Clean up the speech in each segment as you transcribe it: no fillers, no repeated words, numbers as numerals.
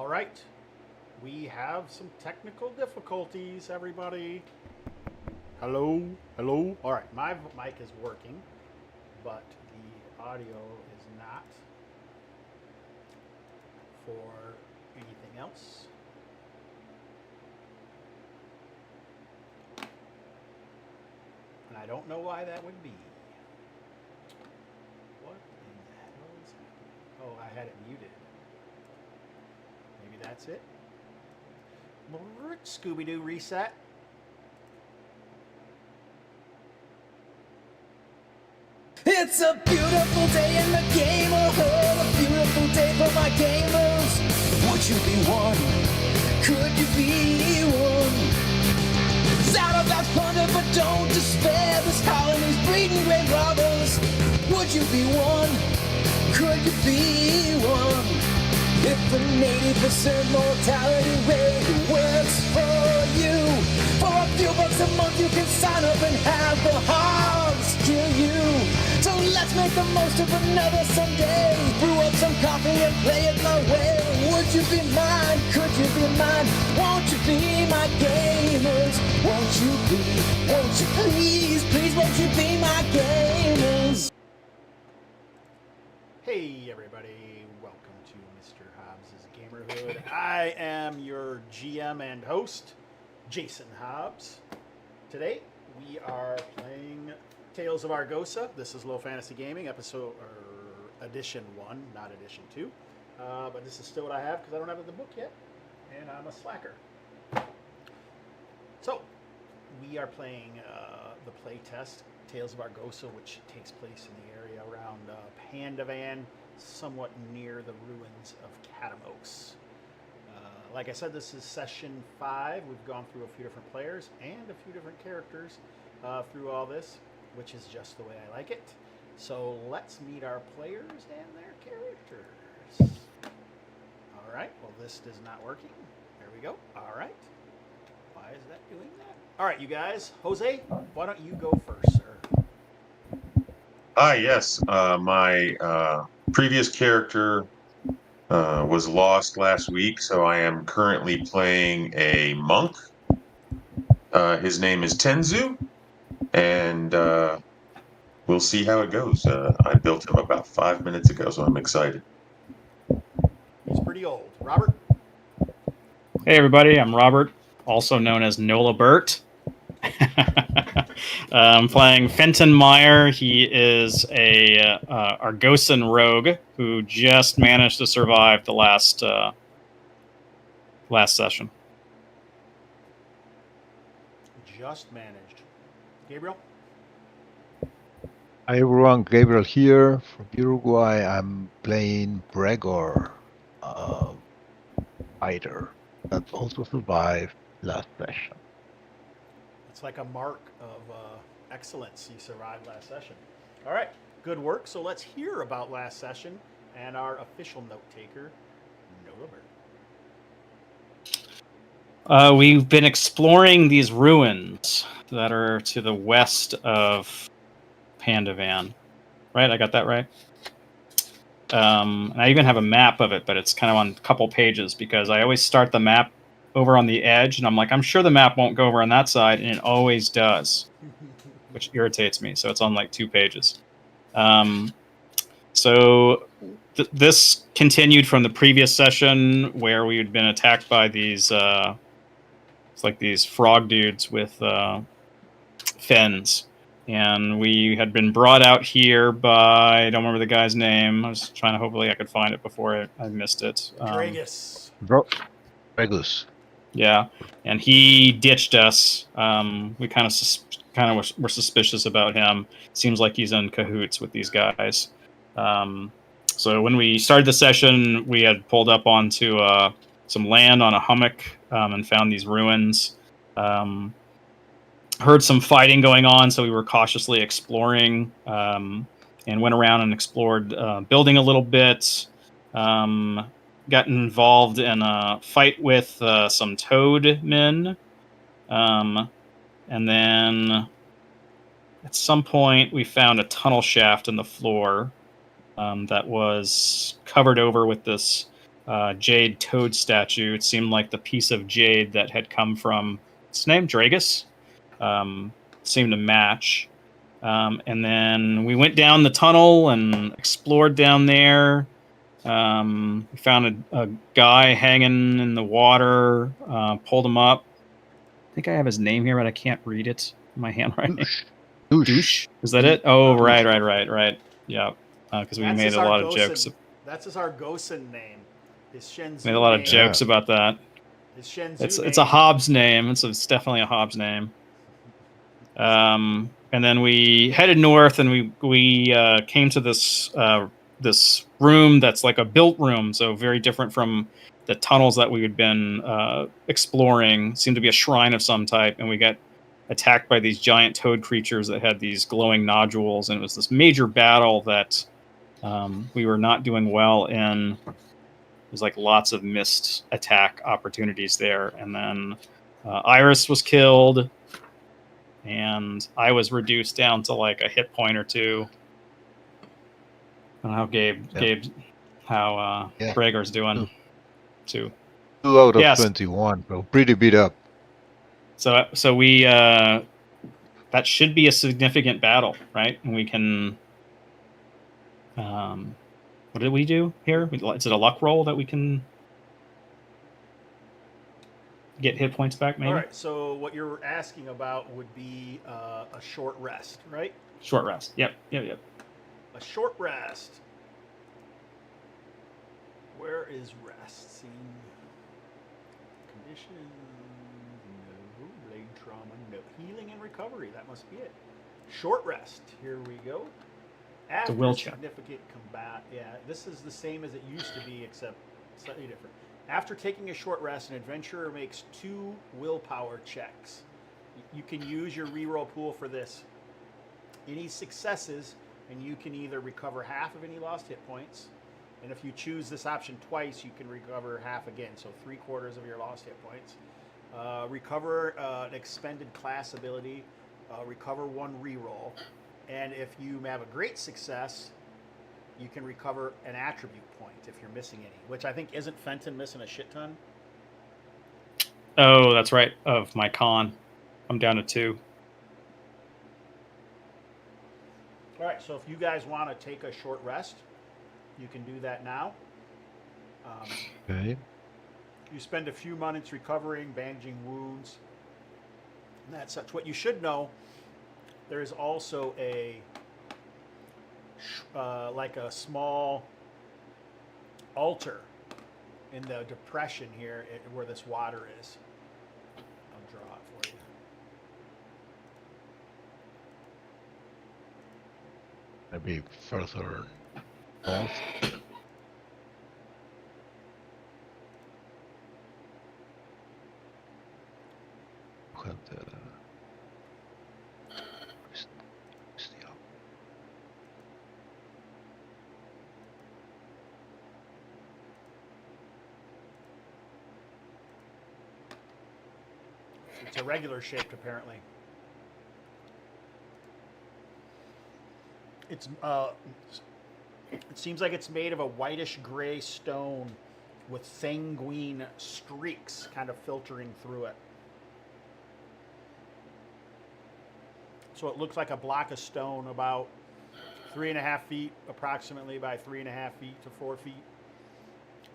All right. We have some technical difficulties, everybody. Hello? Hello? All right. My mic is working, but the audio is not for anything else. And I don't know why that would be. What in the hell is happening? Oh, I had it muted. Maybe that's it. Scooby-Doo reset. It's a beautiful day in the game, a beautiful day for my gamers. Would you be one? Could you be one? Out of that thunder, but don't despair. This colony's breeding great robbers. Would you be one? Could you be one? If the 80% mortality rate works for you, for a few bucks a month you can sign up and have the hogs kill you. So let's make the most of another Sunday. Brew up some coffee and play it my way. Would you be mine? Could you be mine? Won't you be my gamers? Won't you please, please won't you be my gamers? Hey everybody, welcome to Mr. Hobbs' Gamerhood. I am your GM and host, Jason Hobbs. Today we are playing Tales of Argosa. This is Low Fantasy Gaming, edition 1, not edition 2. But this is still what I have because I don't have the book yet, and I'm a slacker. So, we are playing the playtest, Tales of Argosa, which takes place in the area around Pandavan, somewhat near the ruins of Catamokes. Like I said, this is session 5. We've gone through a few different players and a few different characters through all this, which is just the way I like it. So let's meet our players and their characters. All right, well, this is not working. There we go. All right. Why is that doing that? All right, you guys. Jose, why don't you go first, sir? Hi, yes. My previous character was lost last week, so I am currently playing a monk. His name is Tenzu, and we'll see how it goes. I built him about 5 minutes ago, so I'm excited. He's pretty old. Robert? Hey everybody, I'm Robert, also known as Nola Burt. I'm playing Fenton Meyer. He is a Argosan rogue who just managed to survive the last session. Just managed. Gabriel? Hi everyone, Gabriel here from Uruguay. I'm playing Bregor, fighter that also survived last session. It's like a mark of excellence. You survived last session. All right, good work. So let's hear about last session and our official note taker, Nola Burt. We've been exploring these ruins that are to the west of Pandavan. Right? I got that right? And I even have a map of it, but it's kind of on a couple pages because I always start the map over on the edge, and I'm like, I'm sure the map won't go over on that side, and it always does, which irritates me. So it's on like 2 pages. This continued from the previous session where we had been attacked by these, it's like these frog dudes with fins. And we had been brought out here by, I don't remember the guy's name. I was trying to, hopefully I could find it before I missed it. Dragus. Dragus. Yeah, and he ditched us. We kind of were suspicious about him. Seems like he's in cahoots with these guys. So when we started the session, we had pulled up onto some land on a hummock and found these ruins. Heard some fighting going on, so we were cautiously exploring and went around and explored building a little bit. Got involved in a fight with some toad men. And then at some point we found a tunnel shaft in the floor that was covered over with this jade toad statue. It seemed like the piece of jade that had come from its name, Dragus, seemed to match. And then we went down the tunnel and explored down there. We found a guy hanging in the water, pulled him up. I think I have his name here, but I can't read it in my handwriting. Douche. Is that it? Oh, right. Yeah, because we made a lot of jokes. That's his Argosan name. His Shenzhou Made a lot of name. jokes about that. His Shenzhou It's name. a Hobbs name. It's definitely a Hobbs name. And then we headed north, and we came to this this room that's like a built room, so very different from the tunnels that we had been exploring. It seemed to be a shrine of some type, and we got attacked by these giant toad creatures that had these glowing nodules, and it was this major battle that we were not doing well in. There's like lots of missed attack opportunities there, and then Iris was killed, and I was reduced down to like a hit point or two. I don't know how Gregor's doing. 2 out of 21, so pretty beat up. So we that should be a significant battle, right? And we can. What did we do here? Is it a luck roll that we can get hit points back? Maybe. All right. So what you're asking about would be a short rest, right? Short rest. Yep. A short rest. Where is rest? Condition. No. Blade trauma. No. Healing and recovery. That must be it. Short rest. Here we go. After a will check. Significant combat. Yeah, this is the same as it used to be, except slightly different. After taking a short rest, an adventurer makes 2 willpower checks. You can use your reroll pool for this. Any successes, and you can either recover half of any lost hit points, and if you choose this option twice, you can recover half again, so 3/4 of your lost hit points. Recover an expended class ability, recover 1 reroll, and if you have a great success, you can recover an attribute point if you're missing any, which I think isn't Fenton missing a shit ton? Oh, that's right. Of my con. I'm down to 2. All right, so if you guys want to take a short rest, you can do that now. Okay. You spend a few minutes recovering, bandaging wounds, and that's such. What you should know, there is also a like a small altar in the depression here where this water is. I'll draw it for you. Maybe further north. It's irregular shaped, apparently. It's it seems like it's made of a whitish gray stone with sanguine streaks kind of filtering through it. So it looks like a block of stone about 3.5 feet approximately by 3.5 feet to 4 feet.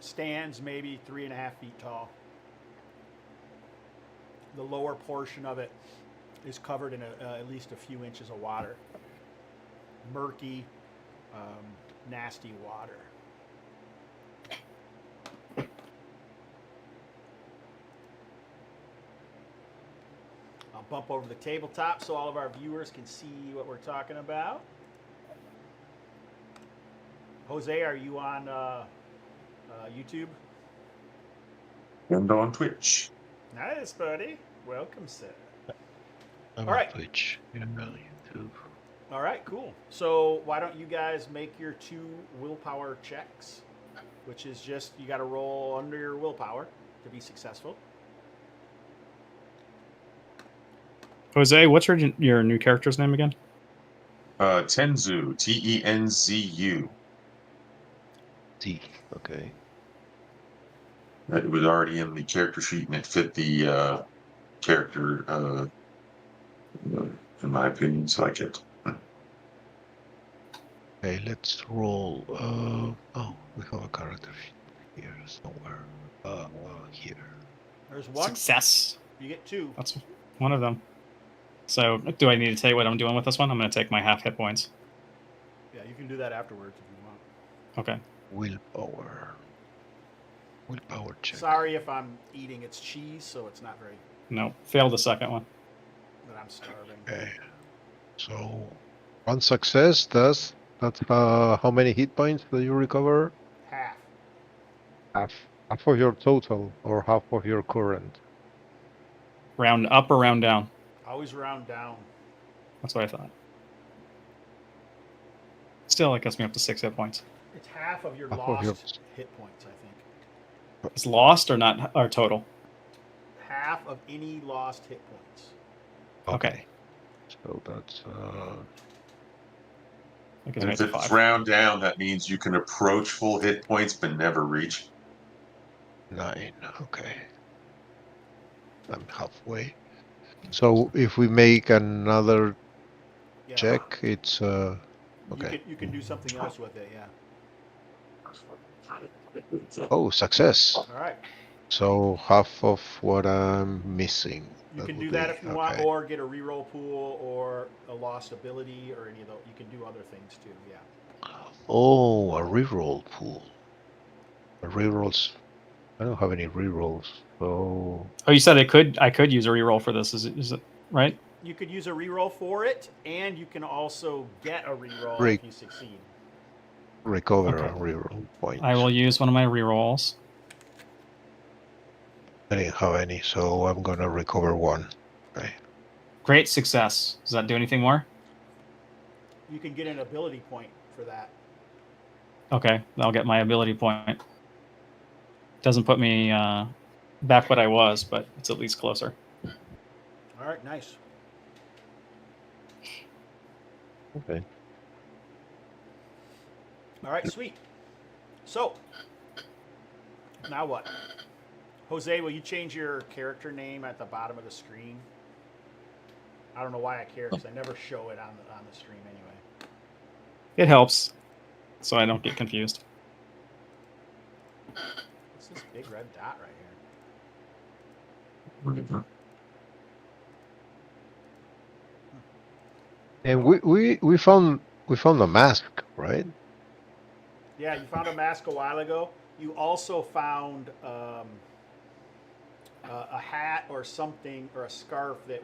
Stands maybe 3.5 feet tall. The lower portion of it is covered in at least a few inches of water. Murky, nasty water. I'll bump over the tabletop so all of our viewers can see what we're talking about. Jose, are you on YouTube? And on Twitch. Nice, buddy. Welcome, sir. I'm All right. on Twitch. Yeah, YouTube. All right, cool. So why don't you guys make your 2 willpower checks, which is just you got to roll under your willpower to be successful. Jose, what's your new character's name again? Tenzu, Tenzu. T. Okay. It was already in the character sheet and it fit the character, in my opinion, so I kept it. Okay, let's roll. Oh, we have a character sheet here somewhere. Here. There's one. Success. You get 2. That's one of them. So, do I need to tell you what I'm doing with this one? I'm going to take my half hit points. Yeah, you can do that afterwards if you want. Okay. Willpower. Willpower check. Sorry if I'm eating its cheese, so it's not very. No, failed the second one. That I'm starving. Okay. So, one success. That's how many hit points do you recover? Half. Half of your total, or half of your current. Round up or round down? Always round down. That's what I thought. Still, it gets me up to 6 hit points. It's half of your Half of lost your- hit points, I think. It's lost or not, or total? Half of any lost hit points. Okay. So that's That gives And me if up to it's 5. round down, that means you can approach full hit points but never reach. 9. Okay. I'm halfway. So if we make another Yeah. check, it's You okay. can do something else with it, yeah. Oh, success. All right. So half of what I'm missing. You can would do that be- if you want, okay. or get a reroll pool, or a lost ability, or any of those. You can do other things too, yeah. Oh, a reroll pool. Rerolls. I don't have any rerolls. So Oh, you said I could use a reroll for this. Is it right? You could use a reroll for it, and you can also get a reroll Re- if you succeed. recover Okay. a reroll point. I will use one of my rerolls. I didn't have any, so I'm gonna recover 1. Okay. Great success. Does that do anything more? You can get an ability point for that. Okay, I'll get my ability point. Doesn't put me back what I was, but it's at least closer. All right, nice. Okay. All right, sweet. So, now what? Jose, will you change your character name at the bottom of the screen? I don't know why I care, because I never show it on the stream anyway. It helps, so I don't get confused. What's this big red dot right here? And we found a mask, right? Yeah, you found a mask a while ago. You also found a hat or something, or a scarf that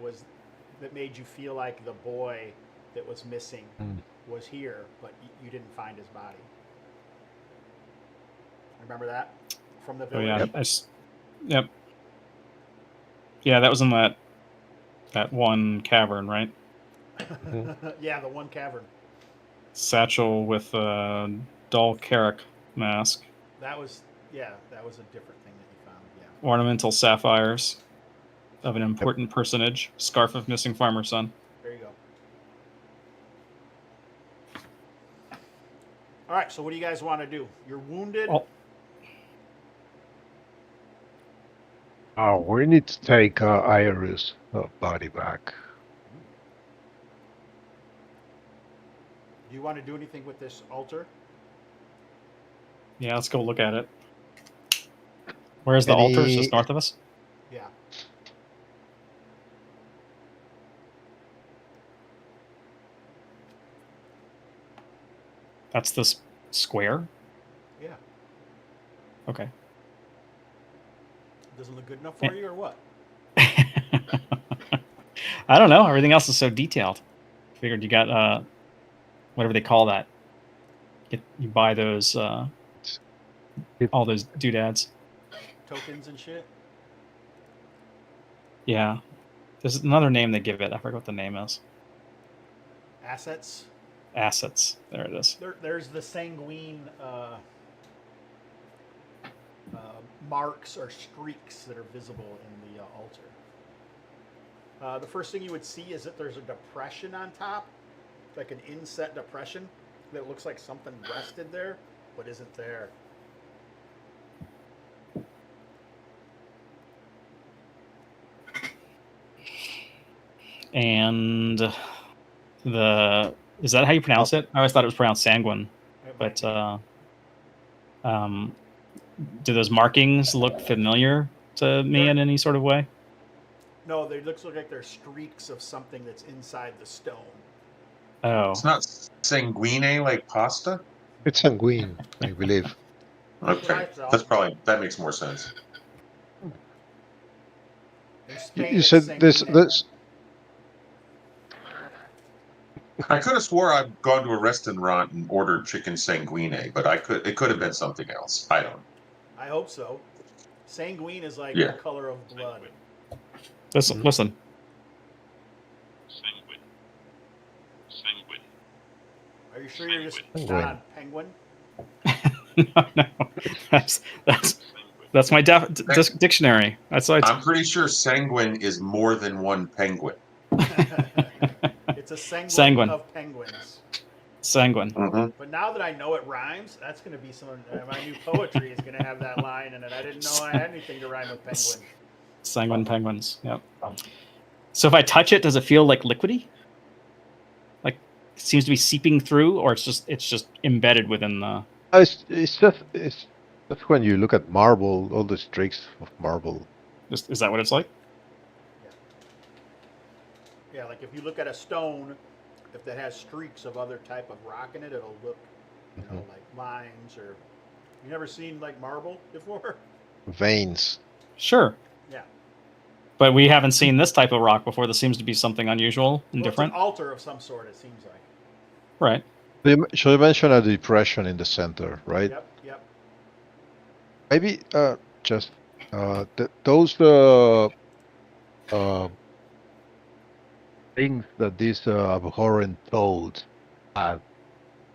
made you feel like the boy that was missing was here, but you didn't find his body. Remember that from the Oh village? yeah, yep. Yeah, that was in that one cavern, right? Yeah, the one cavern. Satchel with a dull Carrick mask, That was a different thing that you found. Yeah. ornamental sapphires of an important personage, scarf of missing farmer's son. There you go. All right. So what do you guys want to do? You're wounded. Oh, we need to take Iris' body back. Do you want to do anything with this altar? Yeah, let's go look at it. Where's the altar? It's just north of us? Yeah. That's this square? Yeah. Okay. Doesn't look good enough for you, or what? I don't know. Everything else is so detailed. Figured you got whatever they call that. You buy those all those doodads. Tokens and shit. Yeah. There's another name they give it. I forget what the name is. Assets. Assets. There it is. There's the sanguine marks or streaks that are visible in the altar. The first thing you would see is that there's a depression on top, like an inset depression that looks like something rested there, but isn't there. And is that how you pronounce it? I always thought it was pronounced sanguine. It might But be. do those markings look familiar to me in any sort of way? No, they look like they're streaks of something that's inside the stone. Oh, It's not sanguine like pasta. It's sanguine, I believe. That's what I Okay, thought. that makes more sense. In You Spain, it's said this. sanguine. I could have swore I'd gone to a restaurant and ordered chicken sanguine, but it could have been something else. I don't know. I hope so. Sanguine is like Yeah. the color of blood. listen. Sanguine. Are you sure you're just Penguin. not on penguin? No. That's my dictionary. That's what I'm pretty sure sanguine is more than one penguin. It's a sanguine, Sanguine. of penguins. sanguine. Mm-hmm. But now that I know it rhymes, that's going to be some. My new poetry is going to have that line in it. I didn't know I had anything to rhyme with penguin. Sanguine penguins. Yep. So if I touch it, does it feel like liquidy? Like it seems to be seeping through, or it's just embedded within the. It's just when you look at marble, all the streaks of marble. Is that what it's like? Yeah, like if you look at a stone, if that has streaks of other type of rock in it, it'll look, like lines or. You never seen like marble before? Veins. Sure. Yeah. But we haven't seen this type of rock before. This seems to be something unusual and Well, different. It's an altar of some sort. It seems like. Right. So you mentioned a depression in the center, right? Yep. Maybe just those things that these abhorrent toads have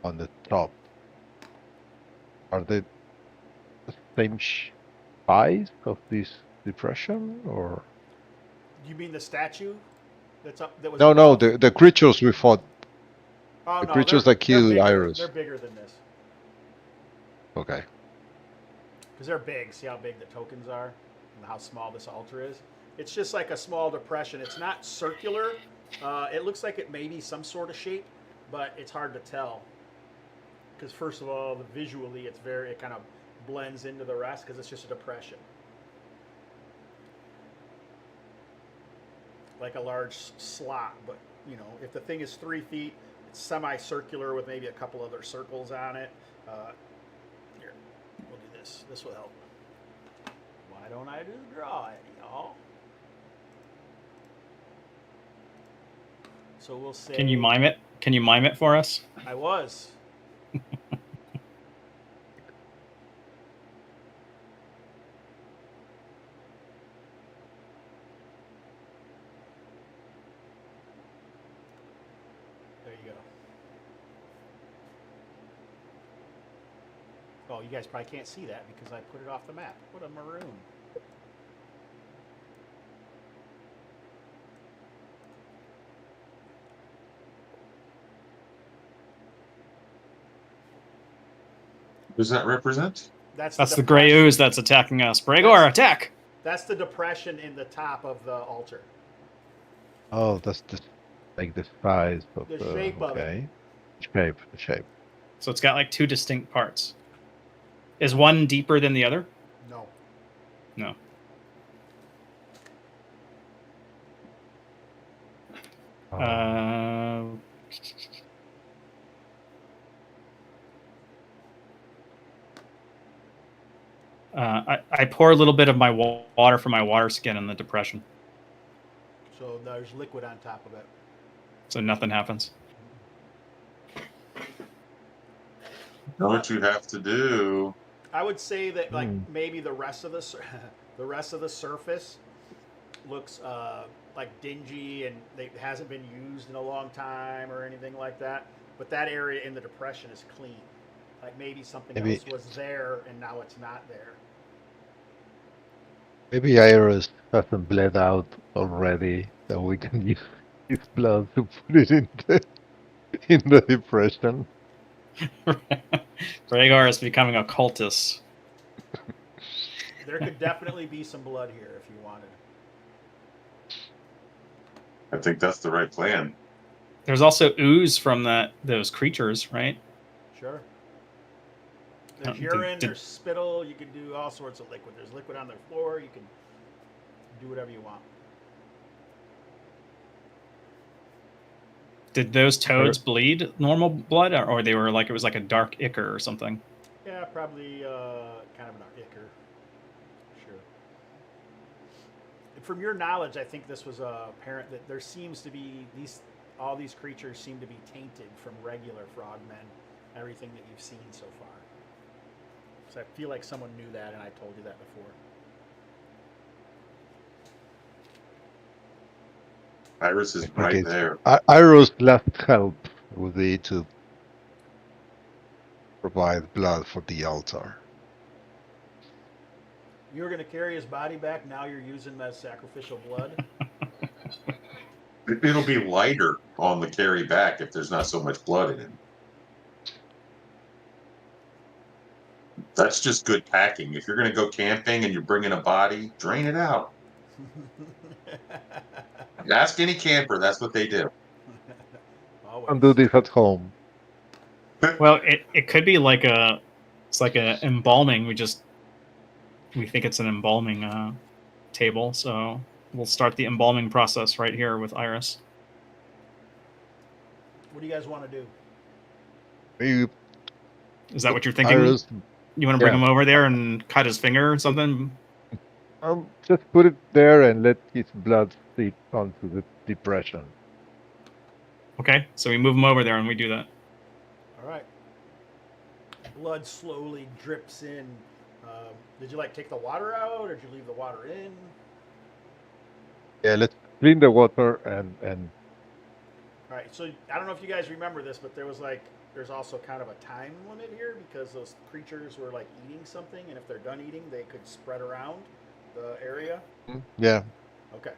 on the top, are they the same size of this depression, or You mean the statue that's up? That was no? above? The creatures we fought, Oh, the no, creatures they're that killed bigger. Iris. They're bigger than this Okay. because they're big. See how big the tokens are and how small this altar is. It's just like a small depression. It's not circular. It looks like it may be some sort of shape, but it's hard to tell. Because first of all, visually, it kind of blends into the rest because it's just a depression, like a large slot. But if the thing is 3 feet, it's semicircular with maybe a couple other circles on it. Here, we'll do this. This will help. Why don't I just draw it, y'all? So we'll say. Can you mime it? Can you mime it for us? I was. There you go. Oh, you guys probably can't see that because I put it off the map. What a maroon. What does that represent? That's the gray depression. ooze that's attacking us. Bregor, attack! That's the depression in the top of the altar. Oh, that's like the size of The shape of it. okay. The shape. So it's got like two distinct parts. Is one deeper than the other? No. No. I pour a little bit of my water from my water skin in the depression, So there's liquid on top of it. so nothing happens. Know what you have to do. I would say that maybe the rest of the surface looks like dingy and it hasn't been used in a long time or anything like that. But that area in the depression is clean. Like maybe something else was there and now it's not there. Maybe Iris hasn't bled out already, so we can use his blood to put it in the depression. Rhaegar is becoming a cultist. There could definitely be some blood here if you wanted. I think that's the right plan. There's also ooze from those creatures, right? Sure. There's Did- urine, did- there's spittle. You can do all sorts of liquid. There's liquid on the floor. You can do whatever you want. Did those toads bleed normal blood, or they were like it was like a dark ichor or something? Yeah, probably kind of an ichor. Sure. And from your knowledge, I think this was apparent that there seems to be all these creatures seem to be tainted from regular frogmen. Everything that you've seen so far. So I feel like someone knew that, and I told you that before. Iris is right Okay, there. Iro's last help would be to provide blood for the altar. You were going to carry his body back. Now you're using him as sacrificial blood. It'll be lighter on the carry back if there's not so much blood in it. That's just good packing. If you're going to go camping and you're bringing a body, drain it out. Ask any camper. That's what they do. Always. And do this at home. Well, it could be like it's like a embalming. We think it's an embalming table, so we'll start the embalming process right here with Iris. What do you guys want to do? Maybe Is that what you're thinking? Iris, You want to bring yeah. him over there and cut his finger or something? just put it there and let his blood seep onto the depression. Okay, so we move him over there and we do that. All right. Blood slowly drips in. Did you take the water out, or did you leave the water in? Yeah, let's clean the water and All right. So I don't know if you guys remember this, but there's also kind of a time limit here because those creatures were eating something, and if they're done eating, they could spread around the area. yeah. Okay.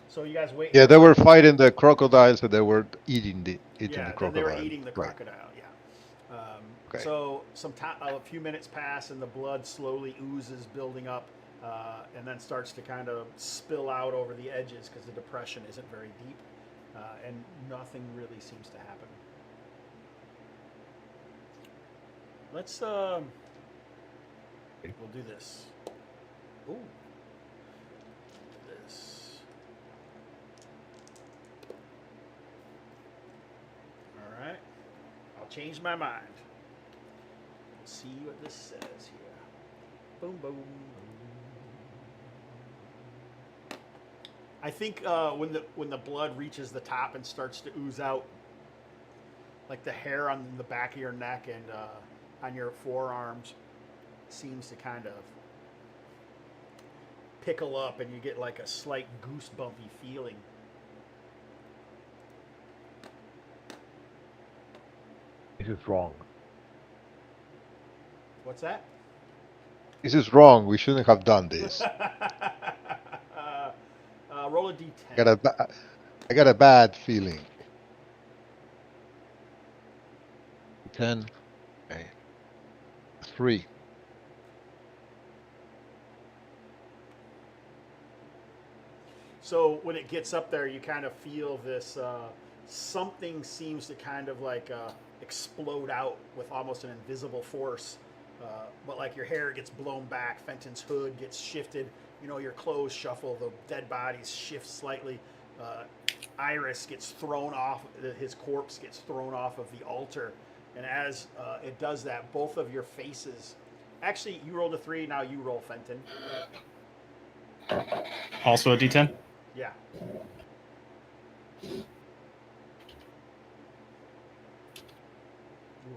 So you guys wait. Yeah, they were fighting the crocodiles and they were eating the Yeah, then crocodile. they were eating the Right. crocodile. Yeah. Okay. So a few minutes pass, and the blood slowly oozes, building up, and then starts to kind of spill out over the edges because the depression isn't very deep, and nothing really seems to happen. Let's we'll do this. Ooh. This. All right. I'll change my mind. Let's see what this says here. Boom, boom, boom. I think when the blood reaches the top and starts to ooze out, the hair on the back of your neck and on your forearms seems to kind of pickle up, and you get a slight goosebumpy feeling. This is wrong. What's that? This is wrong. We shouldn't have done this. Roll a d10. I got a bad feeling. 10. Okay. 3. So when it gets up there, you kind of feel this, something seems to kind of explode out with almost an invisible force. But your hair gets blown back, Fenton's hood gets shifted, your clothes shuffle, the dead bodies shift slightly. Iris gets thrown off, his corpse gets thrown off of the altar. And as it does that, both of your faces, actually you rolled a 3, now you roll, Fenton. Also a D10? Yeah. Ooh,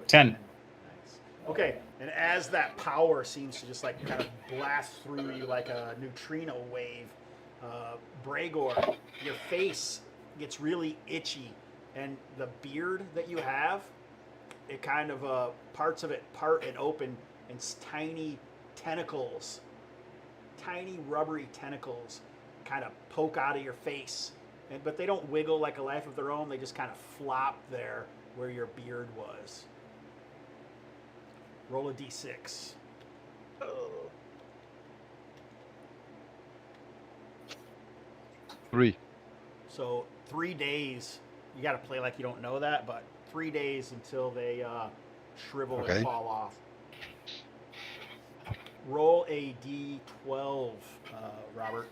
10. Nice. Okay, and as that power seems to just kind of blast through you like a neutrino wave, Bregor, your face gets really itchy, and the beard that you have, it kind of parts of it part and open, and tiny tentacles, tiny rubbery tentacles, kind of poke out of your face, but they don't wiggle like a life of their own. They just kind of flop there where your beard was. Roll a d6. Oh. 3. So 3 days. You got to play like you don't know that, but 3 days until they shrivel Okay. and fall off. Roll a d12, Robert.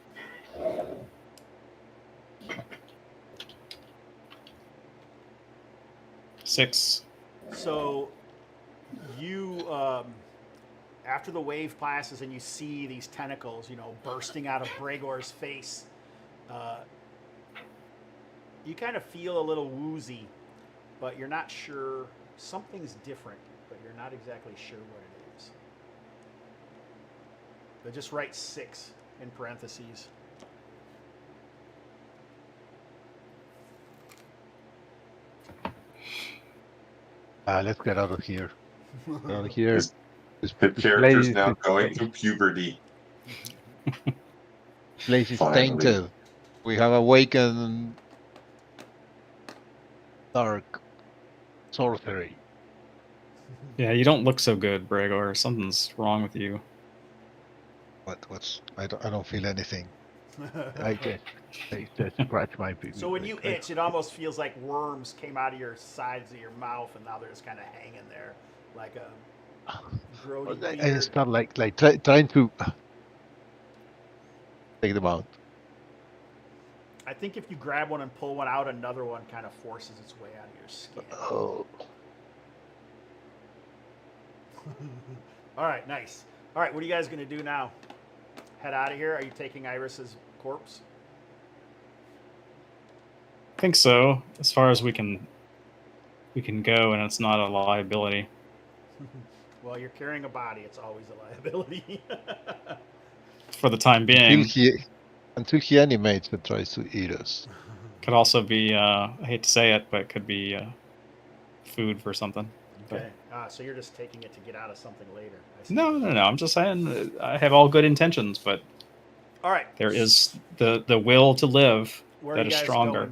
Six. So you, after the wave passes and you see these tentacles, bursting out of Bregor's face, you kind of feel a little woozy, but you're not sure. Something's different, but you're not exactly sure what it is. But just write 6 in parentheses. Let's get out of here. Out of here. This- This, The this character's place now is- going through puberty. place is Finally. tainted. We have awakened dark sorcery. Yeah, you don't look so good, Bregor. Something's wrong with you. What's I don't feel anything. I just scratch my baby. So when you itch, it almost feels like worms came out of your sides of your mouth, and now they're just kind of hanging there, like a grody and beard. it's not like trying to take them out. I think if you grab one and pull one out, another one kind of forces its way out of your skin. Oh, All right, nice. All right, what are you guys going to do now? Head out of here? Are you taking Iris's corpse? I think so. As far as we can go, and it's not a liability. Well, you're carrying a body. It's always a liability. For the time being. until he animates and tries to eat us. Could also be, I hate to say it, but it could be food for something. Okay. So you're just taking it to get out of something later. I see. No. I'm just saying I have all good intentions, but All right. there is the will to live Where are that you is guys stronger.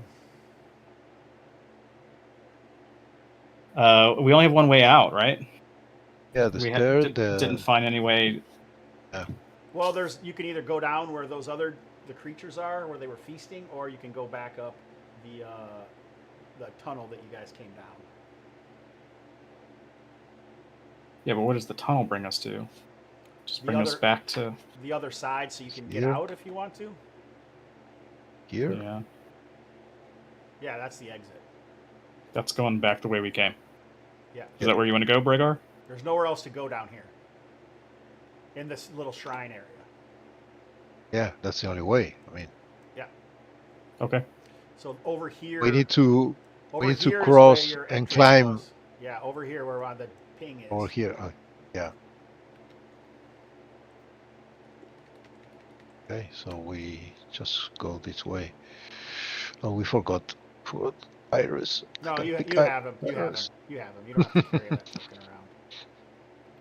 going? We only have one way out, right? Yeah, the We stair. didn't find any way. Well, you can either go down where the creatures are, where they were feasting, or you can go back up the tunnel that you guys came down. Yeah, but what does the tunnel bring us to? Just The bring us other- back to. The other side, so you can get Here? out if you want to. Here. Yeah, Yeah, that's the exit. that's going back the way we came. Yeah. Is that where you want to go, Bregor? There's nowhere else to go down here. In this little shrine area. Yeah, that's the only way. I mean, Okay. So over here. we need to over need to here is cross where your and entrance climb. was. Yeah, over here where the ping is. over here. Yeah. Okay, so we just go this way. Oh, we forgot Iris. No, you Pick have him. You have him. Iris. You have him. You don't have to carry that token around.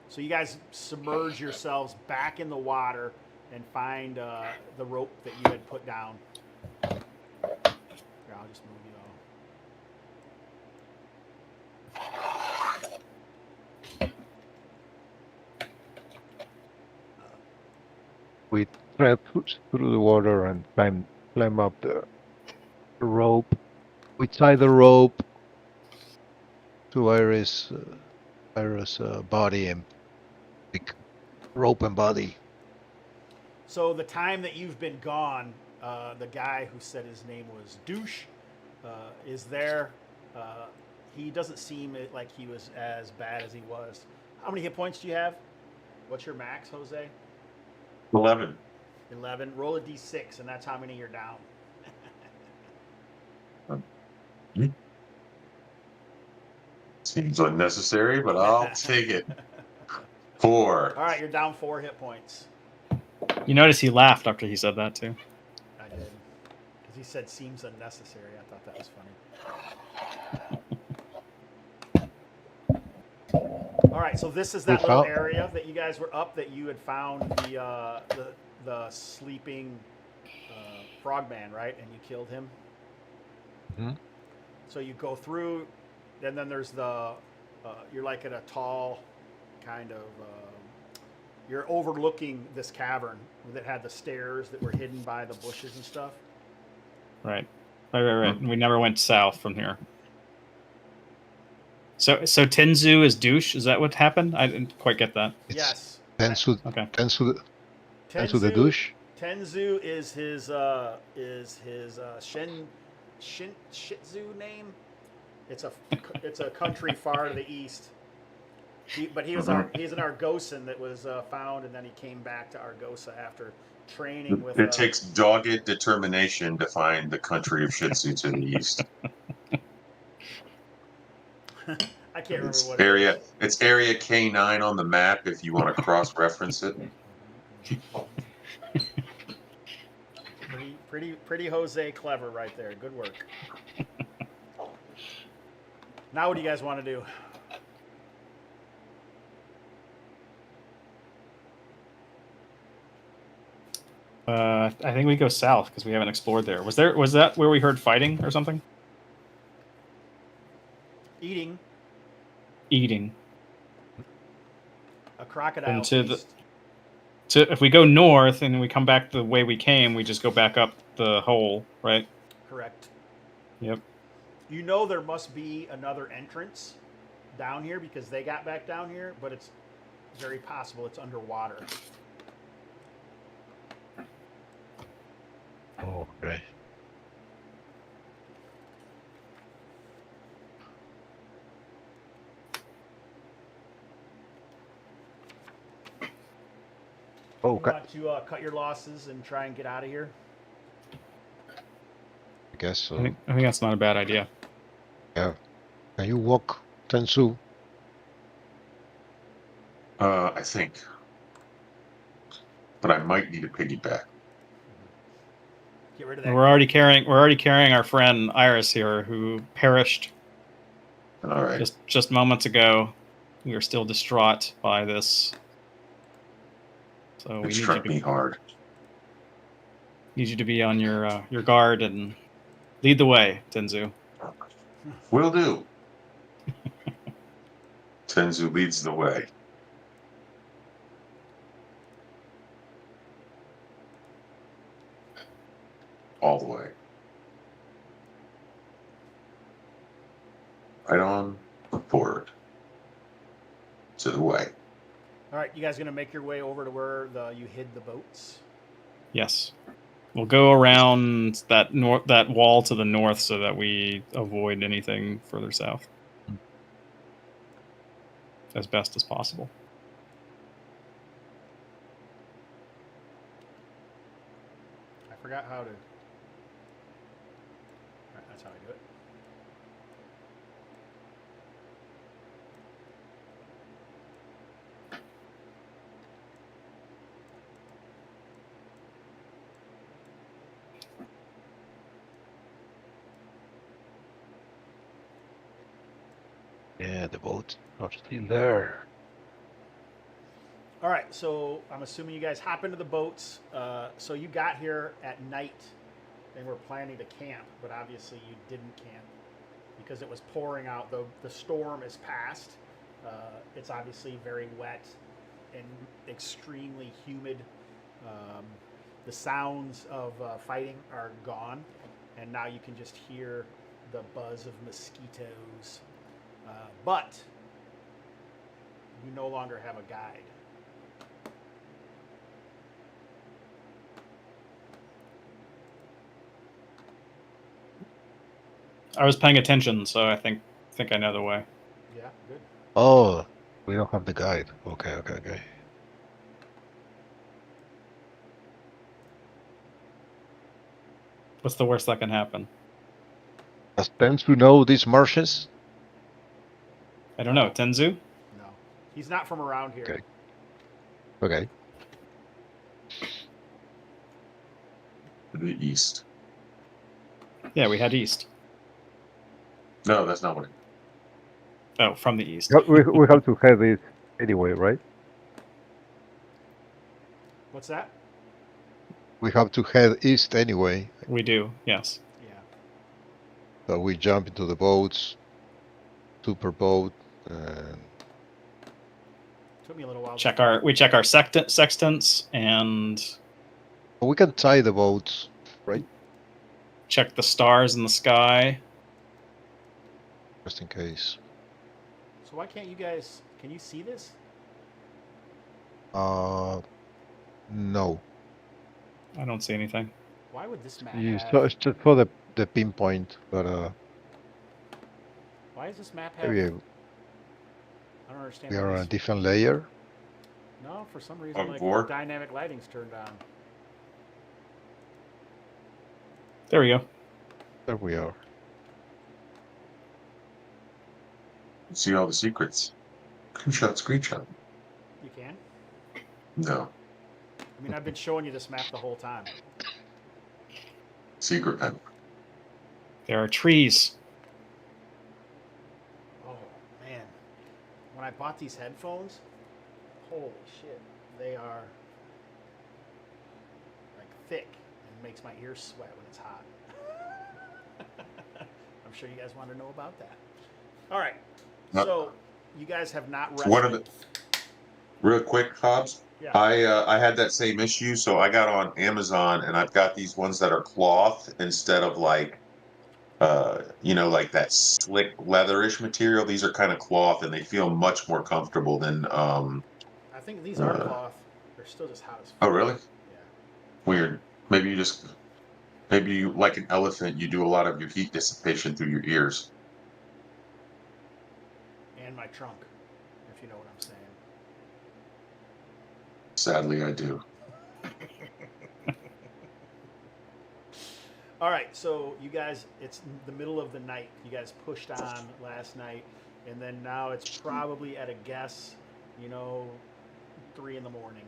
So you guys submerge yourselves back in the water and find the rope that you had put down. Here, I'll just move you all. We thread through the water and climb up the rope. We tie the rope to Iris' body and pick rope and body. So the time that you've been gone, the guy who said his name was Douche is there. He doesn't seem like he was as bad as he was. How many hit points do you have? What's your max, Jose? 11. 11. Roll a d6, and that's how many you're down. Seems unnecessary, but I'll take it. 4. All right, you're down 4 hit points. You notice he laughed after he said that too. I did. Because he said seems unnecessary. I thought that was funny. All right, so this is that We little found- area that you guys were up, that you had found the sleeping frogman, right? And you killed him. Mhm. So you go through, and then there's you're like at a tall kind of, you're overlooking this cavern that had the stairs that were hidden by the bushes and stuff. Right. Right. We never went south from here. So Tenzu is douche. Is that what happened? I didn't quite get that. It's Yes. Tensu, Okay. Tensu, Tensu the douche. Tenzu is his Shitzu name. It's a country far to the east. He's an Argosan that was found, and then he came back to Argosa after training with. It takes dogged determination to find the country of Shih Tzu to the east. I can't remember It's what area. it is. It's area K9 on the map if you want to cross-reference it. Pretty Jose clever right there. Good work. Now what do you guys want to do? I think we go south because we haven't explored there. Was that where we heard fighting or something? Eating Eating. a crocodile Into feast. If we go north and we come back the way we came, we just go back up the hole, right? Correct. Yep. You know there must be another entrance down here because they got back down here, but it's very possible it's underwater. Oh, okay. You Okay. want to cut your losses and try and get out of here? I guess so. I think that's not a bad idea. Yeah. Can you walk, Tensu? I think, but I might need a piggyback. Get rid of that. We're already carrying our friend Iris here, who perished All right. just moments ago. We are still distraught by this. So we It need struck me hard. you to be on your guard and lead the way, Tenzu. Will do. Tenzu leads the way. All the way. Right on forward. To the way. All right, you guys gonna make your way over to where you hid the boats? Yes. We'll go around that wall to the north so that we avoid anything further south as best as possible. I forgot how to. All right, that's how I do it. Yeah, the boats are still there. All right, so I'm assuming you guys hop into the boats. So you got here at night and were planning to camp, but obviously you didn't camp because it was pouring out. The storm is past. It's obviously very wet and extremely humid. The sounds of fighting are gone, and now you can just hear the buzz of mosquitoes. But you no longer have a guide. I was paying attention, so I think I know the way. Yeah, good. Oh, we don't have the guide. Okay. What's the worst that can happen? Does Tensu know these marshes? I don't know. Tenzu? No, he's not from around here. Okay. Okay. To the east. Yeah, we head east. No, that's not what it Oh, from the east. We have to head it anyway, right? What's that? We have to head east anyway. We do, yes. Yeah. So we jump into the boats, super boat, and Took me a little while. We check our sextants, and we can tie the boats, right? check the stars in the sky. Just in case. So why can't you guys? Can you see this? No. I don't see anything. Why would this map You have? saw it's just for the pinpoint, but Why does this map have? maybe I don't understand. we why are on a these- different layer. No, for some reason, Of like Vor? dynamic lighting's turned on. There we go. There we are. See all the secrets. Screenshot. You can. No. I mean, I've been showing you this map the whole time. Secret pen. There are trees. Oh man, when I bought these headphones, holy shit, they are like thick and makes my ears sweat when it's hot. I'm sure you guys want to know about that. All right, so you guys have not rested. One of the real quick, Hobbs. Yeah. I had that same issue, so I got on Amazon and I've got these ones that are cloth instead of like like that slick leatherish material. These are kind of cloth and they feel much more comfortable than I think these are cloth. They're still just hot as fuck. Oh really? Yeah. Weird. Maybe you like an elephant, you do a lot of your heat dissipation through your ears. And my trunk, if you know what I'm saying. Sadly I do. All right, so you guys, it's the middle of the night. You guys pushed on last night, and then now it's probably at a guess, 3 in the morning.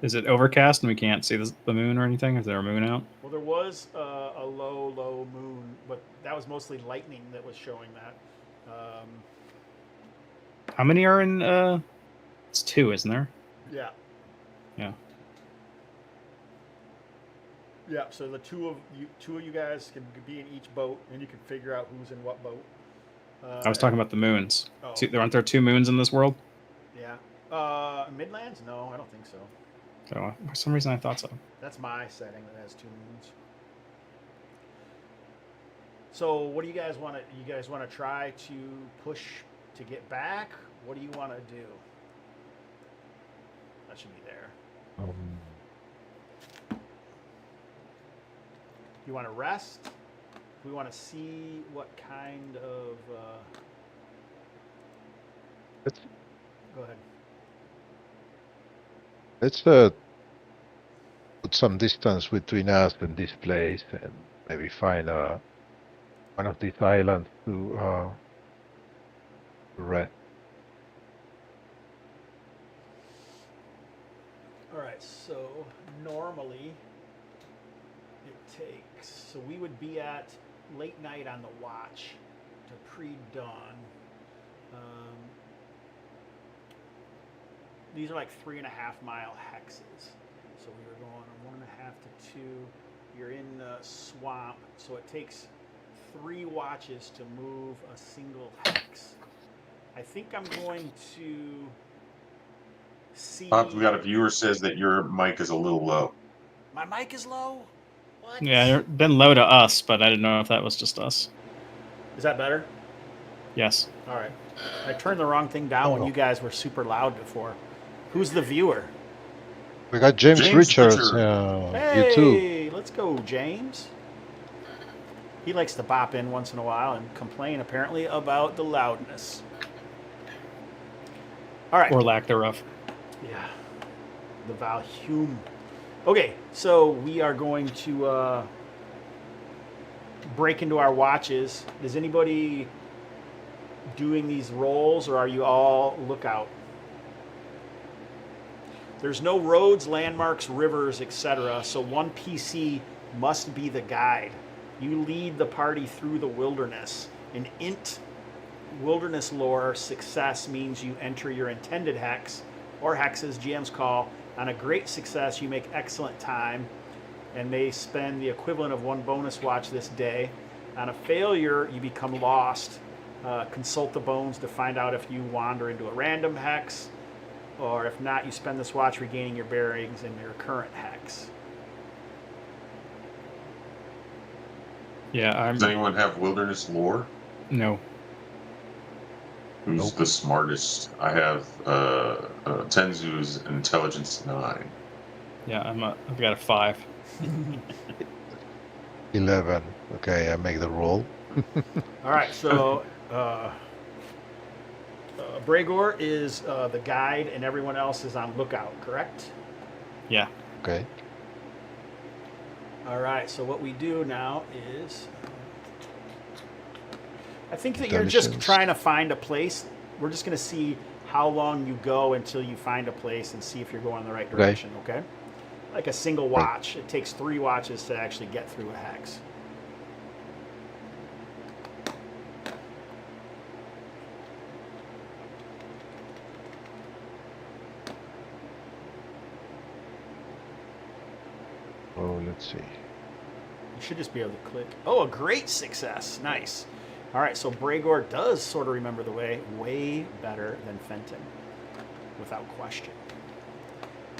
Is it overcast and we can't see the moon or anything? Is there a moon out? Well, there was a low moon, but that was mostly lightning that was showing that. How many are in? It's 2, isn't there? Yeah. Yeah. Yeah, so the two of you guys can be in each boat, and you can figure out who's in what boat. I was talking about the moons. Oh. Aren't there 2 moons in this world? Yeah. Midlands? No, I don't think so. So, for some reason, I thought so. That's my setting that has 2 moons. So, what do you guys want to? You guys want to try to push to get back? What do you want to do? That should be there. You want to rest? We want to see what kind of. Let's Go ahead. let's put some distance between us and this place, and maybe find one of these islands to rest. All right. So normally it takes. So we would be at late night on the watch to pre-dawn. These are like 3.5 mile hexes. So we were going 1.5 to 2. You're in the swamp, so it takes 3 watches to move a single hex. I think I'm going to see. Hobbs, we got a viewer says that your mic is a little low. My mic is low. What? Yeah, it's been low to us, but I didn't know if that was just us. Is that better? Yes. All right. I turned the wrong thing down when you guys were super loud before. Who's the viewer? We got James James Richards. Richard. Hey, You too. let's go, James. He likes to bop in once in a while and complain, apparently, about the loudness. All right. Or lack thereof. Yeah. The volume. Okay, so we are going to break into our watches. Is anybody doing these rolls, or are you all lookout? There's no roads, landmarks, rivers, etc. So one PC must be the guide. You lead the party through the wilderness. In int wilderness lore, success means you enter your intended hex, or hexes, GMs call. On a great success, you make excellent time and may spend the equivalent of 1 bonus watch this day. On a failure, you become lost. Consult the bones to find out if you wander into a random hex, or if not, you spend this watch regaining your bearings in your current hex. Yeah, Does anyone have wilderness lore? no. Who's Nope. the smartest? I have Tenzu's intelligence 9. Yeah, I've got a 5. 11. Okay, I make the roll. All right, so Bregor is the guide, and everyone else is on lookout, correct? Yeah. Okay. All right, so what we do now is, I think that you're just Intelligence. trying to find a place. We're just going to see how long you go until you find a place and see if you're going in the right Okay. direction, okay? Like a single Right. watch. It takes 3 watches to actually get through a hex. Oh, let's see. You should just be able to click. Oh, a great success. Nice. All right, so Bregor does sort of remember the way better than Fenton, without question.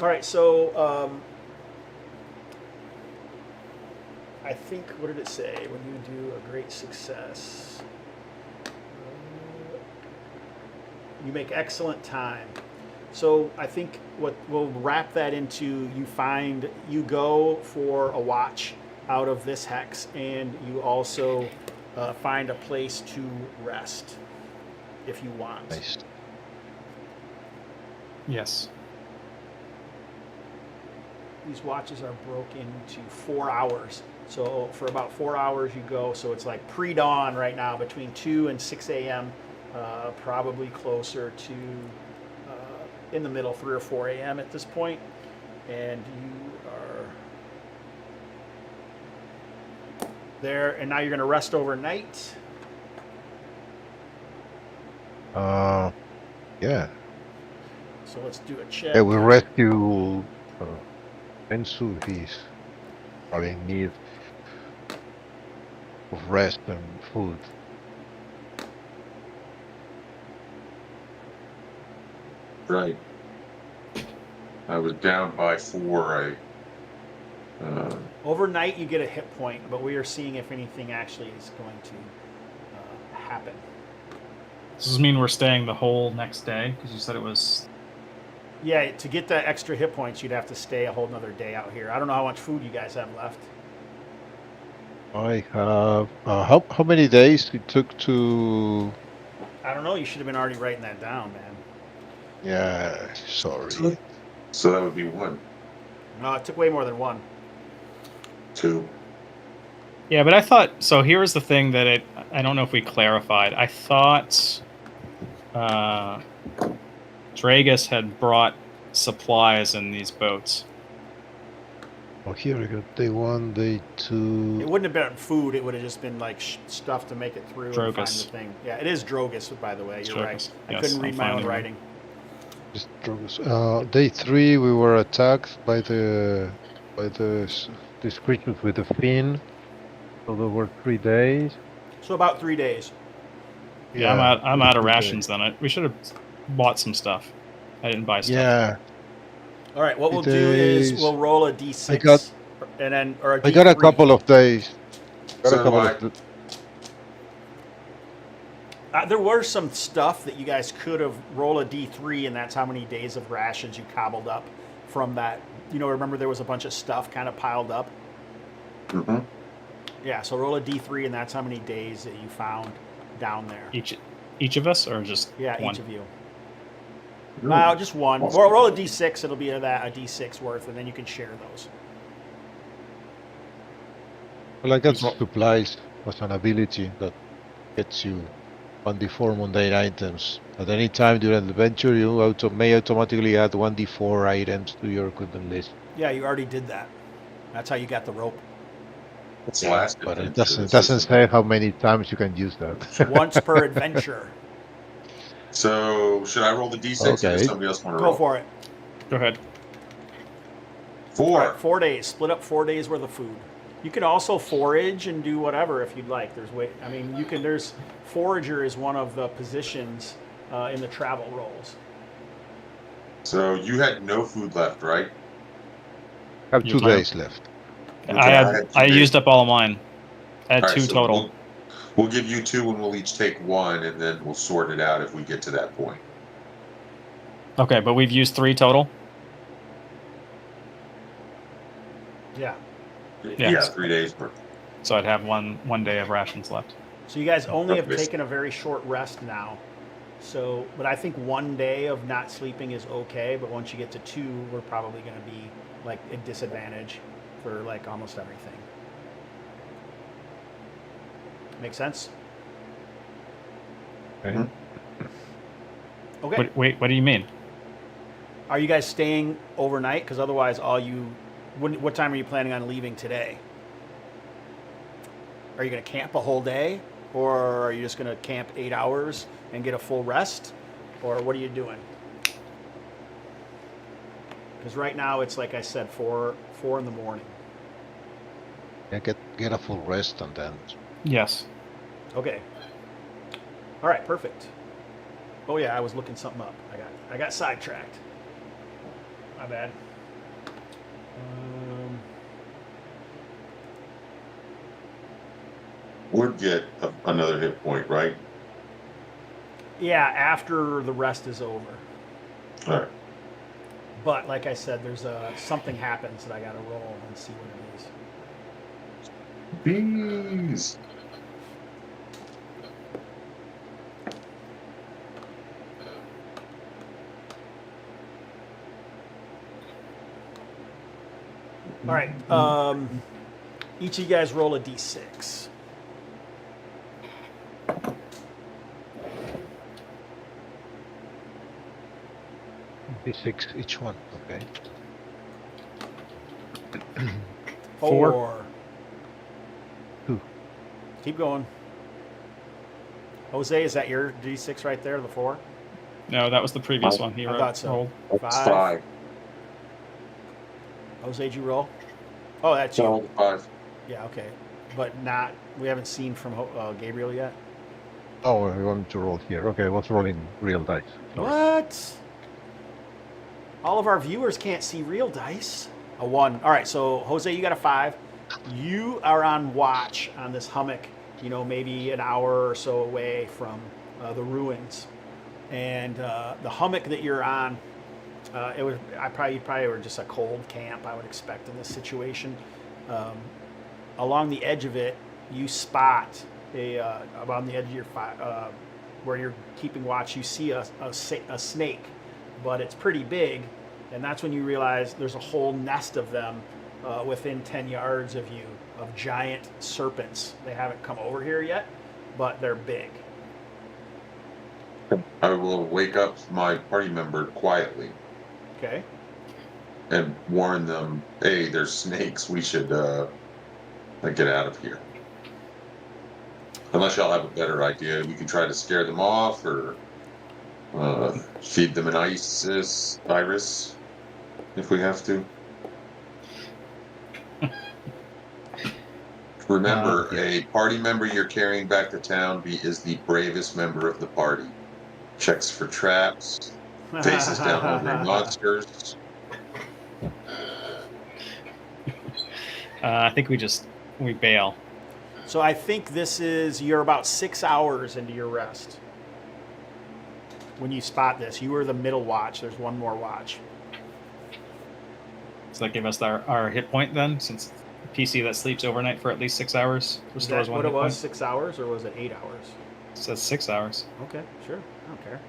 All right, so I think, what did it say when you do a great success? You make excellent time. So I think what we'll wrap that into, you go for a watch out of this hex, and you also find a place to rest if you want. Nice. Yes. These watches are broken into 4 hours. So for about 4 hours you go. So it's like pre-dawn right now, between 2 and 6 a.m. Probably closer to in the middle, 3 or 4 a.m. at this point. And you are there, and now you're going to rest overnight. Yeah. So let's do a check. Yeah, we rescue Ensu. He's probably in need of rest and food. Right. I was down by 4. Overnight you get a hit point, but we are seeing if anything actually is going to happen. Does this mean we're staying the whole next day? Because you said it was. Yeah, to get that extra hit points, you'd have to stay a whole nother day out here. I don't know how much food you guys have left. I have. How many days it took to? I don't know. You should have been already writing that down, man. Yeah, sorry. So that would be 1, No, it took way more than 1. 2. Yeah, but I thought so. Here was the thing that I don't know if we clarified. I thought Dragus had brought supplies in these boats. Oh, here we go. Day 1, day 2. It wouldn't have been food. It would have just been like stuff to make it through and find the Drogus. thing. Yeah, it is Drogus, by the way. You're right. Drogus. I Yes, couldn't read I'm my own finding writing. Just day 3, we were attacked by these creatures with a fin. So there were 3 days. So about 3 days. Yeah, I'm out of 3 days. rations. Then we should have bought some stuff. I didn't buy stuff. Yeah, All right, what we'll 3 do is days. we'll roll a d6, I got- and then or a I got a D3. couple of days. So do I. There were some stuff that you guys could have rolled a d3, and that's how many days of rations you cobbled up from that. You know, remember there was a bunch of stuff kind of piled up. Mm-hmm. Yeah, so roll a d3, and that's how many days that you found down there. Each of us, or just Yeah, one? each of you. No, just one. Or roll a d6. It'll be a d6 worth, and then you can share those. Well, I got supplies as an ability that gets you 1d4 mundane items. At any time during the adventure, you may automatically add 1d4 items to your equipment list. Yeah, you already did that. That's how you got the rope. What's the last But it adventure? doesn't say how many times you can use that. Once per adventure. So should I roll the d6 or Okay. does somebody else want to Go roll? for it. Go ahead. 4. All right, 4 days. Split up 4 days worth of food. You can also forage and do whatever if you'd like. There's forager is one of the positions in the travel roles. So you had no food left, right? I have You 2 plan- days left. Okay, I had 2 I days. used up all of mine. Add All right, 2 so total. We'll give you 2, and we'll each take 1, and then we'll sort it out if we get to that point. Okay, but we've used 3 total. Yeah. Yeah. 3 days worth. So I'd have one day of rations left. So you guys only have Perfect. taken a very short rest now. So, but I think 1 day of not sleeping is okay. But once you get to 2, we're probably going to be like at disadvantage for like almost everything. Make sense? Okay. Okay. Wait, what do you mean? Are you guys staying overnight? Because otherwise, what time are you planning on leaving today? Are you going to camp a whole day? Or are you just going to camp 8 hours and get a full rest? Or what are you doing? Because right now it's like I said, 4 in the morning. Yeah, get a full rest and then. Yes. Okay. All right, perfect. Oh yeah, I was looking something up. I got sidetracked. My bad. Would get another hit point, right? Yeah, after the rest is over. All right. But like I said, there's something happens that I got to roll and see what it is. Bees. All right. Each of you guys roll a d6. D6 each one. Okay. 4. 2. Keep going. Jose, is that your d6 right there, the 4? No, that was the previous one. He I thought so. rolled. 5. Jose, did you roll? Oh, that's you. So 5. Yeah, okay. But we haven't seen from Gabriel yet. Oh, we want to roll here. Okay, let's roll in real dice. Sorry. What? All of our viewers can't see real dice. A 1. All right, so Jose, you got a 5. You are on watch on this hummock, maybe an hour or so away from the ruins. And the hummock that you're on, you probably were just a cold camp, I would expect in this situation. Along the edge of it, you spot on the edge of your where you're keeping watch, you see a snake, but it's pretty big, and that's when you realize there's a whole nest of them within 10 yards of you, of giant serpents. They haven't come over here yet, but they're big. I will wake up my party member quietly Okay. and warn them, hey, there's snakes. We should get out of here. Unless y'all have a better idea, we can try to scare them off or feed them an iris if we have to. Remember, a party member you're carrying back to town is the bravest member of the party. Checks for traps, faces down hungry monsters. I think we bail. So I think you're about 6 hours into your rest. When you spot this, you were the middle watch. There's one more watch. Does that give us our hit point then? Since PC that sleeps overnight for at least 6 hours Is restores that one what hit it was? point. 6 hours, or was it 8 hours? It says 6 hours. Okay, sure. I don't care.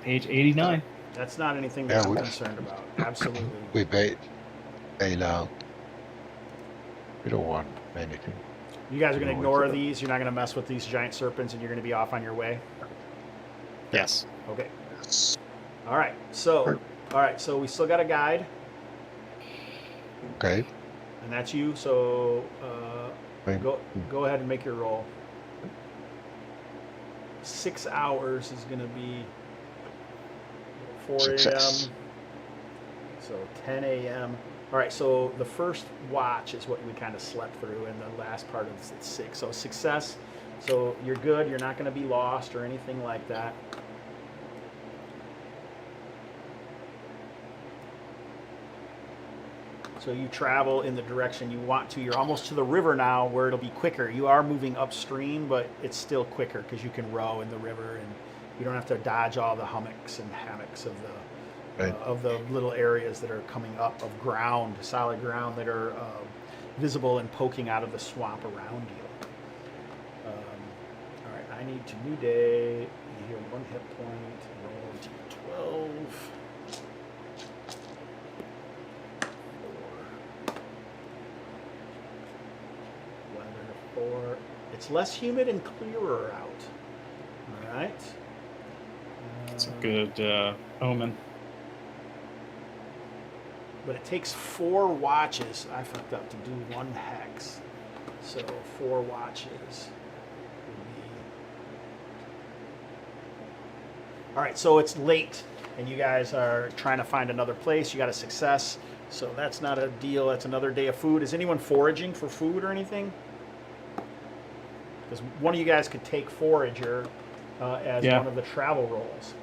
Page 89. That's not anything that Yeah, I'm concerned about. Absolutely. We bail out. We don't want anything. You guys are going to No, ignore it's- these. You're not going to mess with these giant serpents, and you're going to be off on your way. Yes. Okay. All right. So we still got a guide, Okay. and that's you. So Fine. go ahead and make your roll. 6 hours is going to be 4 Success. a.m. So 10 a.m. All right, so the first watch is what we kind of slept through, and the last part is at 6. So success. So you're good. You're not going to be lost or anything like that. So you travel in the direction you want to. You're almost to the river now where it'll be quicker. You are moving upstream, but it's still quicker because you can row in the river and you don't have to dodge all the hummocks and hammocks of the little areas that are coming up of ground, solid ground that are visible and poking out of the swamp around you. All right, I need to new day. You heal 1 hit point. Roll D12. 4. It's less humid and clearer out. All right. It's a good omen. But it takes 4 watches. I fucked up to do 1 hex. So 4 watches would be. All right, so it's late, and you guys are trying to find another place. You got a success, so that's not a deal. That's another day of food. Is anyone foraging for food or anything? Because one of you guys could take forager as one of the travel rolls,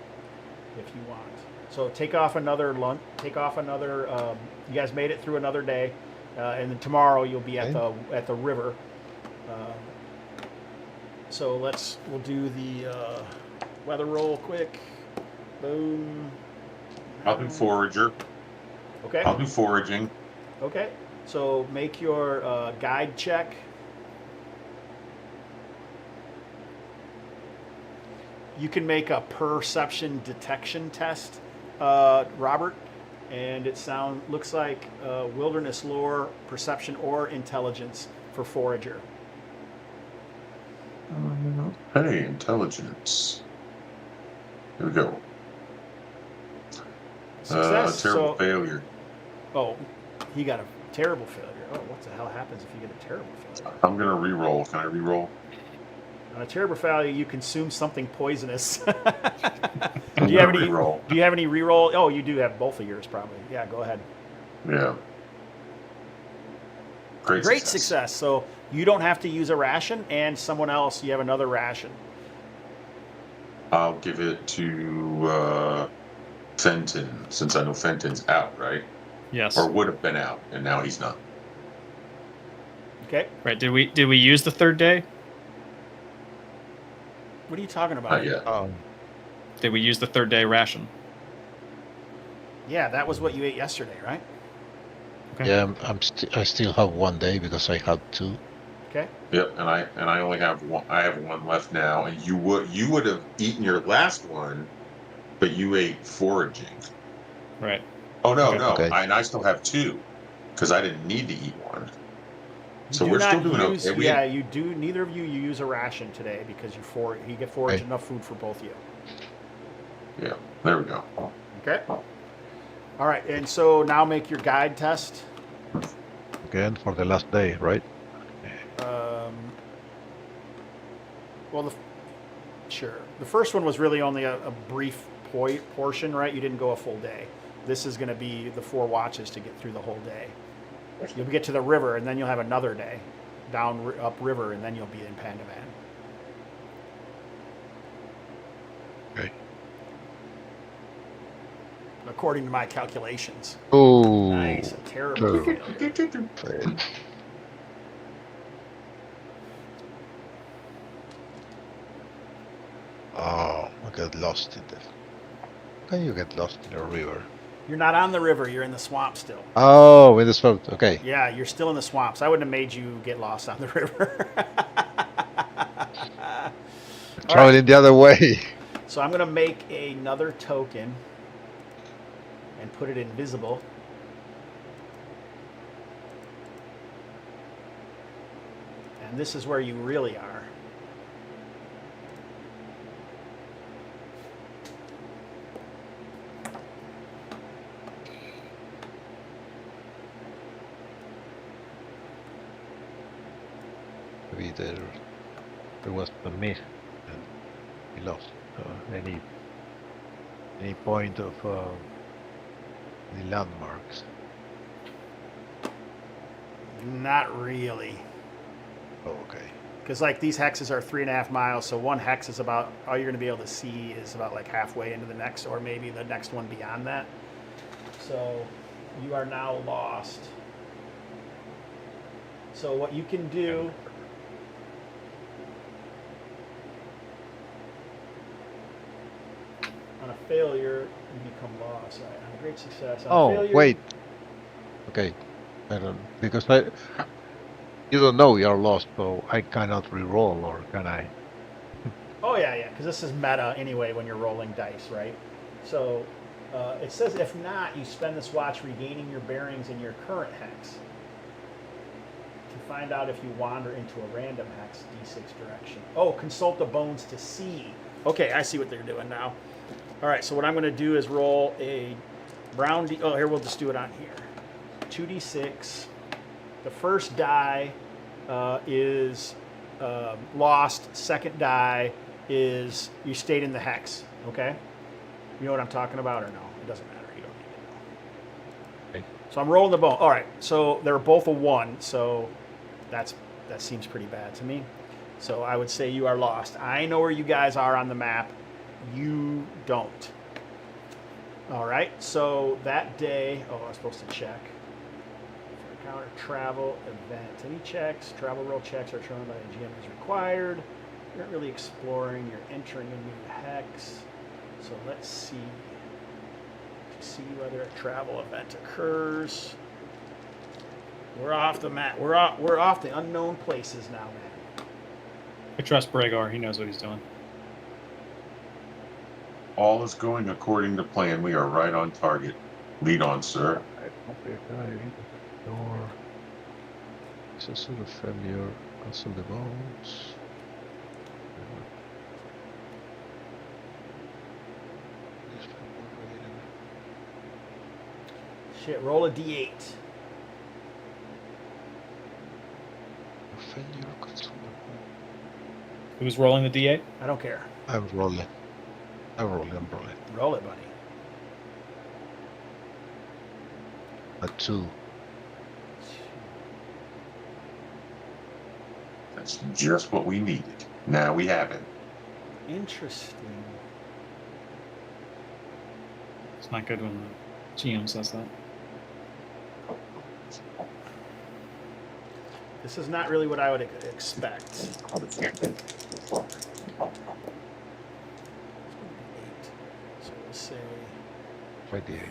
if you want. So take off another lunch. Take off another. You guys made it through another day, and then tomorrow you'll be at the river. So we'll do the weather roll quick. Boom. I'll do forager. Okay. I'll do foraging. Okay. So make your guide check. You can make a perception detection test, Robert, and it looks like wilderness lore, perception, or intelligence for forager. Hey, intelligence. Here we go. Success. Terrible failure. Oh, he got a terrible failure. Oh, what the hell happens if you get a terrible failure? I'm gonna re-roll. Can I re-roll? On a terrible failure, you consume something poisonous. Do you have any reroll? Oh, you do have both of yours, probably. Yeah, go ahead. Yeah. Great success. So you don't have to use a ration, and someone else, you have another ration. I'll give it to Fenton, since I know Fenton's out, right? Yes. Or would have been out, and now he's not. Okay. Right. Did we use the 3rd day? What are you talking about? Not yet. Did we use the 3rd day ration? Yeah, that was what you ate yesterday, right? Okay. Yeah, I still have 1 day because I had 2. Okay. Yep, and I only have one. I have 1 left now, and you would have eaten your last one, but you ate foraging. Right. Oh no, Okay. no, Okay. and I still have 2 because I didn't need to eat 1. So You we're do still not doing use, okay. Yeah, you do. Neither of you use a ration today because you get forage Okay. enough food for both of you. Yeah, there we go. Okay. All right, and so now make your guide test. Again for the last day, right? Well, sure. The first one was really only a brief portion, right? You didn't go a full day. This is going to be the 4 watches to get through the whole day. You'll get to the river, and then you'll have another day down up river, and then you'll be in Pandavan. Okay. According to my calculations. Oh, Nice. A terrible failure. fail. Oh, I got lost in the. How can you get lost in a river? You're not on the river. You're in the swamp still. Oh, in the swamp. Okay. Yeah, you're still in the swamps. I wouldn't have made you get lost on the river. Traveling the other way. So I'm going to make another token and put it invisible. And this is where you really are. Maybe there was a miss and we lost any point of the landmarks. Not really. Oh, okay. Because like these hexes are 3.5 miles, so one hex is about, all you're going to be able to see is about like halfway into the next, or maybe the next one beyond that. So you are now lost So what you can do. On a failure, you become lost. On a great success. On Oh, failure, wait. Okay. I don't, because you don't know you're lost, so I cannot re-roll, or can I? Oh yeah, because this is meta anyway when you're rolling dice, right? So it says if not, you spend this watch regaining your bearings in your current hex to find out if you wander into a random hex d6 direction. Oh, consult the bones to see. Okay, I see what they're doing now. All right, so what I'm going to do is roll a brown d. Oh, here we'll just do it on here. 2d6. The first die is lost. Second die is you stayed in the hex. Okay, you know what I'm talking about or no? It doesn't matter. You don't need to know. Okay. So I'm rolling the bone. All right, so they're both a 1. So that seems pretty bad to me. So I would say you are lost. I know where you guys are on the map. You don't. All right, so that day, I was supposed to check. For encounter travel event. Any checks, travel roll checks are shown by the GM as required. You're not really exploring, you're entering a new hex. So let's see. To see whether a travel event occurs. We're off the map. We're off the unknown places now, man. I trust Bragar. He knows what he's doing. All is going according to plan. We are right on target. Lead on, sir. Door. It's a sort of familiar. Castle the bones. Shit, roll a d8. Who's rolling the D8? I don't care. I'm rolling. I'm rolling. Roll it, buddy. A 2. That's just what we needed. Now we have it. Interesting. It's not good when the GM says that. This is not really what I would expect. So we'll say. 28.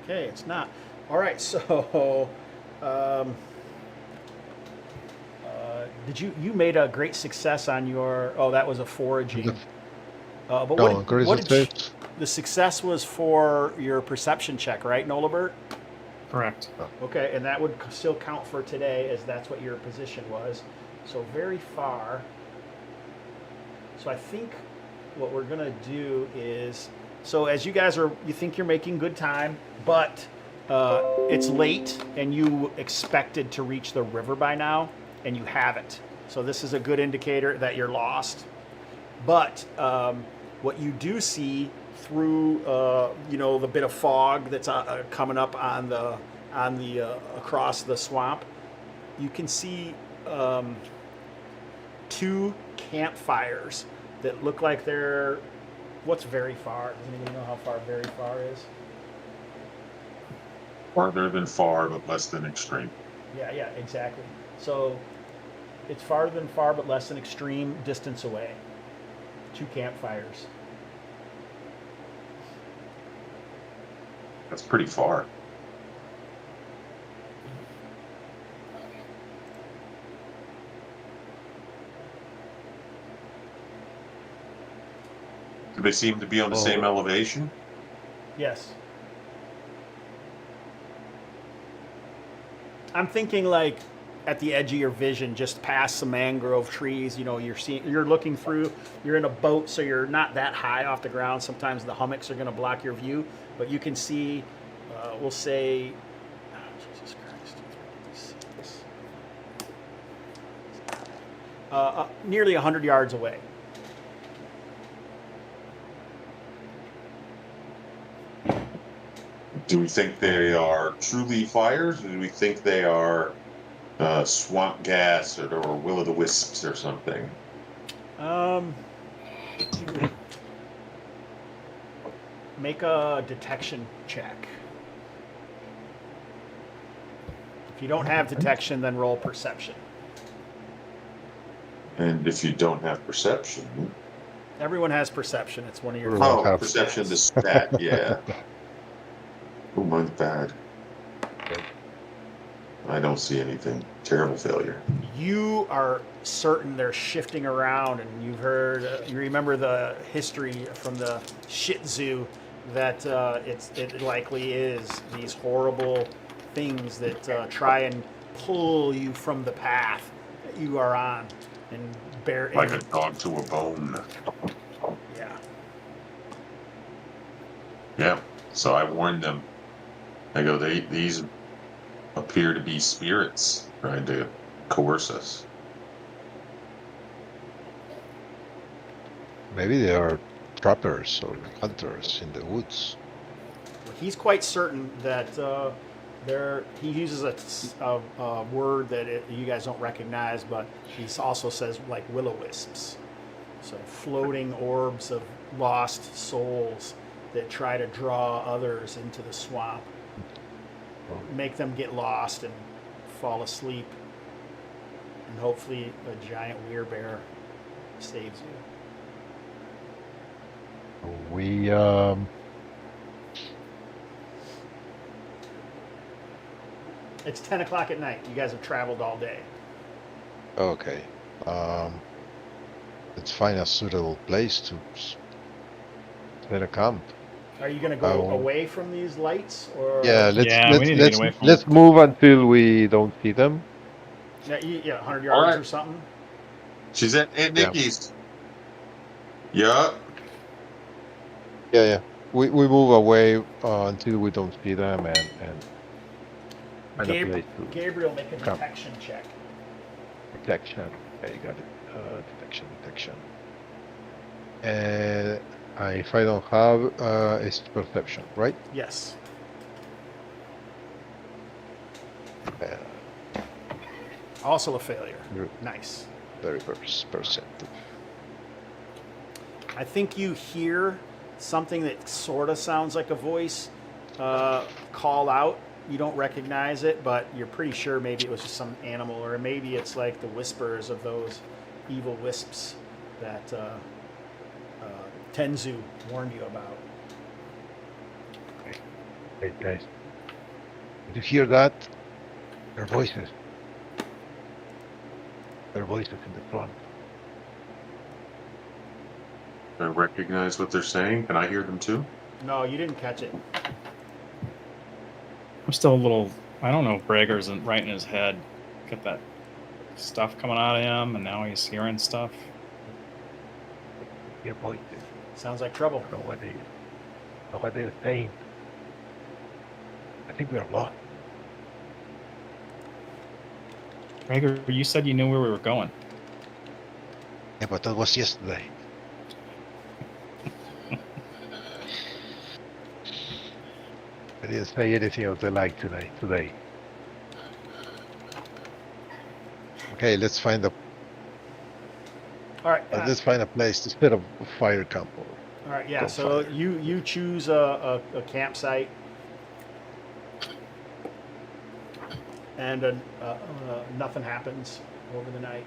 Okay, it's not. All right, so did you made a great success on your? Oh, that was a foraging. But No, the success was for your perception check, right, Nolabert? Correct. Okay, and that would still count for today, as that's what your position was. So very far. So I think what we're gonna do is, so as you guys are, you think you're making good time, but it's late and you expected to reach the river by now, and you haven't. So this is a good indicator that you're lost. But what you do see through, the bit of fog that's coming up on the across the swamp, you can see 2 campfires that look like they're. What's very far? Does anybody know how far very far is? Farther than far, but less than extreme. Yeah, exactly. So it's farther than far, but less than extreme distance away. 2 campfires. That's pretty far. Do they seem to be on the same elevation? Yes. I'm thinking like at the edge of your vision, just past some mangrove trees. You're looking through. You're in a boat, so you're not that high off the ground. Sometimes the hummocks are going to block your view, but you can see. We'll say, Jesus Christ, nearly 100 yards away. Do we think they are truly fires, or do we think they are swamp gas or will-o'-the-wisps or something? Make a detection check. If you don't have detection, then roll perception. And if you don't have perception, Everyone has perception. It's one of your. Everyone have- perception, the stat, yeah. Oh, mine's bad. I don't see anything. Terrible failure. You are certain they're shifting around, and you've heard. You remember the history from the Shih Tzu that it likely is these horrible things that try and pull you from the path that you are on, and bear. Like a dog to a bone. Yeah. Yeah. So I warned them. I go, these appear to be spirits trying to coerce us. Maybe they are trappers or hunters in the woods. He's quite certain that he uses a word that you guys don't recognize, but he also says like will-o-wisps. So floating orbs of lost souls that try to draw others into the swamp, make them get lost and fall asleep, and hopefully a giant werebear saves you. We It's 10 o'clock at night. You guys have traveled all day. okay. Let's find a suitable place to set a camp. Are you going to go away from these lights, or Yeah, we need to get away from let's move until we don't see them. yeah, 100 yards All right. or something? She's at Aunt Nikki's. Yeah. Yeah. We move away until we don't see them and find a place to Gabriel, make a Come. detection check. detection. Okay, got it. Detection. And if I don't have, it's perception, right? Yes. Also a failure. Nice. Very perceptive. I think you hear something that sort of sounds like a voice call out. You don't recognize it, but you're pretty sure maybe it was just some animal, or maybe it's like the whispers of those evil wisps that Tenzu warned you about. Hey guys, did you hear that? Their voices. Their voices in the front. I recognize what they're saying. Can I hear them too? No, you didn't catch it. I'm still a little. I don't know if Brager isn't right in his head. Get that stuff coming out of him, and now he's hearing stuff. Your voices. Sounds like trouble. Know what they're saying. I think we're lost. Brager, you said you knew where we were going. Yeah, but that was yesterday. I didn't say anything of the like today. Okay, let's find a All right. let's find a place to set up a fire camp. All right. Yeah. Go So fire. you choose a campsite, and nothing happens over the night.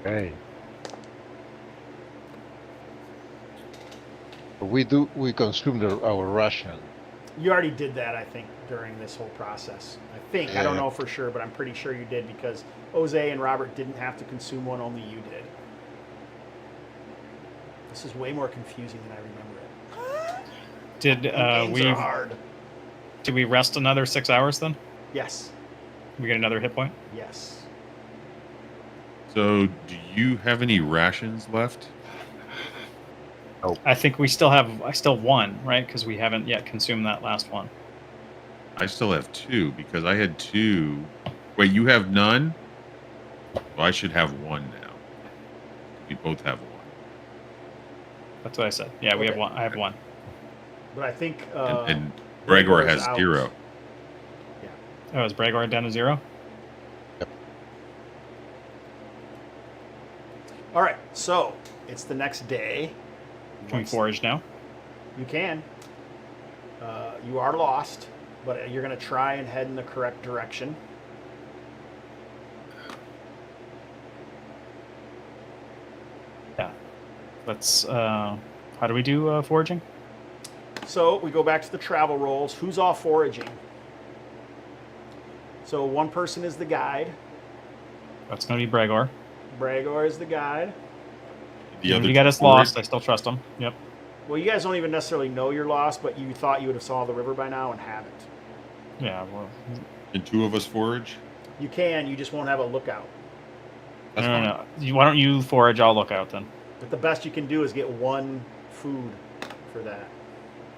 Okay. We consumed our ration. You already did that, I think, during this whole process. I don't Yeah. know for sure, but I'm pretty sure you did, because Jose and Robert didn't have to consume one, only you did. This is way more confusing than I remember it. Did Games we? are hard. Did we rest another 6 hours then? Yes. We get another hit point. Yes. So, do you have any rations left? I think we still have. I still one, right? Because we haven't yet consumed that last one. I still have 2 because I had 2. Wait, you have none? Well, I should have 1 now. We both have 1. That's what I said. Yeah, we have Okay. one. I have one. But I think And Gregor Gregor's has out. 0. Oh, is Bragor down to 0? All right, so it's the next day. Can we forage now? You can. You are lost, but you're going to try and head in the correct direction. Yeah. Let's. How do we do foraging? So we go back to the travel rolls. Who's all foraging? So one person is the guide. That's going to be Bregor. Bragor is the guide. The other You got us forward- lost. I still trust him. Yep. Well, you guys don't even necessarily know you're lost, but you thought you would have saw the river by now and haven't. Yeah. Well, Can two of us forage? You can, you just won't have a lookout. That's no, no, fine. no. Why don't you forage? I'll look out then. But the best you can do is get one food for that.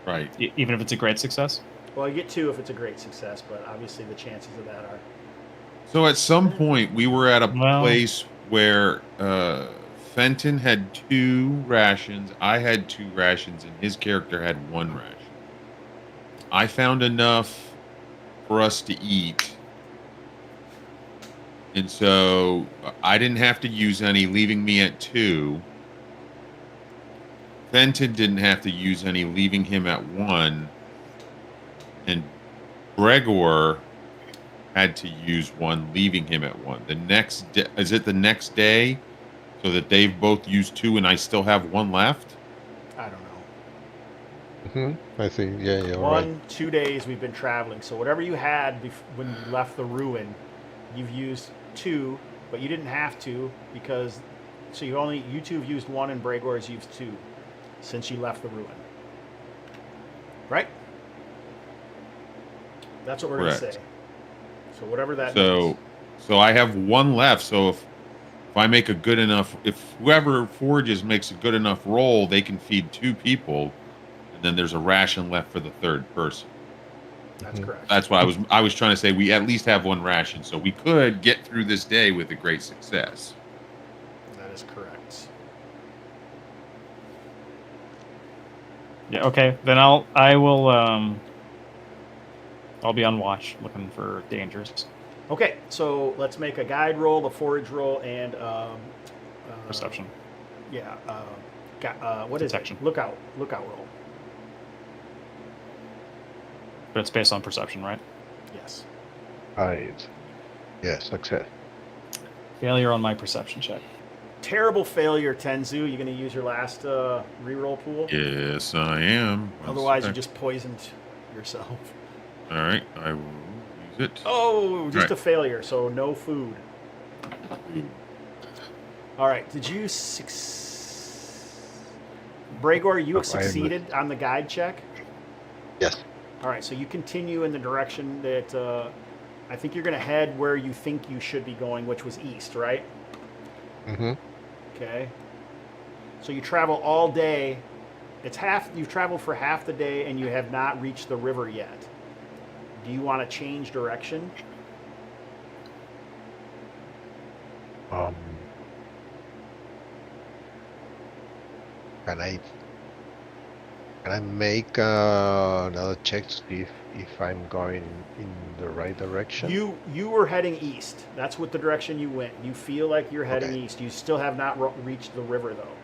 Right. Even if it's a great success. Well, you get two if it's a great success, but obviously the chances of that are. So at some point, we were at a Well- place where Fenton had 2 rations, I had 2 rations, and his character had 1 ration. I found enough for us to eat. And so I didn't have to use any, leaving me at 2. Fenton didn't have to use any, leaving him at 1. And Gregor had to use 1, leaving him at 1. The next day, is it the next day? So that they've both used 2 and I still have 1 left? I don't know. I think, yeah, you're right. 1-2 days we've been traveling, so whatever you had when you left the ruin, you've used 2, but you didn't have to because so you two have used 1 and Bragor has used 2 since you left the ruin. Right? That's what we're gonna Correct. say. So whatever that So means. so I have 1 left. So if I make a good enough, if whoever forages makes a good enough roll, they can feed 2 people, and then there's a ration left for the 3rd person. That's correct. That's what I was trying to say. We at least have 1 ration, so we could get through this day with a great success. That is correct. Yeah. Okay. Then I'll be on watch, looking for dangers. Okay, so let's make a guide roll, a forage roll, and Perception. Yeah. What is Detection. it? Lookout roll. But it's based on perception, right? Yes. Right. Yes, success. Failure on my perception check. Terrible failure, Tenzu. You're going to use your last reroll pool. Yes, I am. One Otherwise, you sec. just poisoned yourself. All right, I will use it. Oh, just Right. a failure, so no food. All right, did you Bragor, you I am- succeeded on the guide check? Yes. All right, so you continue in the direction that I think you're going to head where you think you should be going, which was east, right? Mm-hmm. Okay. So you travel all day. You've traveled for half the day and you have not reached the river yet. Do you want to change direction? Can I make another check to see if I'm going in the right direction? You were heading east. That's what the direction you went. You feel like you're heading Okay. east. You still have not reached the river though.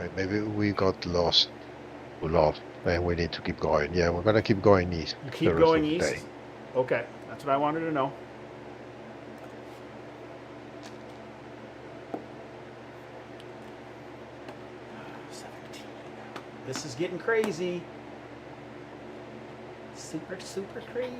Okay, maybe we got lost. And we need to keep going. Yeah, we're gonna keep going east. You the keep rest going of the east? day. Okay, that's what I wanted to know. This is getting crazy. Super, super crazy.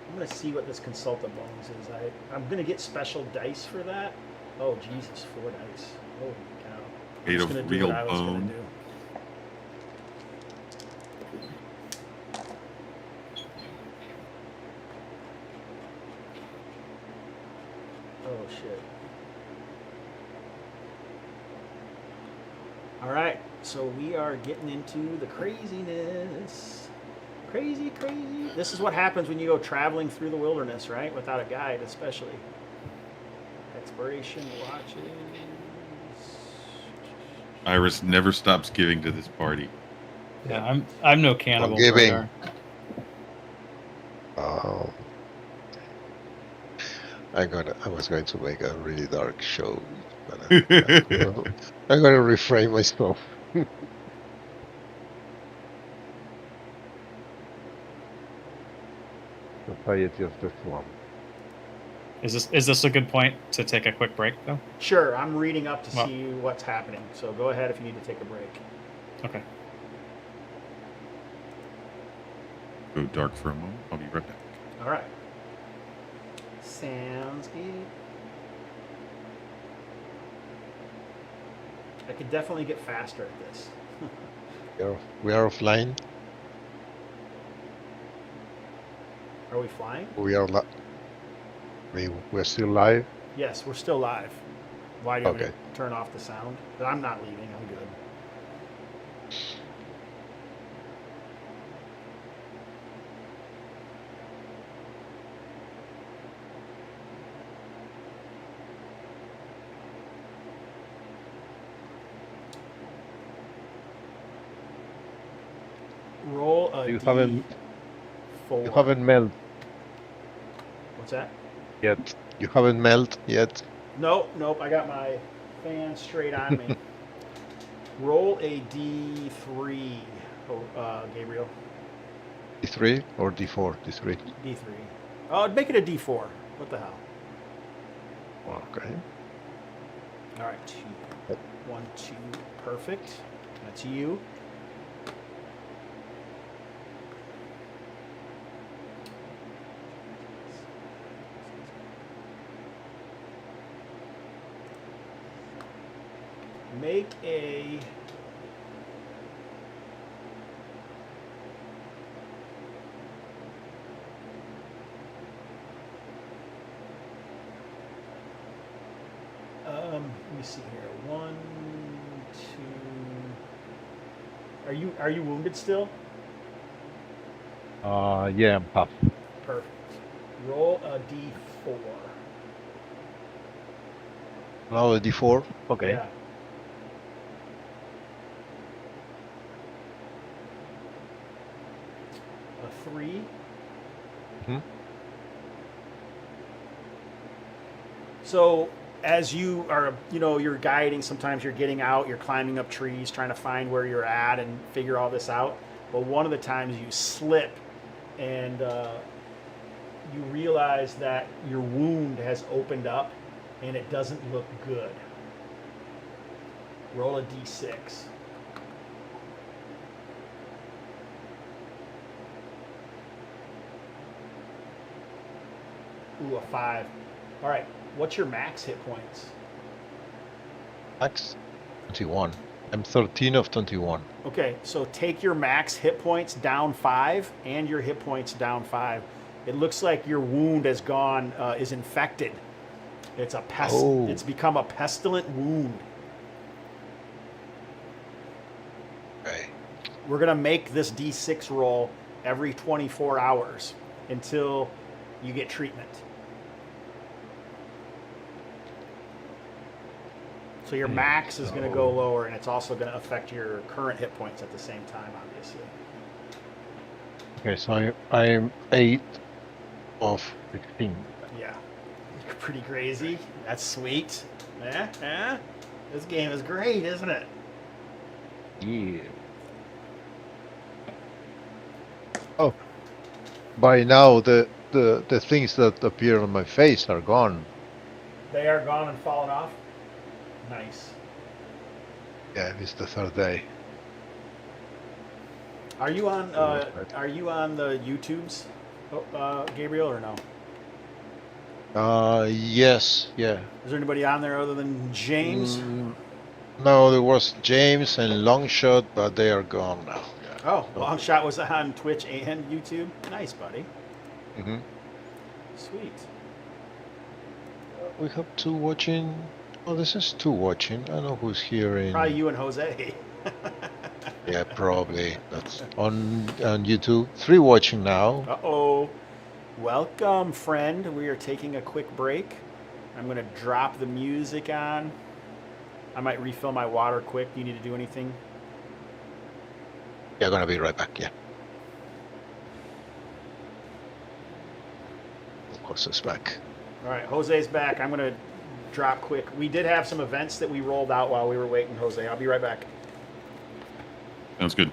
I'm gonna see what this consultant bonus is. I'm gonna get special dice for that. Oh Jesus, 4 dice. Holy cow! I'm Made just of gonna do real what I was gonna bone. do. Oh shit. All right, so we are getting into the craziness. Crazy, crazy. This is what happens when you go traveling through the wilderness, right? Without a guide, especially. Exploration watches. Iris never stops giving to this party. Yeah, I'm no cannibal. Forgiving. Radar. Oh, I was going to make a really dark show, but I'm gonna refrain myself. Society of the Slum. Is this a good point to take a quick break though? Sure, I'm reading up to Well- see what's happening. So go ahead if you need to take a break. Okay. Go dark for a moment. I'll be right back. All right. Sounds good. I could definitely get faster at this. We are offline. Are we flying? We are we're still live. Yes, we're still live. Why do you want me Okay. to turn off the sound? But I'm not leaving. I'm good. Roll a You haven't D4. you haven't melted What's that? yet. You haven't melted yet. Nope. I got my fan straight on me. Roll a D3, Gabriel. D3 or D4? D3. D3. Oh, make it a D4. What the hell? Okay. All right, 2. 1, 2. Perfect. That's you. Make a let me see here. 1, 2. Are you wounded still? Yeah, I'm half. Perfect. Roll a D4. Now a D4. Okay. Yeah. A 3. Mhm. So as you are, you're guiding, sometimes you're getting out, you're climbing up trees, trying to find where you're at and figure all this out. But one of the times you slip and you realize that your wound has opened up and it doesn't look good. Roll a D6. Ooh, a 5. All right. What's your max hit points? Max 21. I'm 13 of 21. Okay, so take your max hit points down 5 and your hit points down 5. It looks like your wound has gone, is infected. It's a pest. Oh. It's become a pestilent wound. Okay. We're gonna make this D6 roll every 24 hours until you get treatment. So your max is going to go lower, and it's also going to affect your current hit points at the same time, obviously. Okay, so I'm 8 of 16. Yeah. You're pretty crazy. That's sweet. Eh? This game is great, isn't it? Yeah. Oh. By now the things that appear on my face are gone. They are gone and fallen off. Nice. Yeah, it's the third day. Are you on the YouTubes, Gabriel, or no? Yes, yeah. Is there anybody on there other than James? No, there was James and Longshot, but they are gone now. Yeah. Oh, Longshot was on Twitch and YouTube. Nice, buddy. Mm-hmm. Sweet. We have 2 watching. Oh, this is 2 watching. I know who's here in. Probably you and Jose. Yeah, probably. That's on YouTube. 3 watching now. Uh-oh. Welcome, friend. We are taking a quick break. I'm going to drop the music on. I might refill my water quick. Do you need to do anything? Yeah, gonna be right back. Yeah. Of course, it's back. All right, Jose's back. I'm going to drop quick. We did have some events that we rolled out while we were waiting, Jose. I'll be right back. Sounds good.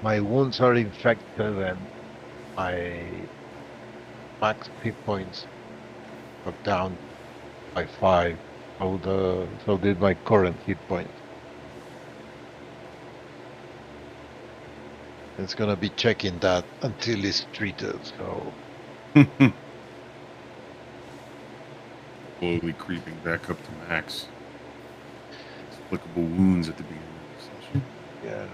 My wounds are infected and my max hit points are down by 5. So did my current hit point. It's gonna be checking that until it's treated. So Slowly creeping back up to max. Explicable wounds at the beginning of the session. yeah.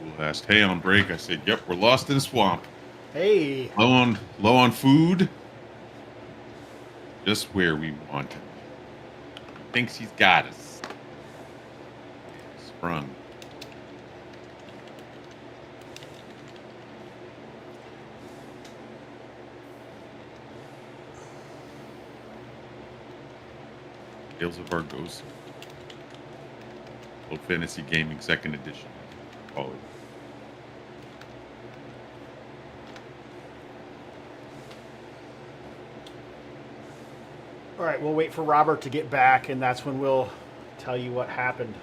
We'll ask, hey, on break. I said, yep, we're lost in a swamp. Hey. Low on food. Just where we want him. Thinks he's got us. Sprung. Tales of Argosa. Old Fantasy Gaming 2nd Edition. Call it. All right, we'll wait for Robert to get back, and that's when we'll tell you what happened.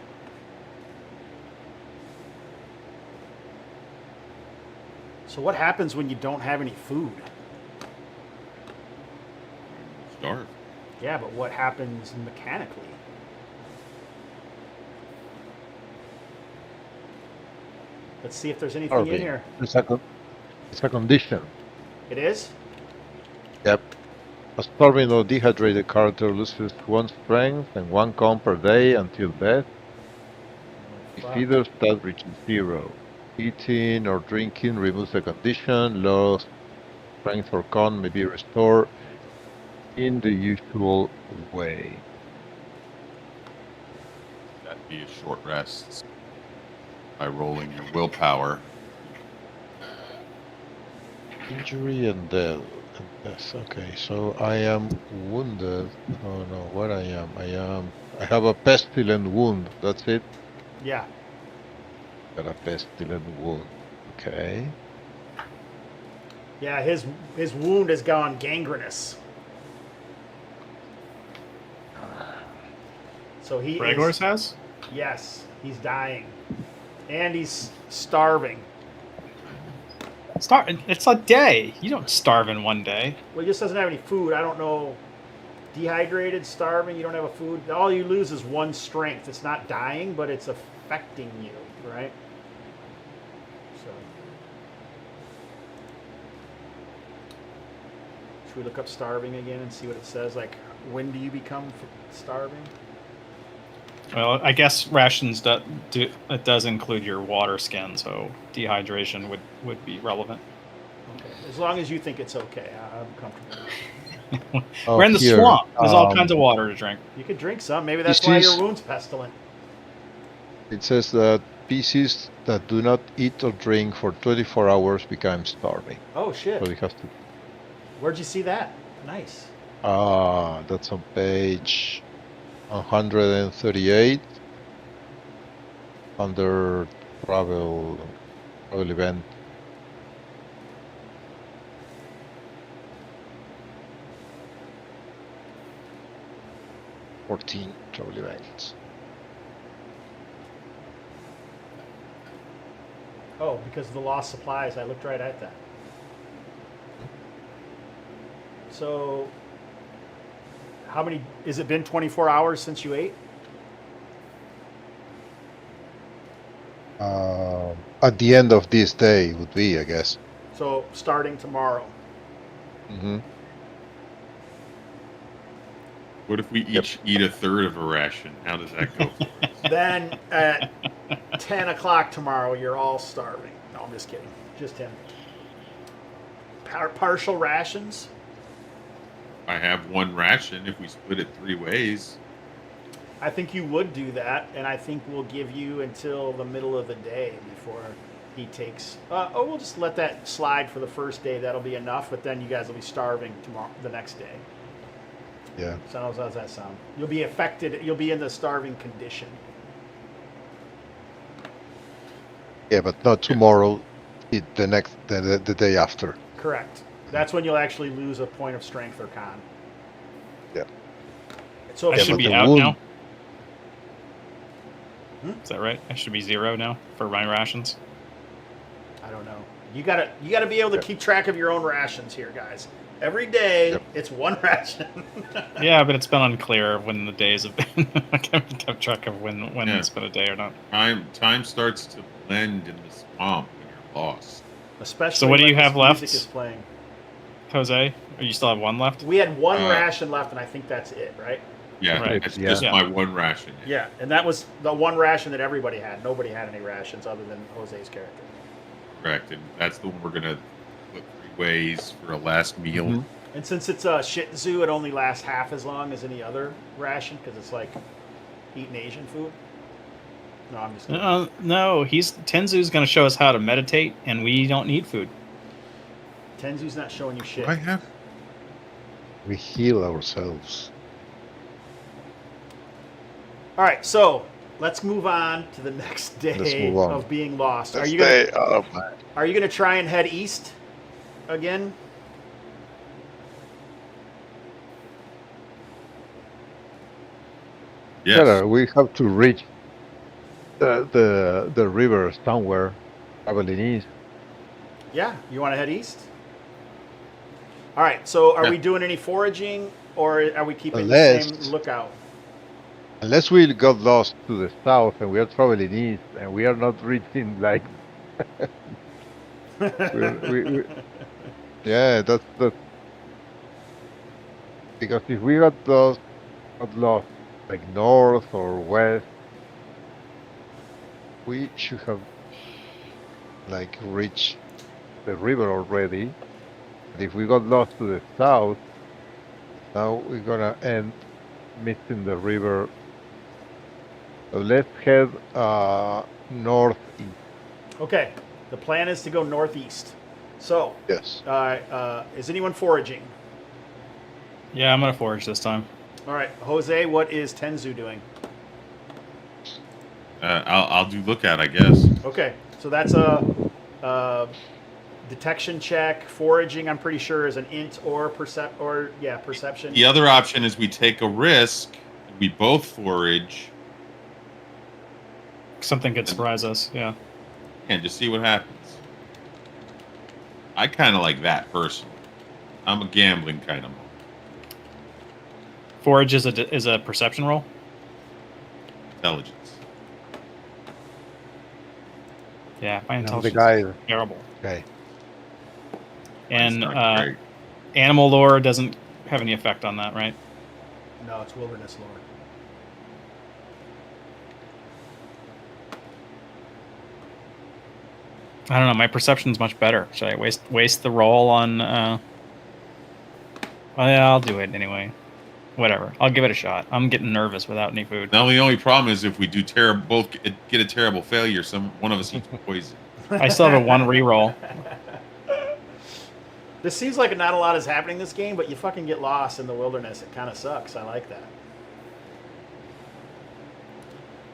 So what happens when you don't have any food? Starve. Yeah, but what happens mechanically? Let's see if there's anything in Starving. here. It's a condition. It is? Yep. A starving or dehydrated character loses 1 strength and 1 con per day until death. If Fuck. either stat reaches 0. Eating or drinking removes the condition. Lost strength or con may be restored in the usual way. That'd be a short rest by rolling your willpower. Injury and death. Yes, okay, so I am wounded. Oh no, what I have a pestilent wound. That's it. Yeah. Got a pestilent wound. Okay. Yeah, his wound has gone gangrenous. So he Gregor's house? Yes, he's dying, and he's starving. It's a day. You don't starve in one day. Well, he just doesn't have any food. I don't know. Dehydrated, starving. You don't have a food. All you lose is 1 strength. It's not dying, but it's affecting you, right? So, should we look up starving again and see what it says? Like, when do you become starving? Well, I guess rations it does include your water skin, so dehydration would be relevant. Okay. As long as you think it's okay, I'm comfortable. Oh, We're in the here, swamp. There's all kinds of water to drink. You could drink some. Maybe that's This why is- your wound's pestilent. It says that species that do not eat or drink for 24 hours become starving. Oh shit! So it has to. Where'd you see that? Nice. That's on page 138 under travel event. Travel events. Oh, because of the lost supplies, I looked right at that. So, how many? Has it been 24 hours since you ate? At the end of this day would be, I guess. So, starting tomorrow. Mm-hmm. What if we each eat a third of a ration? How does that go? Then at 10 o'clock tomorrow, you're all starving. No, I'm just kidding. Just him. Partial rations. I have 1 ration if we split it 3 ways. I think you would do that, and I think we'll give you until the middle of the day before he takes. We'll just let that slide for the first day. That'll be enough. But then you guys will be starving tomorrow, the next day. Yeah. So how does that sound? You'll be affected. You'll be in the starving condition. Yeah, but not tomorrow. The day after. Correct. That's when you'll actually lose a point of strength or con. Yeah. So I if Yeah, should but be the out wound- now. Hmm? Is that right? I should be 0 now for my rations. I don't know. You gotta be able to keep track of your own rations here, guys. Every day, Yep. it's 1 ration. Yeah, but it's been unclear when the days have been. I can't keep track of when Yeah. it's been a day or not. Time starts to blend in the swamp when you're lost. Especially So what do when you have this left? music is playing. Jose, or you still have 1 left? We had 1 Uh, ration left, and I think that's it, right? Yeah, Right. that's Yeah. just Yeah. my 1 ration. Yeah, and that was the 1 ration that everybody had. Nobody had any rations other than Jose's character. Correct, and that's the one we're gonna split 3 ways for a last meal. Mhm. And since it's a Shih Tzu, it only lasts half as long as any other ration because it's like eating Asian food. No, I'm just kidding. No, Tenzu's going to show us how to meditate, and we don't need food. Tenzu's not showing you shit. I have. We heal ourselves. All right, so let's move on to the next Let's day move on. of being lost. Let's Are you gonna stay up, man. Are you gonna try and head east again? Yes. Better, we have to reach the river somewhere. Traveling east. Yeah, you want to head east? All right. So, are Yeah. we doing any foraging, or are we keeping Unless- the same lookout? Unless we got lost to the south and we are traveling east and we are not reaching like. we yeah, that's because if we got lost like north or west, we should have like reached the river already. But if we got lost to the south, now we're gonna end missing the river. So let's head northeast. Okay. The plan is to go northeast. So, Yes. is anyone foraging? Yeah, I'm going to forage this time. All right, Jose. What is Tenzu doing? I'll do lookout, I guess. Okay, so that's a detection check. Foraging, I'm pretty sure, is an int or perception. The other option is we take a risk and we both forage Something could surprise us. Yeah. and just see what happens. I kind of like that personally. I'm a gambling kind of monk. Forage is a perception roll. Intelligence. Yeah, my The intelligence guy. is terrible. Okay. And Mine's not great. animal lore doesn't have any effect on that, right? No, it's wilderness lore. I don't know. My perception's much better. Should I waste the roll on? Well, yeah, I'll do it anyway. Whatever. I'll give it a shot. I'm getting nervous without any food. Now the only problem is if we do both get a terrible failure, one of us eats poison. I still have a 1 reroll. This seems like not a lot is happening this game, but you fucking get lost in the wilderness. It kind of sucks. I like that.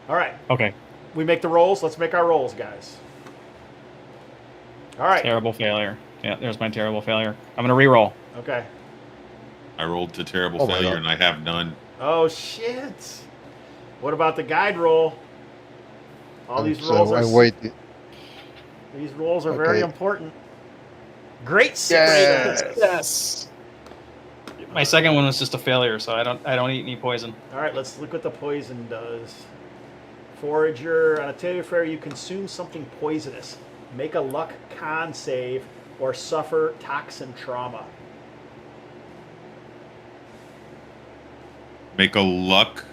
All right. Okay. We make the rolls. Let's make our rolls, guys. All right. Terrible failure. Yeah, there's my terrible failure. I'm gonna reroll. Okay. I rolled to terrible Oh my failure God. and I have none. Oh, shit. What about the guide roll? All these So rolls are... I'm waiting. These rolls are very Okay. important. Great Yes. success. Yes. My second one was just a failure, so I don't eat any poison. All right, let's look what the poison does. Forager, on a failure fair, you consume something poisonous. Make a luck con save or suffer toxin trauma. Make a luck.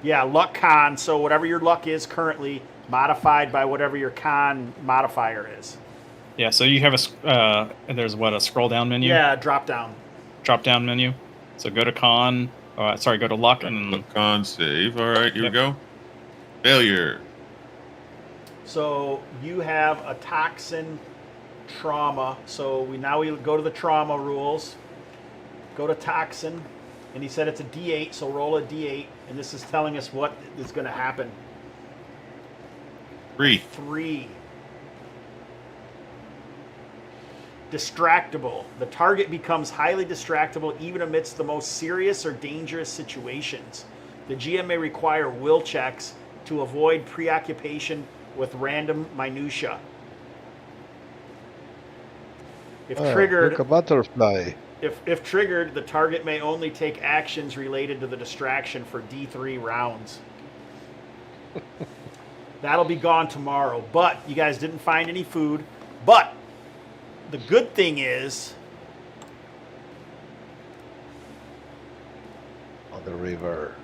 Yeah, luck con. So whatever your luck is currently, modified by whatever your con modifier is. Yeah. So you have there's a scroll down menu. Yeah, drop down. Drop down menu. So go to con. Go to luck and Luck con save. All right, here Yep. we go. Failure. So you have a toxin trauma. So we go to the trauma rules. Go to toxin. And he said it's a D8, so roll a D8. And this is telling us what is going to happen. 3. 3. Distractible. The target becomes highly distractible even amidst the most serious or dangerous situations. The GM may require will checks to avoid preoccupation with random minutia. If triggered, Look, a butterfly. if triggered, the target may only take actions related to the distraction for D3 rounds. That'll be gone tomorrow. But you guys didn't find any food. But the good thing is, On the river.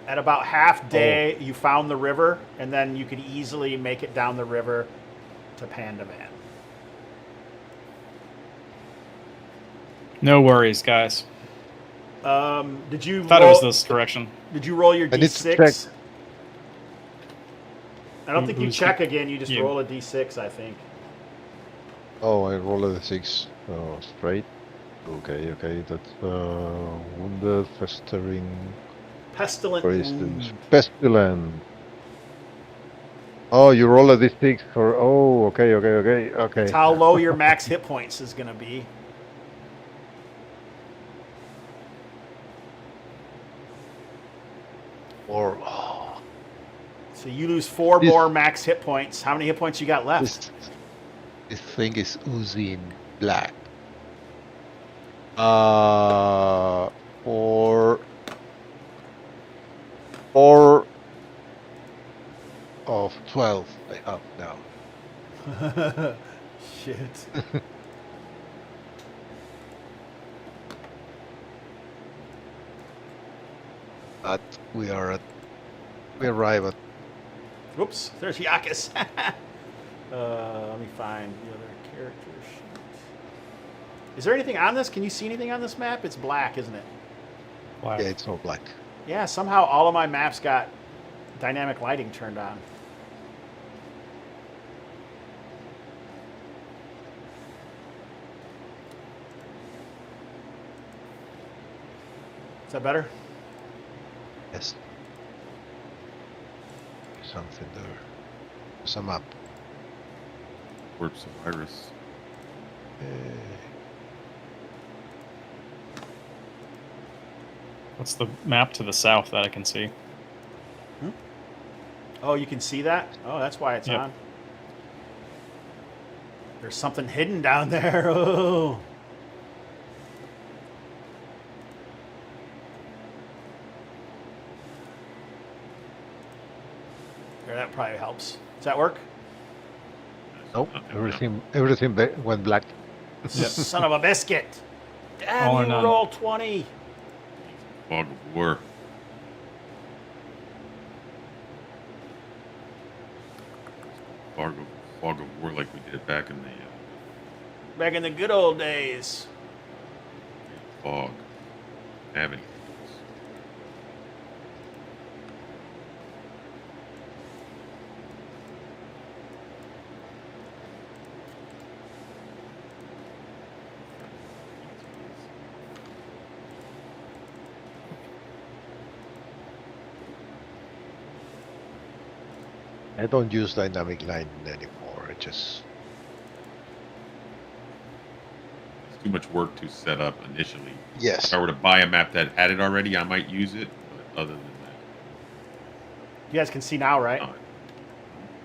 at about half day, you found the river, and then you could easily make it down the river to Pandavan. no worries, guys. Did you Thought it was this direction. Did you roll your I need to D6? check. I don't think you Who's- check again. You just you. roll a D6, I think. Oh, I roll a 6. Oh, straight. Okay. That's wounded, festering, Pestilent for instance. wound. Pestilent. Oh, you roll a d6 for. Oh, okay. That's how low your max hit points is going to be. Or So you lose 4 This- more max hit points. How many hit points you got left? this thing is oozing black. Four of 12 I have now. Shit. But we arrive at Whoops, there's Yakis. Let me find the other character sheet. Is there anything on this? Can you see anything on this map? It's black, isn't it? Black. yeah, it's all black. Yeah, somehow all of my maps got dynamic lighting turned on. Is that better? Yes. Something there. There's a map. Corpse of Iris. What's the map to the south that I can see? Oh, you can see that? Oh, that's why it's Yep. on. There's something hidden down there. Oh. There, that probably helps. Does that work? Nope. Everything went black. Son of a biscuit. All or Damn, you none. roll 20. Fog of War. Fog of War like we did back in the Back in the good old days. fog. Avenue. I don't use dynamic line anymore. I just It's too much work to set up initially. yes. If I were to buy a map that had it already, I might use it. But other than that, You guys can see now, right? no.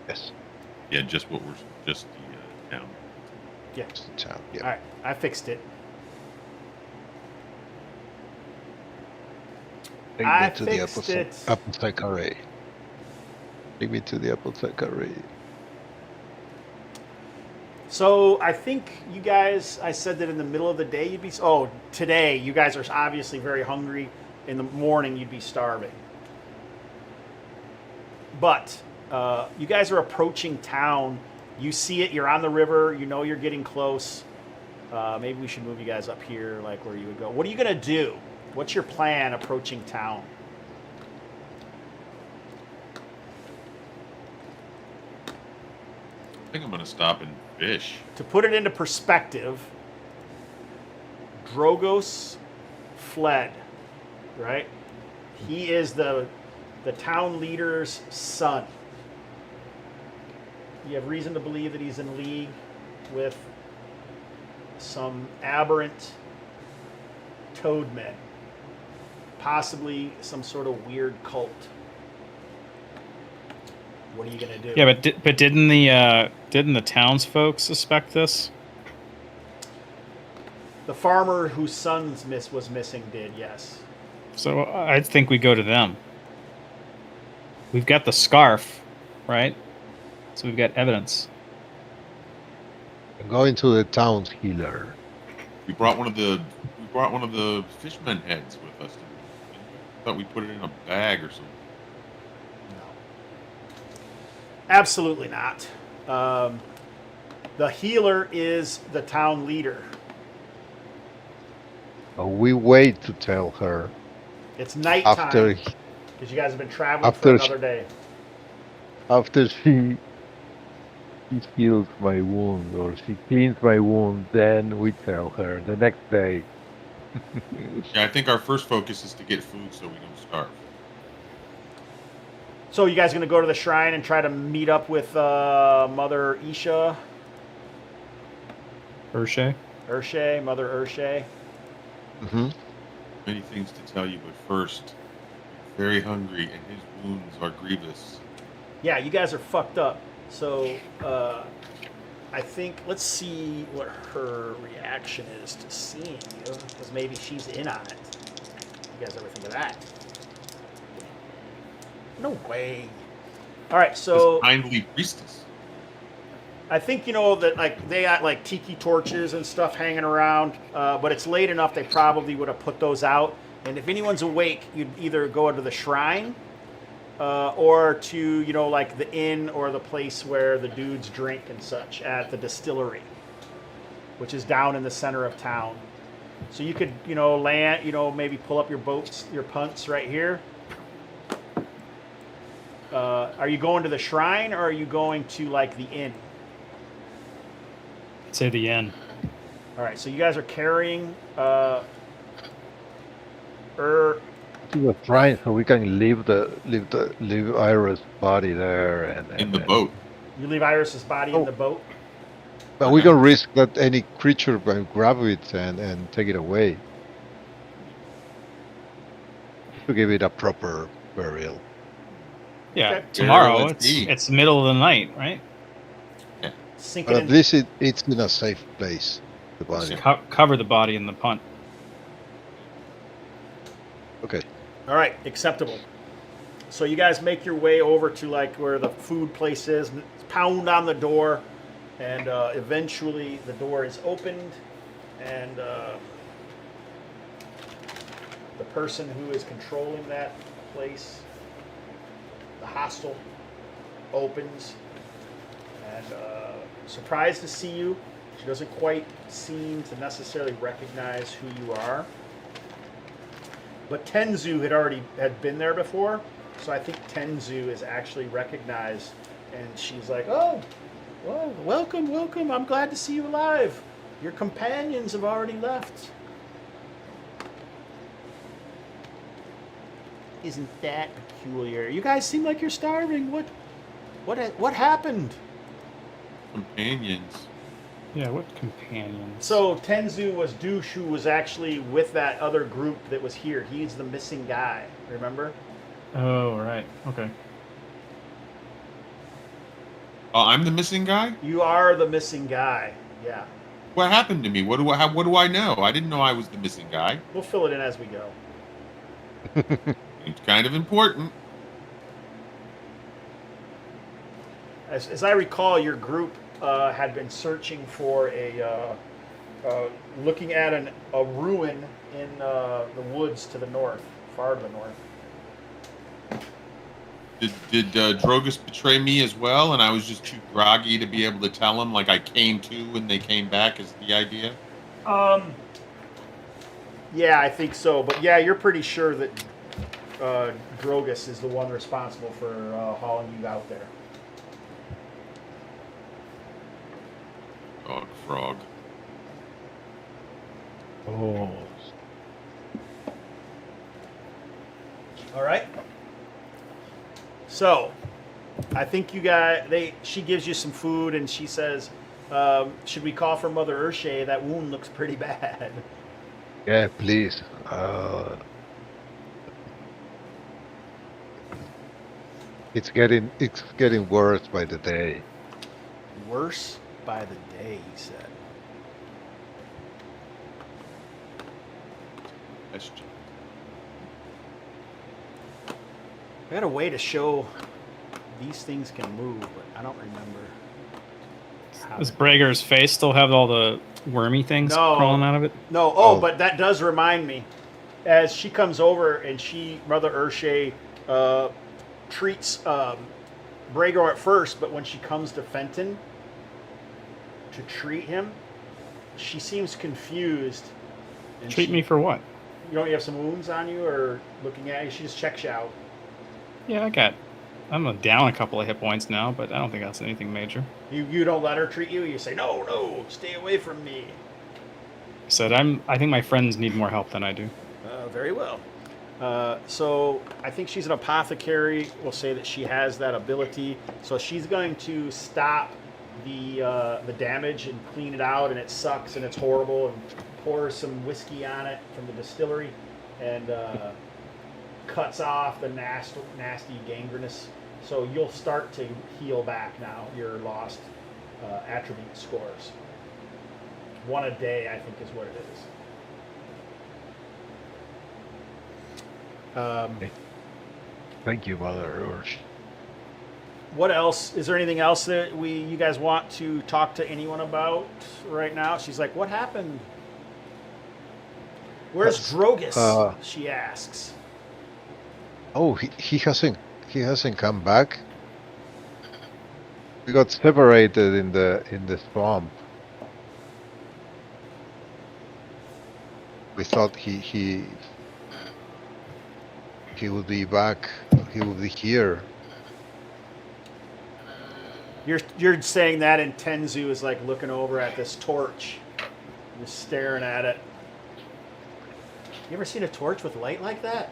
Yes. Yeah, just the town. Yeah. It's the town. Yeah. All right, I fixed it. Take I me to the fixed it. apothecary. Take me to the apothecary. So I think you guys, I said that in the middle of the day you'd be, oh, today you guys are obviously very hungry. In the morning you'd be starving. But you guys are approaching town. You see it, you're on the river, you know you're getting close. Maybe we should move you guys up here, like where you would go. What are you going to do? What's your plan approaching town? I think I'm gonna stop and fish. To put it into perspective, Drogos fled, right? He is the town leader's son. You have reason to believe that he's in league with some aberrant toadmen, possibly some sort of weird cult. What are you gonna do? Yeah, but didn't the townsfolk suspect this? The farmer whose son was missing did, yes. So I think we go to them. We've got the scarf, right? So we've got evidence. I'm going to the town's healer. We brought one of the fishermen heads with us. I thought we put it in a bag or something. No. Absolutely not. The healer is the town leader. We wait to tell her It's nighttime after because you guys have been traveling for another day. after she heals my wound or she cleans my wound. Then we tell her the next day. Yeah, I think our first focus is to get food so we don't starve. So you guys going to go to the shrine and try to meet up with Mother Isha, Urshay? Mother Urshay? Mm-hmm. Many things to tell you, but first, we're very hungry and his wounds are grievous. Yeah, you guys are fucked up. So I think, let's see what her reaction is to seeing you, because maybe she's in on it. You guys ever think of that? No way. All right, so This kindly priestess. I think you know that like they got like tiki torches and stuff hanging around, but it's late enough they probably would have put those out. And if anyone's awake, you'd either go to the shrine or to like the inn or the place where the dudes drink and such at the distillery, which is down in the center of town. So you could land, maybe pull up your boats, your punts right here. Are you going to the shrine or are you going to like the inn? I'd say the inn. All right, so you guys are carrying To the shrine, so we can leave Iris' body there and In the boat. you leave Iris's body in the boat. But we can risk that any creature will grab it and take it away. to give it a proper burial. Yeah, Okay. tomorrow let's it's eat. it's middle of the night, right? Sink But it at in. least it's in a safe place. The body. Cover the body in the punt. Okay. All right, acceptable. So you guys make your way over to like where the food place is, pound on the door, and eventually the door is opened, and the person who is controlling that place, the hostel, opens, and surprised to see you. She doesn't quite seem to necessarily recognize who you are. But Tenzu had been there before, so I think Tenzu is actually recognized, and she's like, "Oh, well, welcome. I'm glad to see you alive. Your companions have already left." Isn't that peculiar? You guys seem like you're starving. What happened? Companions. Yeah, what companions? So Tenzu was Douche, who was actually with that other group that was here. He's the missing guy. Remember? Oh, right. Okay. Oh, I'm the missing guy. You are the missing guy. Yeah. What happened to me? What do I know? I didn't know I was the missing guy. We'll fill it in as we go. It's kind of important. As I recall, your group had been searching for looking at a ruin in the woods to the north, far to the north. Did Drogus betray me as well, and I was just too groggy to be able to tell him? Like I came to when they came back is the idea? Yeah, I think so. But yeah, you're pretty sure that Drogus is the one responsible for hauling you out there. Dog frog. Oh. All right. So, I think you guys. She gives you some food, and she says, "Should we call for Mother Urshay? That wound looks pretty bad." Yeah, please. It's getting worse by the day. Worse by the day, he said. Question. I got a way to show these things can move, but I don't remember. Does Brager's face still have all the wormy things No. crawling out of it? No, Oh. but that does remind me. As she comes over and Mother Urshay, treats Brager at first, but when she comes to Fenton to treat him, she seems confused. And Treat me for what? You don't have some wounds on you or looking at you? She just checks you out. Yeah, I'm down a couple of hit points now, but I don't think that's anything major. You don't let her treat you? You say, no, stay away from me. Said I think my friends need more help than I do. Very well. So I think she's an apothecary. We'll say that she has that ability. So she's going to stop the damage and clean it out, and it sucks and it's horrible, and pour some whiskey on it from the distillery, and cuts off the nasty gangrenous. So you'll start to heal back now your lost attribute scores. 1 a day, I think, is what it is. Thank you, Mother Ursh. What else? Is there anything else that you guys want to talk to anyone about right now? She's like, what happened? Where's Drogus? She asks. Oh, he hasn't come back. We got separated in the swamp. We thought he would be back. He would be here. You're saying that, and Tenzu is like looking over at this torch, just staring at it. You ever seen a torch with light like that?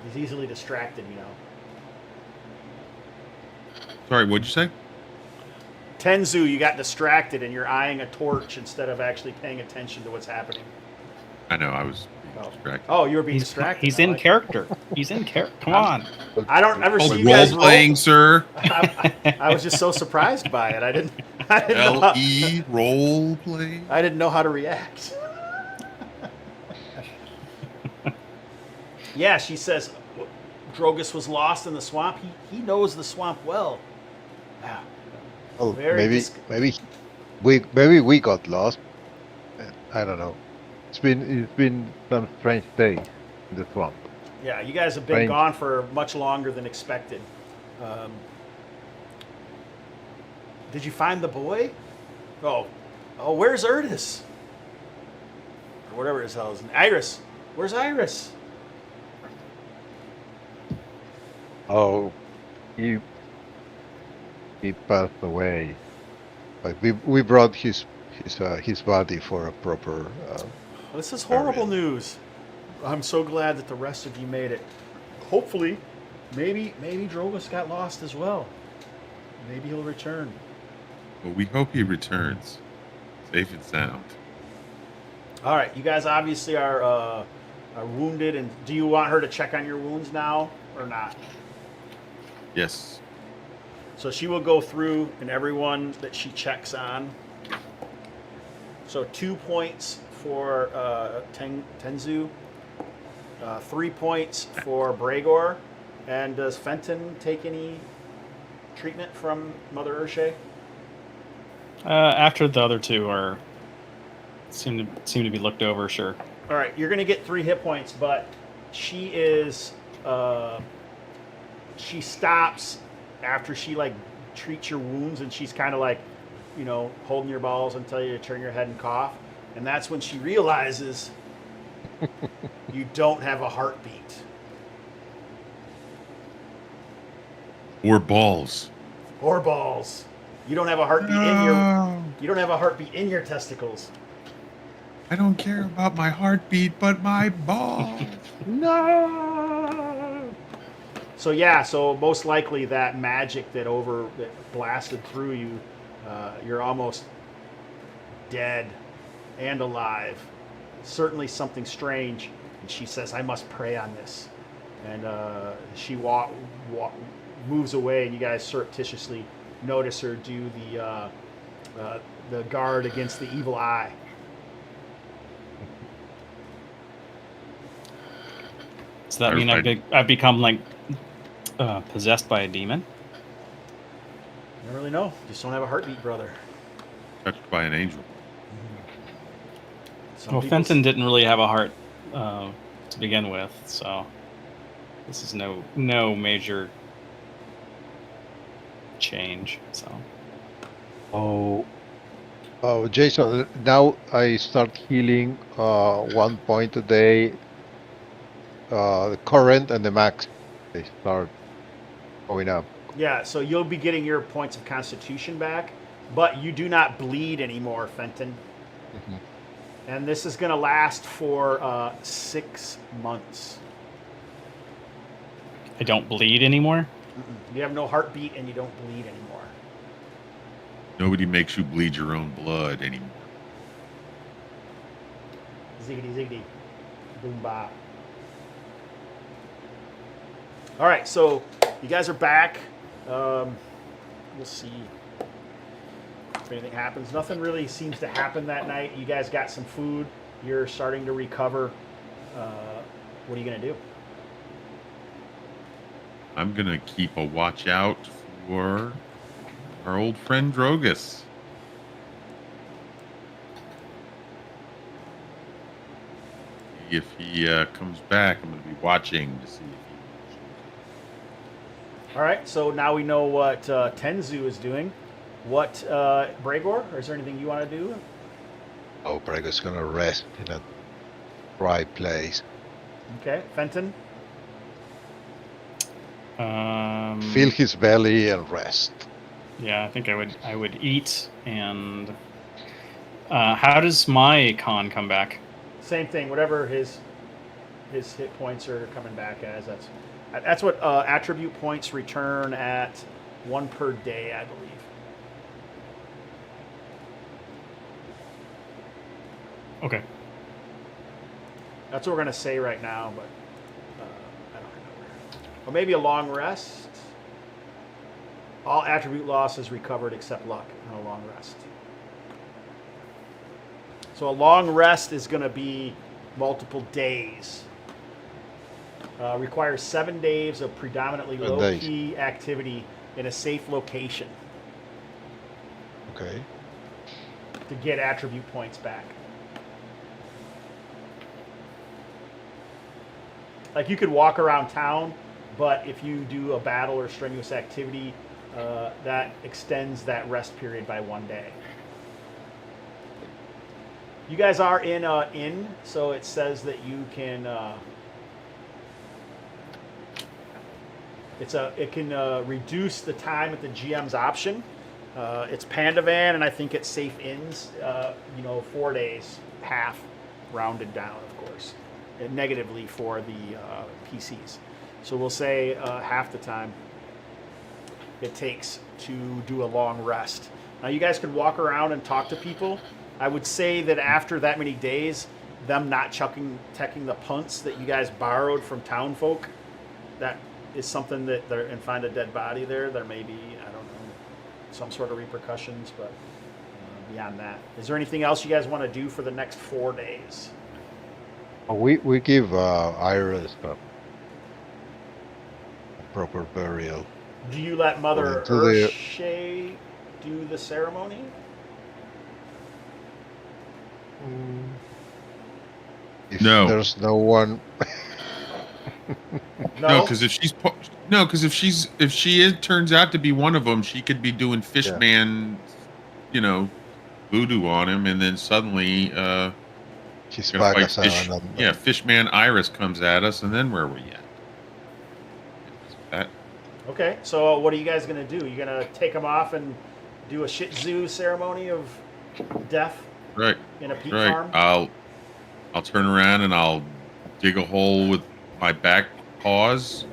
He's easily distracted, you know. Sorry, what'd you say? Tenzu, you got distracted and you're eyeing a torch instead of actually paying attention to what's happening. I know I was being Distracted. Oh, you were being He's distracted. he's I in like it. character. He's in character. Come on. I don't ever Called see you guys role playing, sir. I was just so surprised by it. I didn't know L-E, role play. I didn't know how to react. Yeah, she says Drogus was lost in the swamp. He knows the swamp well. Yeah. Well, Very maybe we got lost. I don't know. It's been some strange days in the swamp. Yeah, you guys have been Strange. gone for much longer than expected. Did you find the boy? Oh, where's Erdis? Or whatever his hell is. Iris. Where's Iris? Oh, he passed away. But we brought his body for a proper. This is horrible news. I'm so glad that the rest of you made it. Hopefully, maybe Drogus got lost as well. Maybe he'll return. Well, we hope he returns, safe and sound. All right, you guys obviously are wounded, and do you want her to check on your wounds now or not? Yes. So she will go through and everyone that she checks on. So 2 points for Tenzu, 3 points for Bregor, and does Fenton take any treatment from Mother Urshay? After the other two are seem to be looked over, sure. All right, you're gonna get 3 hit points, but she is she stops after she like treats your wounds, and she's kind of like, you know, holding your balls until you turn your head and cough, and that's when she realizes you don't have a heartbeat. Or balls. Or balls. You don't have a heartbeat in your. You don't have a heartbeat in your testicles. I don't care about my heartbeat, but my balls. No. So yeah, so most likely that magic that blasted through you, you're almost dead and alive. Certainly something strange. And she says, "I must pray on this," and she moves away, and you guys surreptitiously notice her do the guard against the evil eye. Does that mean I've become like possessed by a demon? I don't really know. Just don't have a heartbeat, brother. Touched by an angel. Some Well, people Fenton didn't really have a heart to begin with, so this is no major change. So. Oh, Jason. Now I start healing 1 point a day. The current and the max, they start going up. Yeah, so you'll be getting your points of constitution back, but you do not bleed anymore, Fenton. Mhm. And this is going to last for 6 months. I don't bleed anymore? You have no heartbeat and you don't bleed anymore. Nobody makes you bleed your own blood anymore. Ziggity, ziggity. Boom, bop. All right, so you guys are back. We'll see if anything happens. Nothing really seems to happen that night. You guys got some food. You're starting to recover. What are you going to do? I'm going to keep a watch out for our old friend Drogus. If he comes back, I'm going to be watching to see if All right, so now we know what Tenzu is doing. What, Bregor, or is there anything you want to do? Oh, Bregor's gonna rest in a dry place. Okay, Fenton? Fill his belly and rest. Yeah, I think I would eat. And how does my con come back? Same thing, whatever his hit points are coming back as. That's what attribute points return at 1 per day, I believe. Okay. That's what we're going to say right now, but I don't remember. Or maybe a long rest. All attribute losses recovered except luck and a long rest. So a long rest is going to be multiple days. Requires 7 days of predominantly 7 low-key activity in a safe location Okay. to get attribute points back. Like you could walk around town, but if you do a battle or strenuous activity, that extends that rest period by 1 day. You guys are in an inn, so it says that you can. It can reduce the time at the GM's option. It's Pandavan, and I think it's safe inns. 4 days, half, rounded down, of course, and negatively for the PCs. So we'll say half the time it takes to do a long rest. Now you guys could walk around and talk to people. I would say that after that many days, them not teching the punts that you guys borrowed from town folk, that is something that and find a dead body there may be, I don't know, some sort of repercussions, but beyond that. Is there anything else you guys want to do for the next 4 days? We give Iris a proper burial. Do you let Mother Into the- Urshay do the ceremony? If No. there's no one, No, because if she turns out to be one of them, she could be doing fishman, voodoo on him, and then suddenly, she's gonna back fight as an fishman Iris comes at us, and then where are we at? That Okay, so what are you guys going to do? You're going to take them off and do a shih tzu ceremony of death right, in a peat right. farm? I'll turn around and I'll dig a hole with my back paws.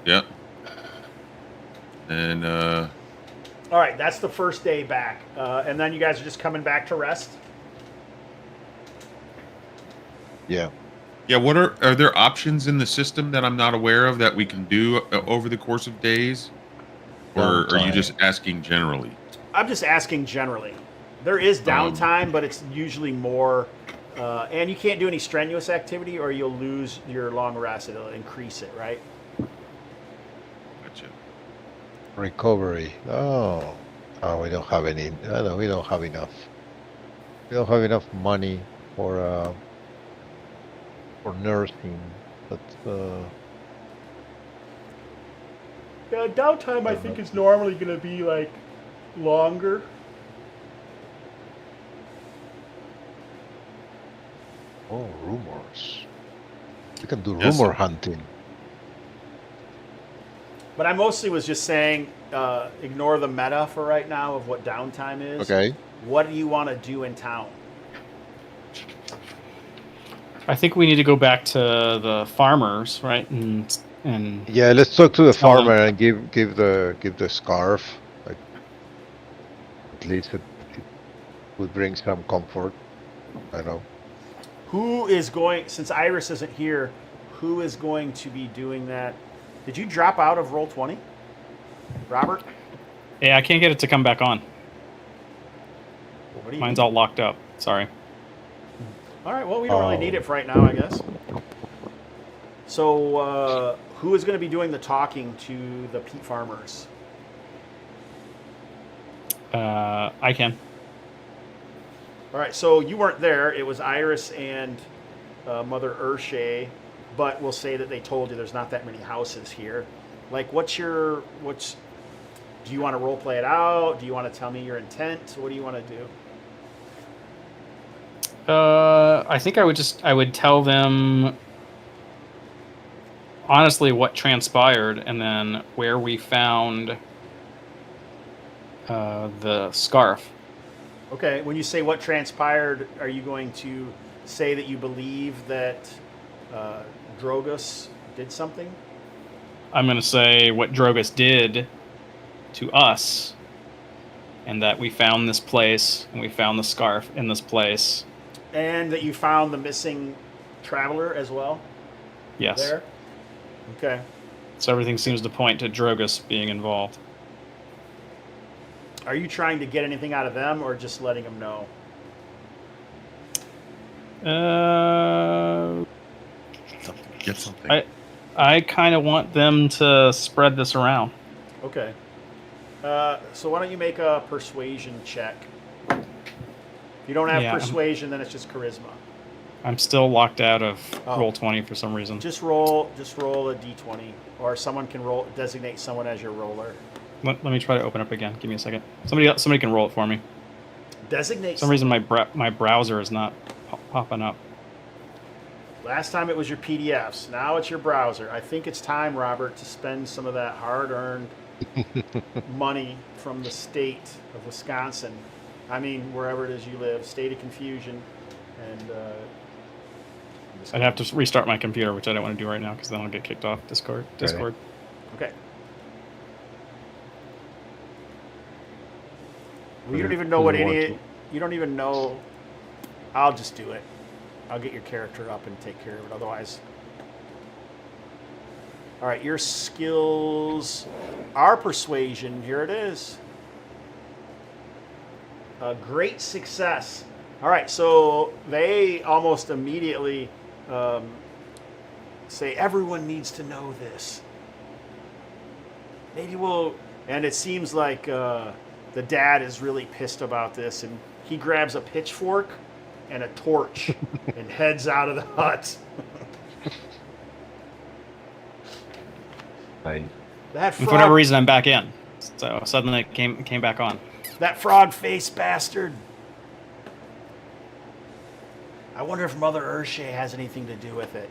Yep. And All right, that's the first day back. And then you guys are just coming back to rest? Yeah. yeah, what are there options in the system that I'm not aware of that we can do over the course of days? Or are you Downtime. just asking generally? I'm just asking generally. There is downtime, but it's usually more... and you can't do any strenuous activity or you'll lose your long rest. It'll increase it, right? Gotcha. Recovery. Oh, we don't have any. No, we don't have enough. We don't have enough money for nursing. But Yeah, downtime I think is normally going to be like longer. oh, rumors. We can do Yes. rumor hunting. But I mostly was just saying, ignore the meta for right now of what downtime is. Okay. What do you want to do in town? I think we need to go back to the farmers, right? And Yeah, let's talk to the Tell them. farmer and give the scarf. Like, at least it would bring some comfort. I know. Who is going, since Iris isn't here, who is going to be doing that? Did you drop out of Roll20? Robert? yeah, I can't get it to come back on. What do you Mine's mean? all locked up. Sorry. All right, well, we don't really Oh. need it for right now, I guess. So, who is going to be doing the talking to the peat farmers? I can. All right, so you weren't there. It was Iris and Mother Urshay, but we'll say that they told you there's not that many houses here. Like, do you want to role play it out? Do you want to tell me your intent? What do you want to do? I think I would tell them honestly what transpired and then where we found the scarf. Okay, when you say what transpired, are you going to say that you believe that Drogus did something? I'm going to say what Drogus did to us and that we found this place and we found the scarf in this place And that you found the missing traveler as well? Yes. There? Okay. So everything seems to point to Drogus being involved. Are you trying to get anything out of them or just letting them know? Get something. I kind of want them to spread this around. Okay. So why don't you make a persuasion check? If you don't have Yeah. persuasion, then it's just charisma. I'm still locked out of Oh. roll 20 for some reason. Just roll a d20, or someone can designate someone as your roller. Let me try to open up again. Give me a second. Somebody can roll it for me. Designate. For some reason, my browser is not popping up. Last time it was your PDFs. Now it's your browser. I think it's time, Robert, to spend some of that hard-earned money from the state of Wisconsin. I mean, wherever it is you live, state of confusion, and. I'd have to restart my computer, which I don't want to do right now because then I'll get kicked off Discord. Okay. Well, you don't even know what any. You don't even know. I'll just do it. I'll get your character up and take care of it. Otherwise. All right, your skills are persuasion. Here it is. A great success. All right, so they almost immediately say, everyone needs to know this. Maybe we'll... And it seems like the dad is really pissed about this, and he grabs a pitchfork and a torch and heads out of the hut. Nice. That And for frog, whatever reason, I'm back in. So suddenly it came back on. that frog-faced bastard. I wonder if Mother Urshay has anything to do with it.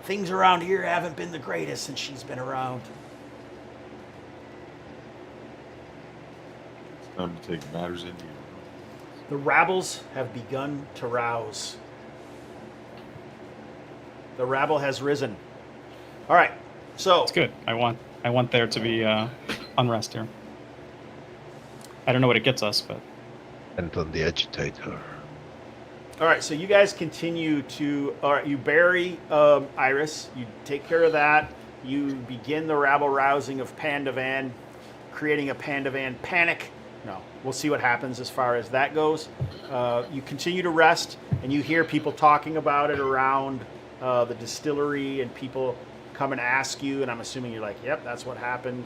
Things around here haven't been the greatest since she's been around. It's time to take matters into your own. The rabbles have begun to rouse. The rabble has risen. All right, so It's good. I want there to be unrest here. I don't know what it gets us, but And on the agitator. all right, so you guys continue to. All right, you bury Iris. You take care of that. You begin the rabble rousing of Pandavan, creating a Pandavan panic. No, we'll see what happens as far as that goes. You continue to rest, and you hear people talking about it around the distillery, and people come and ask you, and I'm assuming you're like, yep, that's what happened.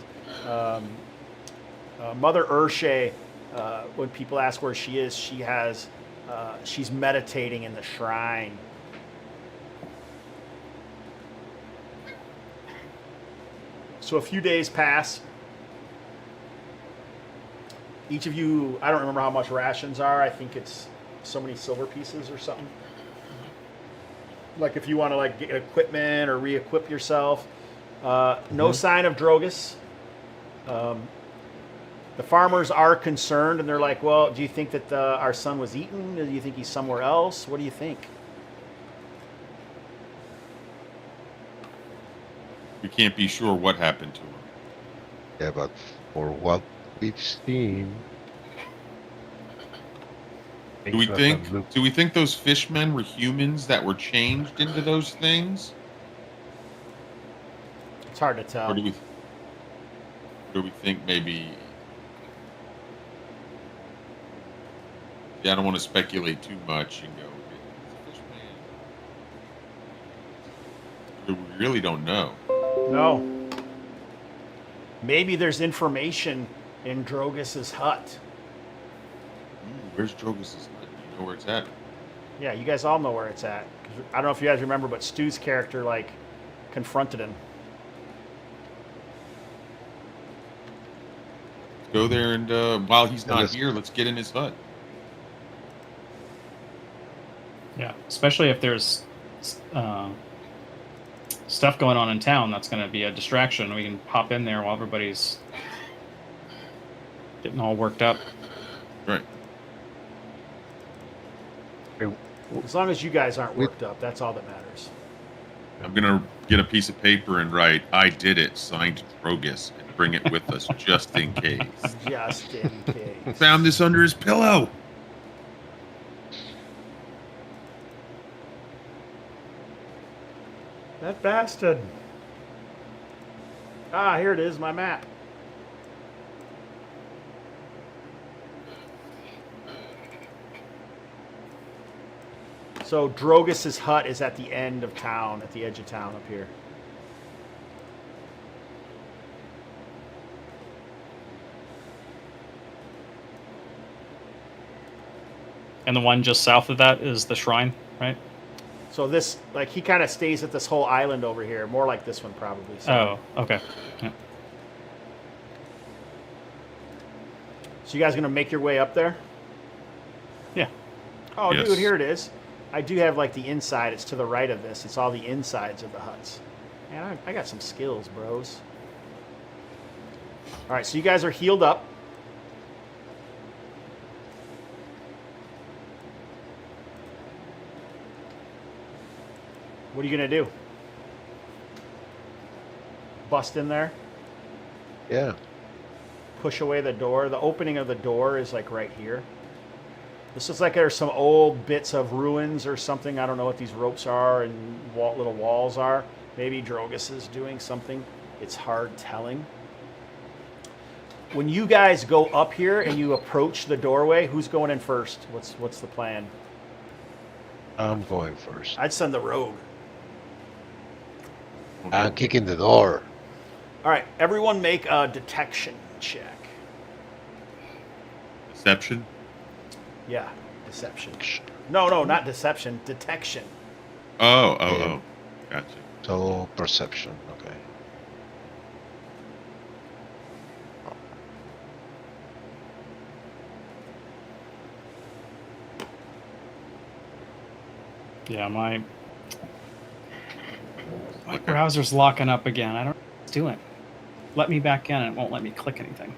Mother Urshay, when people ask where she is, she has, she's meditating in the shrine. So a few days pass. Each of you, I don't remember how much rations are. I think it's so many silver pieces or something. Like if you want to like get equipment or re-equip yourself. No sign of Drogus. The farmers are concerned, and they're like, well, do you think that our son was eaten? Do you think he's somewhere else? What do you think? We can't be sure what happened to him. Yeah, but for what we've seen. Do we things think? doesn't look- Do we think those fishmen were humans that were changed into those things, It's hard to tell. or do we think maybe? Yeah, I don't want to speculate too much and go. "It's a fishman." We really don't know. No. Maybe there's information in Drogus's hut. Where's Drogus' hut? You know where it's at? Yeah, you guys all know where it's at. I don't know if you guys remember, but Stu's character like confronted him. Let's go there and while he's not let's- here, let's get in his hut. yeah, especially if there's stuff going on in town that's going to be a distraction. We can pop in there while everybody's getting all worked up. Right. As long as you guys aren't worked up, that's all that matters. I'm gonna get a piece of paper and write "I did it," signed Drogus, and bring it with us just in case. Just in case. Found this under his pillow. bastard. Ah, here it is, my map. So Drogus' hut is at the end of town, at the edge of town up here. And the one just south of that is the shrine, right? So this, like, he kind of stays at this whole island over here, more like this one probably. So. Oh, okay. Yeah. So you guys gonna make your way up there? Yeah. Oh, Yes. dude, here it is. I do have like the inside. It's to the right of this. It's all the insides of the huts. Man, I got some skills, bros. All right, so you guys are healed up. What are you gonna do? Bust in there? Yeah. Push away the door. The opening of the door is like right here. This looks like there's some old bits of ruins or something. I don't know what these ropes are and little walls are. Maybe Drogus is doing something. It's hard telling. When you guys go up here and you approach the doorway, who's going in first? What's the plan? I'm going first. I'd send the rogue. I'm kicking the door. All right, everyone make a detection check. Deception. Yeah, deception. No, not deception. Detection. Oh. Gotcha. So perception. Okay. Yeah, my browser's locking up again. I don't know what it's doing. Let me back in and it won't let me click anything.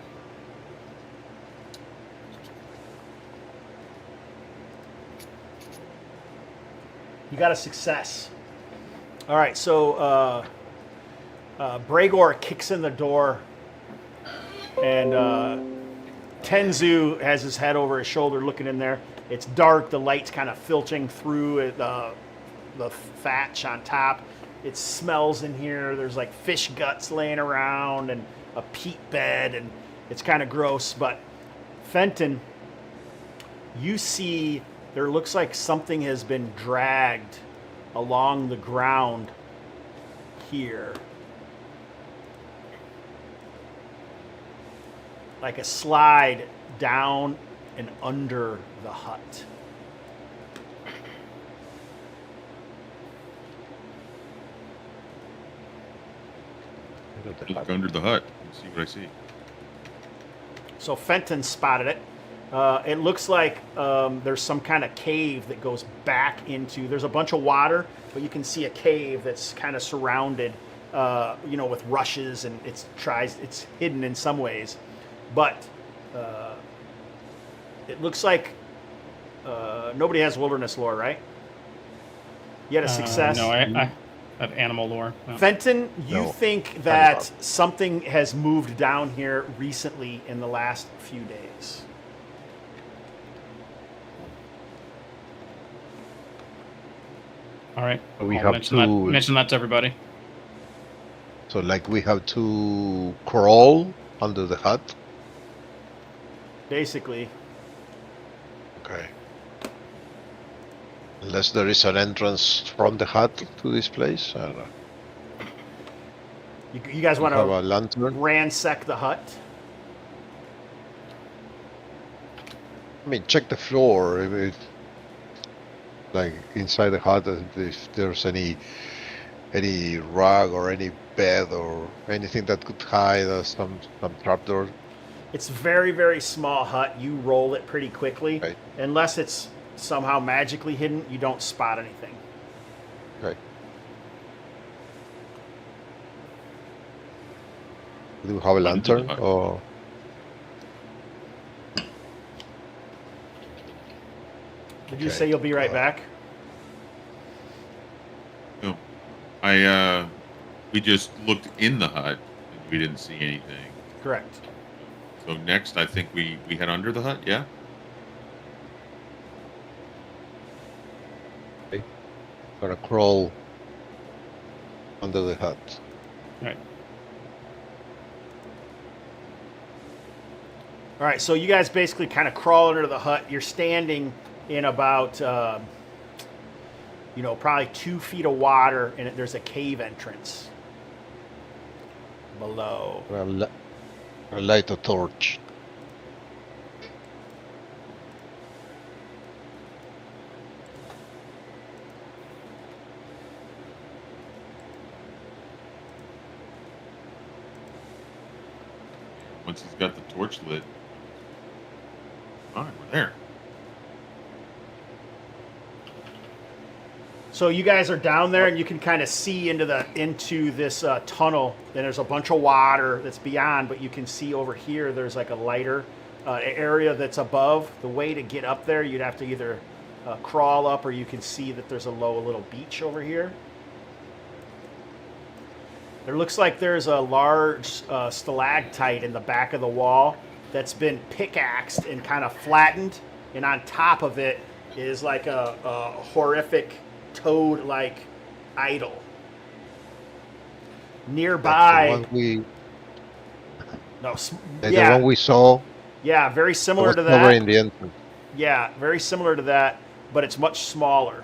You got a success. All right, so Bregor kicks in the door, and Tenzu has his head over his shoulder looking in there. It's dark. The light's kind of filtering through the thatch on top. It smells in here. There's like fish guts laying around and a peat bed, and it's kind of gross. But Fenton, you see there looks like something has been dragged along the ground here. Like a slide down and under the hut. Look under the hut and see what I see. So Fenton spotted it. It looks like there's some kind of cave that goes back into. There's a bunch of water, but you can see a cave that's kind of surrounded, with rushes, and it's hidden in some ways, but it looks like nobody has wilderness lore, right? You had a success. No, I have animal lore. No. Fenton, you No. think that something has moved down here recently in the last few days. All right. We I'll have mention that to everybody. So like we have to crawl under the hut. Basically, Okay. Unless there is an entrance from the hut to this place. I don't know. you guys want Have a to lantern. ransack the hut? I mean, check the floor. If like inside the hut, if there's any rug or any bed or anything that could hide some trapdoor. It's very, very small hut. You roll it pretty quickly. Right. Unless it's somehow magically hidden, you don't spot anything. Okay. Do you have a Under the lantern hut. or? Did you Okay. say you'll be right back? No. We just looked in the hut and we didn't see anything. Correct. So next, I think we head under the hut. Yeah. Gonna crawl under the hut. Right. All right, so you guys basically kind of crawl under the hut. You're standing in about, probably 2 feet of water, and there's a cave entrance below. I'll light a torch. Once he's got the torch lit. All right, we're there. So you guys are down there, and you can kind of see into this tunnel. And there's a bunch of water that's beyond, but you can see over here there's like a lighter area that's above. The way to get up there, you'd have to either crawl up, or you can see that there's a low little beach over here. There looks like there's a large stalactite in the back of the wall that's been pickaxed and kind of flattened, and on top of it is like a horrific toad-like idol. Nearby, The yeah, one we saw. yeah, very similar to Over in that. the entrance. Yeah, very similar to that, but it's much smaller.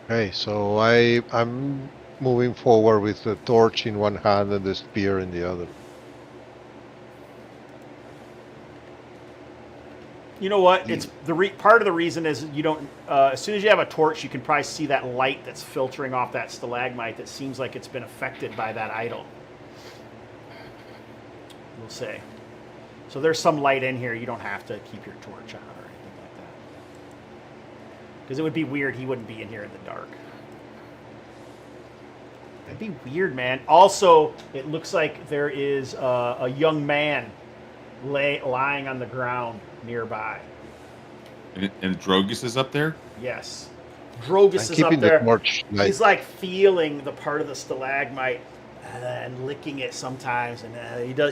Okay, so I'm moving forward with the torch in one hand and the spear in the other. You know what? It's part of the reason is you don't. As soon as you have a torch, you can probably see that light that's filtering off that stalagmite. That seems like it's been affected by that idol. We'll say. So there's some light in here. You don't have to keep your torch on or anything like that. Because it would be weird. He wouldn't be in here in the dark. It'd be weird, man. Also, it looks like there is a young man lying on the ground nearby. And Drogus is up there? Yes. Drogus I'm is up keeping the there. torch light. He's like feeling the part of the stalagmite and licking it sometimes, and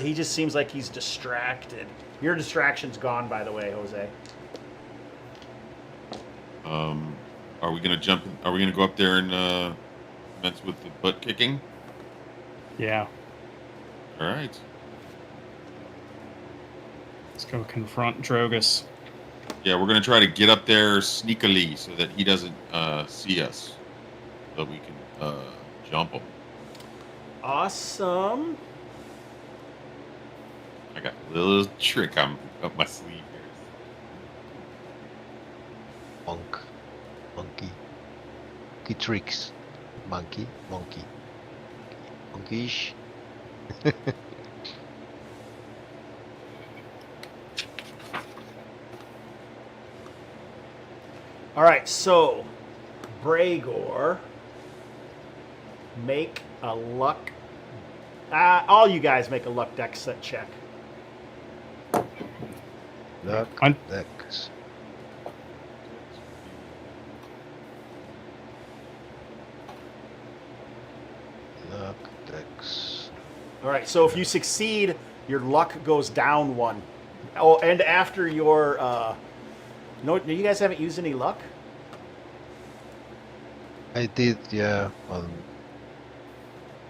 he just seems like he's distracted. Your distraction's gone, by the way, Jose. Are we gonna jump? Are we gonna go up there and mess with the butt kicking? Yeah. All right. Let's go confront Drogus. Yeah, we're gonna try to get up there sneakily so that he doesn't see us, so we can jump him. Awesome. I got a little trick up my sleeve here. Monkey tricks. Monkey. Monkish. All right, so Bregor, make a luck. All you guys make a luck dex check. Luck I'm- dex. Luck dex. All right, so if you succeed, your luck goes down 1. Oh, and after your no, you guys haven't used any luck? I did, yeah.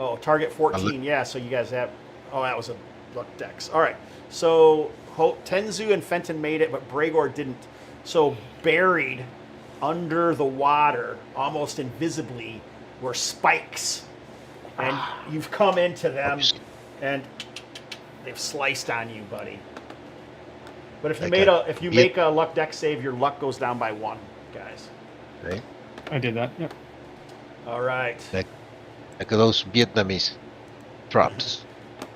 Oh, target 14. Yeah, so you guys have. Oh, that was a luck dex. All right. So Tenzu and Fenton made it, but Bregor didn't. So buried under the water, almost invisibly, were spikes, and you've come into them, and they've sliced on you, buddy. But if you make a luck dex save, your luck goes down by 1, guys. Okay. I did that. Yep. All right. Like those Vietnamese traps.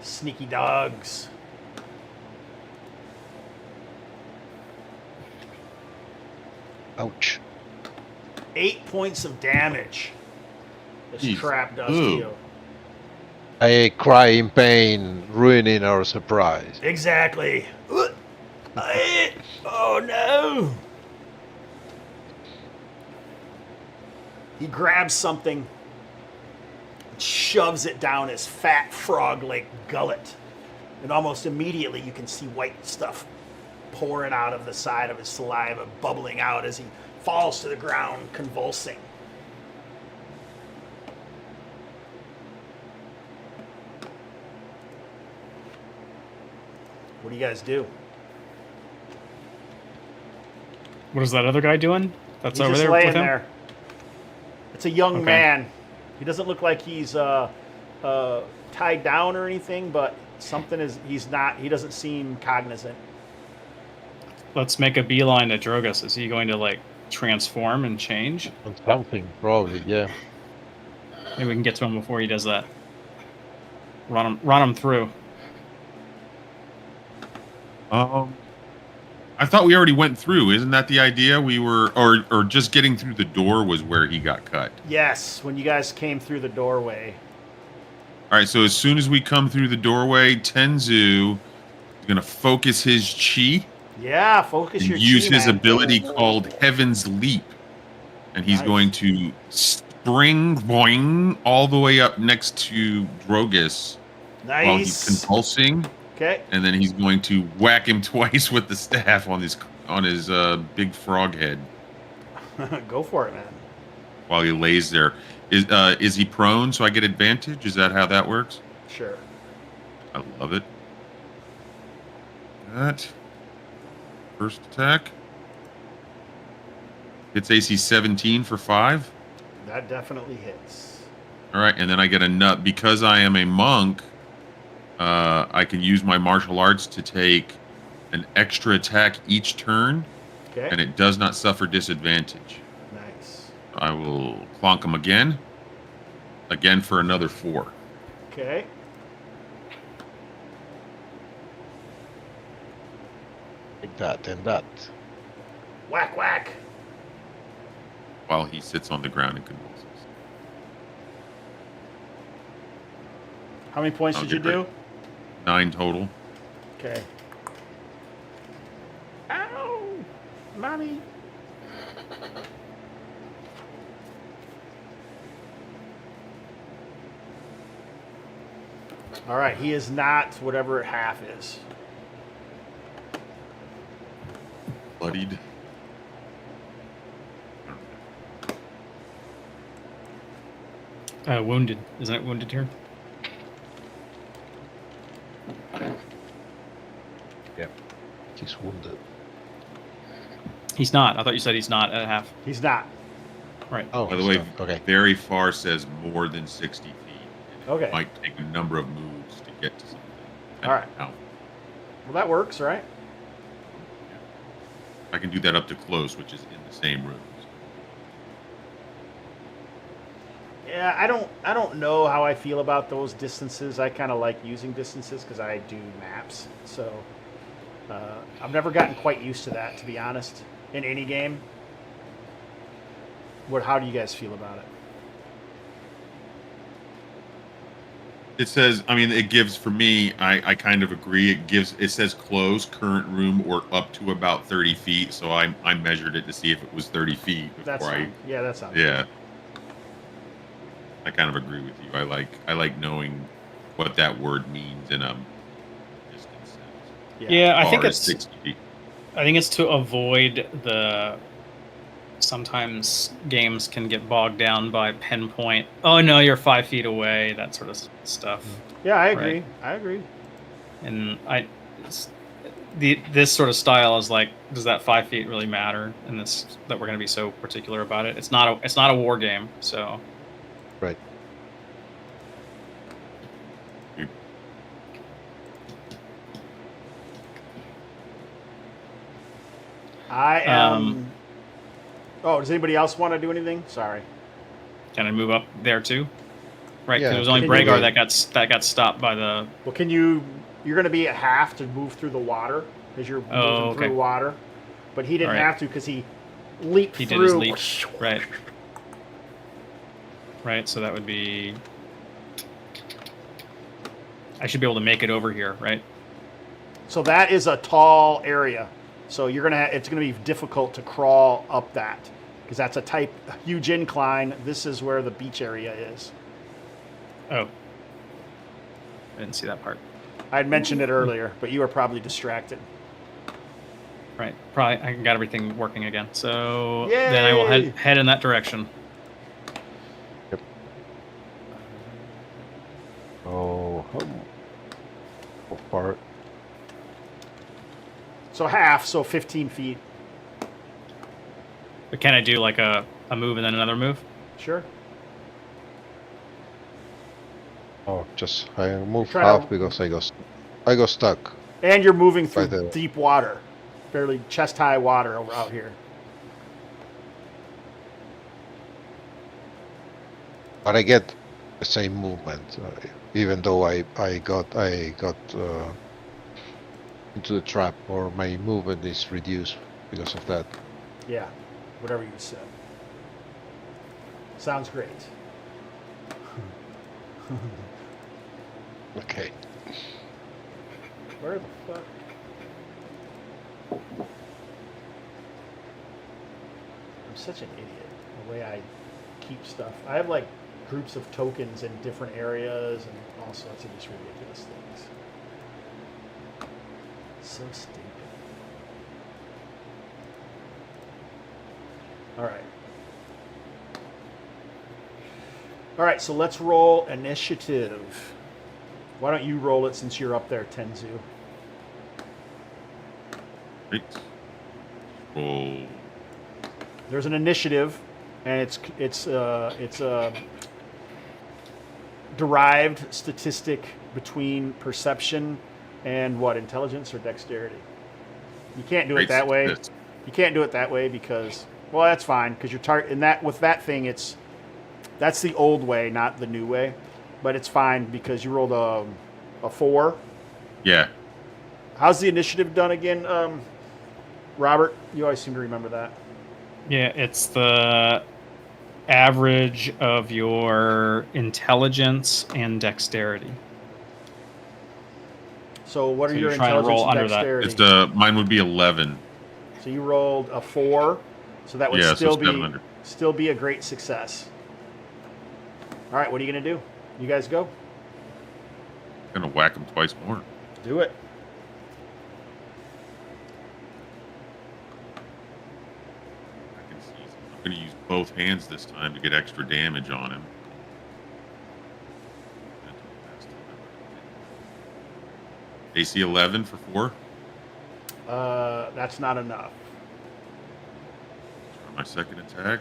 Sneaky dogs. Ouch. 8 points of damage. This Jeez. trap does to Ooh. you. I cry in pain, ruining our surprise. Exactly. Oh no! He grabs something, shoves it down his fat frog-like gullet, and almost immediately you can see white stuff pouring out of the side of his saliva, bubbling out as he falls to the ground, convulsing. What do you guys do? What is that other guy doing? That's He's over just there laying with him? there. It's a young Okay. man. He doesn't look like he's tied down or anything, but something is. He's not. He doesn't seem cognizant. Let's make a beeline to Drogus. Is he going to, like, transform and change? On something, probably, yeah. Maybe we can get to him before he does that. Run him through. I thought we already went through. Isn't that the idea? We were, or just getting through the door was where he got cut. Yes, when you guys came through the doorway. All right. So as soon as we come through the doorway, Tenzu is going to focus his chi Yeah, focus and your use chi, his man. ability called Heaven's Leap, and he's Nice. going to spring boing all the way up next to Drogus while he's Nice. convulsing. Okay. And then he's going to whack him twice with the staff on his big frog head Go for it, man. while he lays there. Is he prone so I get advantage? Is that how that works? Sure. I love it. That first attack hits AC 17 for 5. That definitely hits. All right, and then I get a nut because I am a monk. I can use my martial arts to take an extra attack each turn, Okay. and it does not suffer disadvantage. Nice. I will clonk him again for another 4. Okay. Like that and that. Whack, whack. While he sits on the ground and convulses. How many points I'll did you get do? ready. 9 total. Okay. Ow! Mommy! All right, he is not whatever half is. Bloodied. Wounded. Isn't it wounded here? He's wounded. He's not. I thought you said he's not at a half. He's not. Right. Oh, By the he's way, not. Okay. very far says more than 60 feet. And Okay. It might take a number of moves to get to something. All right. Now, Well, that works, right? I can do that up to close, which is in the same room. Yeah, I don't know how I feel about those distances. I kind of like using distances because I do maps. So I've never gotten quite used to that, to be honest, in any game. How do you guys feel about it? It says, I mean, it gives for me. I kind of agree. It says close, current room, or up to about 30 feet. So I measured it to see if it was 30 feet That's before fine. Yeah, that sounds yeah. I kind of agree with you. I like knowing what that word means in a distance sense. Yeah, I Far think as it's 60 feet. I think it's to avoid the. Sometimes games can get bogged down by pinpoint. Oh no, you're 5 feet away. That sort of stuff. Yeah, I agree. Right. I agree. And this sort of style is like, does that 5 feet really matter? And this that we're going to be so particular about it. It's not a war game, so. Right. I am. Oh, does anybody else want to do anything? Sorry. Can I move up there too? Right, 'cause Yeah, it was only can you Bragar do that got stopped by the. Well, can you? You're going to be at half to move through the water because you're moving okay. through water, but he didn't All right. have to because he leaped He through. did his leap. Right. Right, so that would be. I should be able to make it over here, right? So that is a tall area. So you're gonna. It's gonna be difficult to crawl up that because that's a huge incline. This is where the beach area is. Oh. I didn't see that part. I had mentioned it earlier, but you were probably distracted. Right. Probably I got everything working again. So then I will Yay! head in that direction. Oh, how far? So half, so 15 feet. But can I do like a move and then another move? Sure. Oh, just I move Try half to- because I got stuck. And you're moving through Right there. deep water. Fairly chest-high water over out here. But I get the same movement, even though I got into the trap, or my movement is reduced because of that. Yeah, whatever you said. Sounds great. Okay. Where the fuck? I'm such an idiot. The way I keep stuff. I have like groups of tokens in different areas and all sorts of just ridiculous things. So stupid. Alright. Alright, so let's roll initiative. Why don't you roll it since you're up there, Tenzu? Right. Roll. There's an initiative, and it's a derived statistic between perception and what, intelligence or dexterity. You can't do it Great that way. success. You can't do it that way because, well, that's fine because you're in that with that thing. That's the old way, not the new way, but it's fine because you rolled a 4. Yeah. How's the initiative done again, Robert? You always seem to remember that. Yeah, it's the average of your intelligence and dexterity. So what are So your you're trying to intelligence roll and under that. dexterity? Mine would be 11. So you rolled a 4, so that would Yeah, so still be 700. still be a great success. All right, what are you gonna do? You guys go. Gonna whack him twice more. Do it. I can see. I'm gonna use both hands this time to get extra damage on him. AC 11 for 4. That's not enough. My second attack.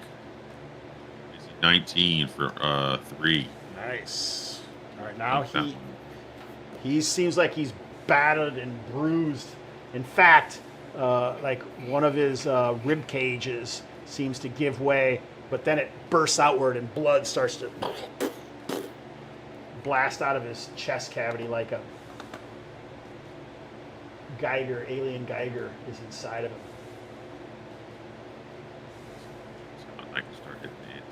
AC 19 for 3. Nice. All right, now Like that one. he seems like he's battered and bruised. In fact, like one of his rib cages seems to give way, but then it bursts outward and blood starts to blast out of his chest cavity like a Geiger, alien Geiger is inside of him. So I can start hitting it.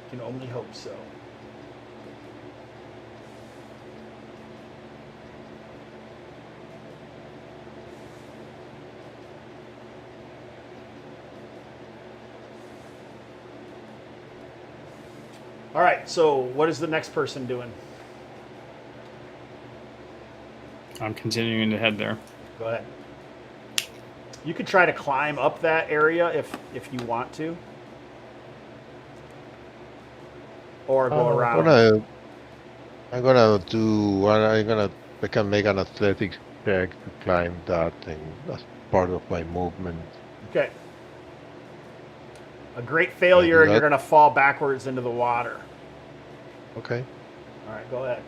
Can only hope so. All right, so what is the next person doing? I'm continuing to head there. Go ahead. You could try to climb up that area if you want to. Or go around. I'm gonna do. I can make an athletics check to climb that thing. That's part of my movement. Okay. A great failure, and that? you're going to fall backwards into the water. Okay. All right, go ahead.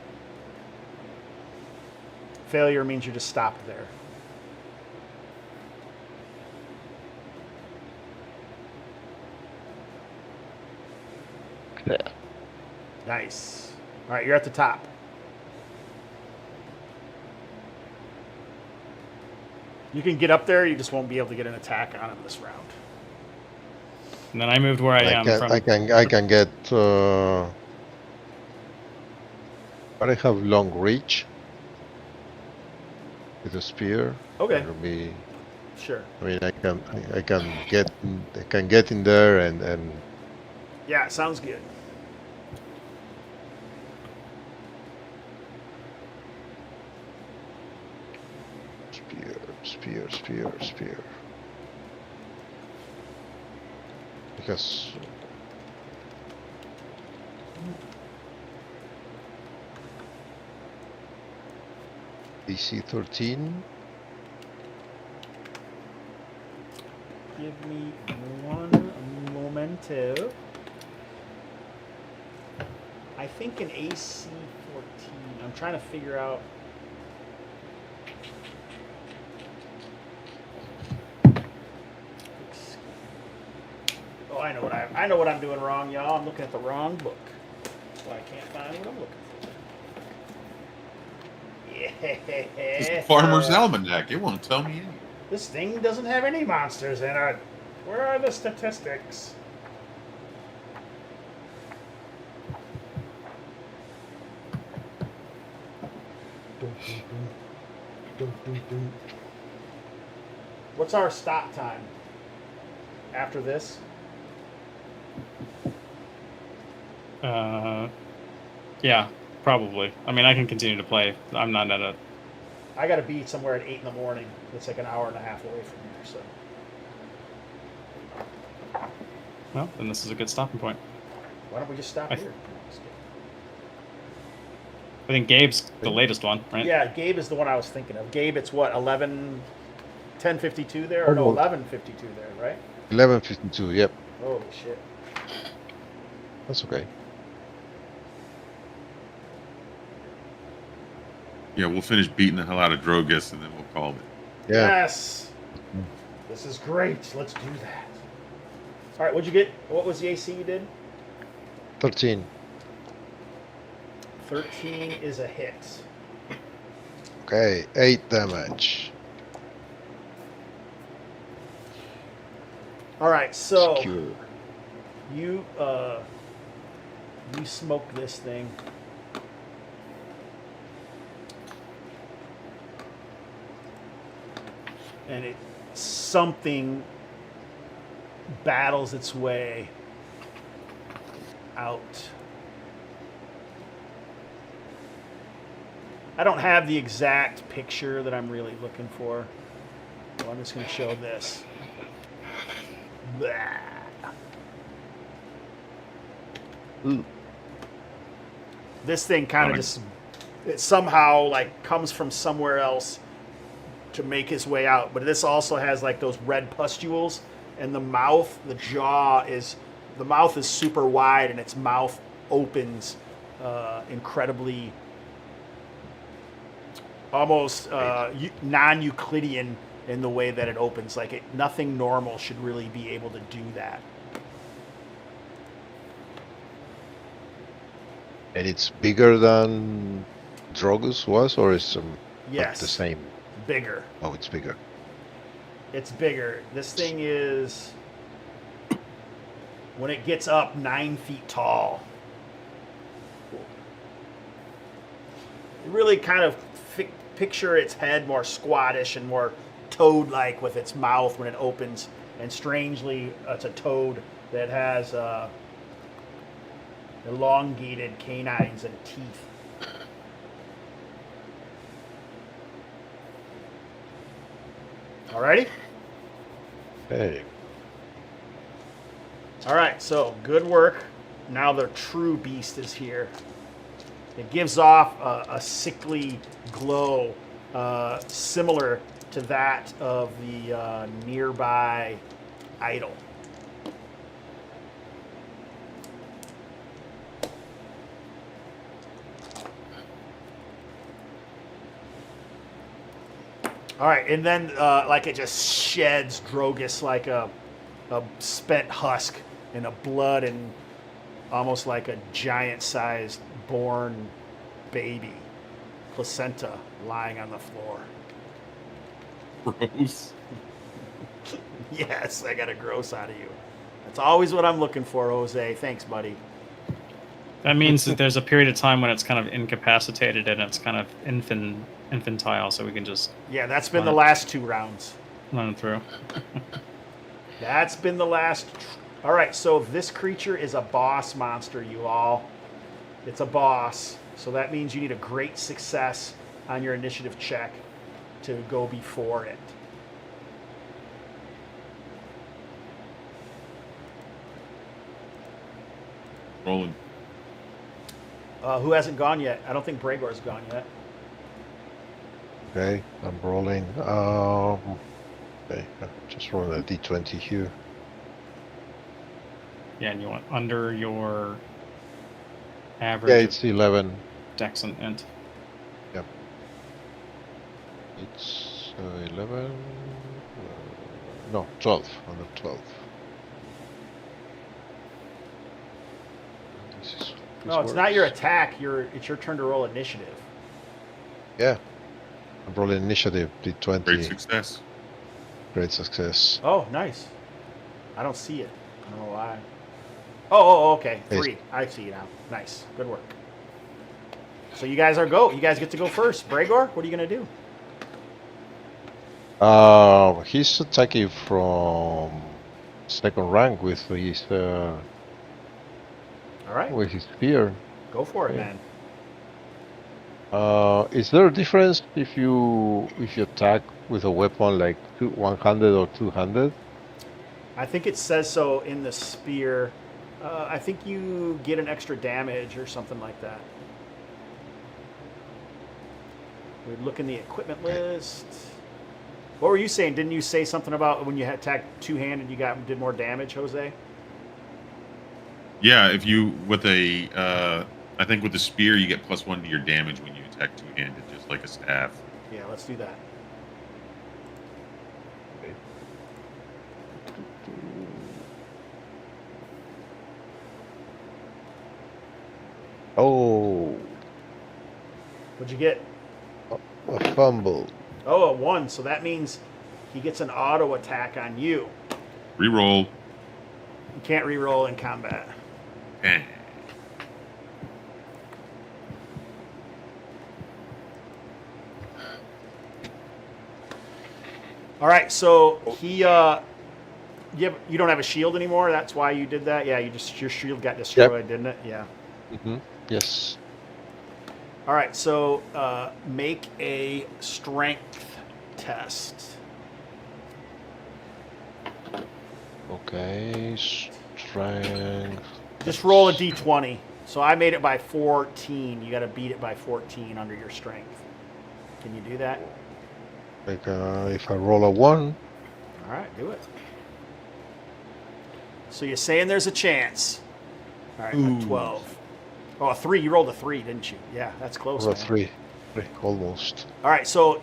Failure means you're just stopped there. Yeah. Nice. All right, you're at the top. You can get up there, you just won't be able to get an attack on him this round. And then I moved where I am from. I can get. But I have long reach with a spear. Okay. It'll be. Sure. I mean, I can get in there and Yeah, sounds good. spear. Spear. Because DC 13. Give me one momento. I think an AC 14. I'm trying to figure out. Oh, I know what I'm doing wrong, y'all. I'm looking at the wrong book. That's why I can't find what I'm looking for. It's Yeah. Farmer's Almanac. It won't tell me anything. This thing doesn't have any monsters in it. Where are the statistics? What's our stop time after this? Yeah, probably. I mean, I can continue to play. I'm not at a. I gotta be somewhere at 8 in the morning. It's like an hour and a half away from here, so. Well, then this is a good stopping point. Why don't we just stop here? I think Gabe's the latest one, right? Yeah, Gabe is the one I was thinking of. Gabe, it's what, 10:52 there? Or no, 11:52 there, right? 11:52. Yep, Holy shit. that's okay. Yeah, we'll finish beating the hell out of Drogus and then we'll call it. Yeah. Yes. This is great. Let's do that. All right, what'd you get? What was the AC you did? 13. 13 is a hit. Okay, 8 damage. All right, so Secure. you smoke this thing. And something battles its way out. I don't have the exact picture that I'm really looking for. So I'm just going to show this. Blah. Ooh. This thing kind of just it somehow like comes from somewhere else to make his way out, but this also has like those red pustules, and the mouth, the mouth is super wide, and its mouth opens incredibly, almost non-Euclidean in the way that it opens. Like nothing normal should really be able to do that. And it's bigger than Drogus was, or is Yes. the same? Bigger. Oh, it's bigger. It's bigger. This thing is, when it gets up, 9 feet tall. You really kind of picture its head more squattish and more toad-like with its mouth when it opens. And strangely, it's a toad that has elongated canines and teeth. Alrighty? Hey. Alright, so good work. Now the true beast is here. It gives off a sickly glow similar to that of the nearby idol. All right, and then like it just sheds Drogus like a spent husk and a blood and almost like a giant-sized born baby placenta lying on the floor. Gross. Yes, I got a gross out of you. That's always what I'm looking for, Jose. Thanks, buddy. That means that there's a period of time when it's kind of incapacitated and it's kind of infantile, so we can just Yeah, that's been the last 2 rounds. run through. That's been the last. All right, so this creature is a boss monster, you all. It's a boss, so that means you need a great success on your initiative check. to go before it. Rolling. Who hasn't gone yet? I don't think Bregor's gone yet. Okay, I'm rolling. Okay, just rolling a d20 here. Yeah, and you want under your Yeah, average of it's 11. dex and int. It's 11. No, 12. Under 12. This No, it's not your works. attack. It's your turn to roll initiative. Yeah. I'm rolling initiative, d20. Great success. Great success. Oh, nice. I don't see it. I don't know why. Oh, okay. Yes. 3. I see you now. Nice. Good work. So you guys You guys get to go first. Bregor, what are you going to do? He's attacking from second rank with his All right. spear. Go for it, Yeah. man. Is there a difference if you attack with a weapon like 100 or 200? I think it says so in the spear. I think you get an extra damage or something like that. We look in the equipment list. What were you saying? Didn't you say something about when you attacked two-handed, you did more damage, Jose? Yeah, if you with a, I think with the spear you get +1 to your damage when you attack two-handed, just like a staff. Yeah, let's do that. Oh, What'd you get? a fumble. Oh, a 1. So that means he gets an auto attack on you. Reroll. You can't reroll in combat. Eh. All right, so he you don't have a shield anymore. That's why you did that. Yeah, your shield got destroyed, didn't it? Yeah. Mm-hmm. Yes. All right, so make a strength test. Okay. Strength. Just roll a d20. So I made it by 14. You got to beat it by 14 under your strength. Can you do that? Like if I roll a 1. All right, do it. So you're saying there's a chance. All right, a 12. Oh, a 3. You rolled a 3, didn't you? Yeah, that's close. Roll a man. 3. Almost. All right, so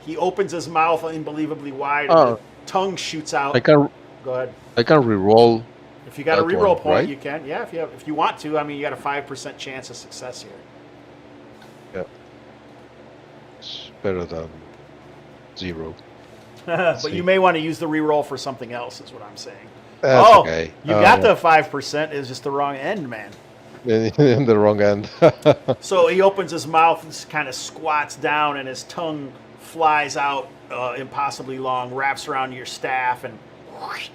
he opens his mouth unbelievably wide, and Oh. the tongue shoots out. I can Go ahead. reroll. If you got a that reroll one, point, right? you can. Yeah, if you want to. I mean, you got a 5% chance of success here. Yeah. It's better than 0. But see. you may want to use the reroll for something else, is what I'm saying. That's oh, okay. you got the 5%. It's just the wrong end, man. In the wrong end. So he opens his mouth and kind of squats down, and his tongue flies out impossibly long, wraps around your staff, and whoosh,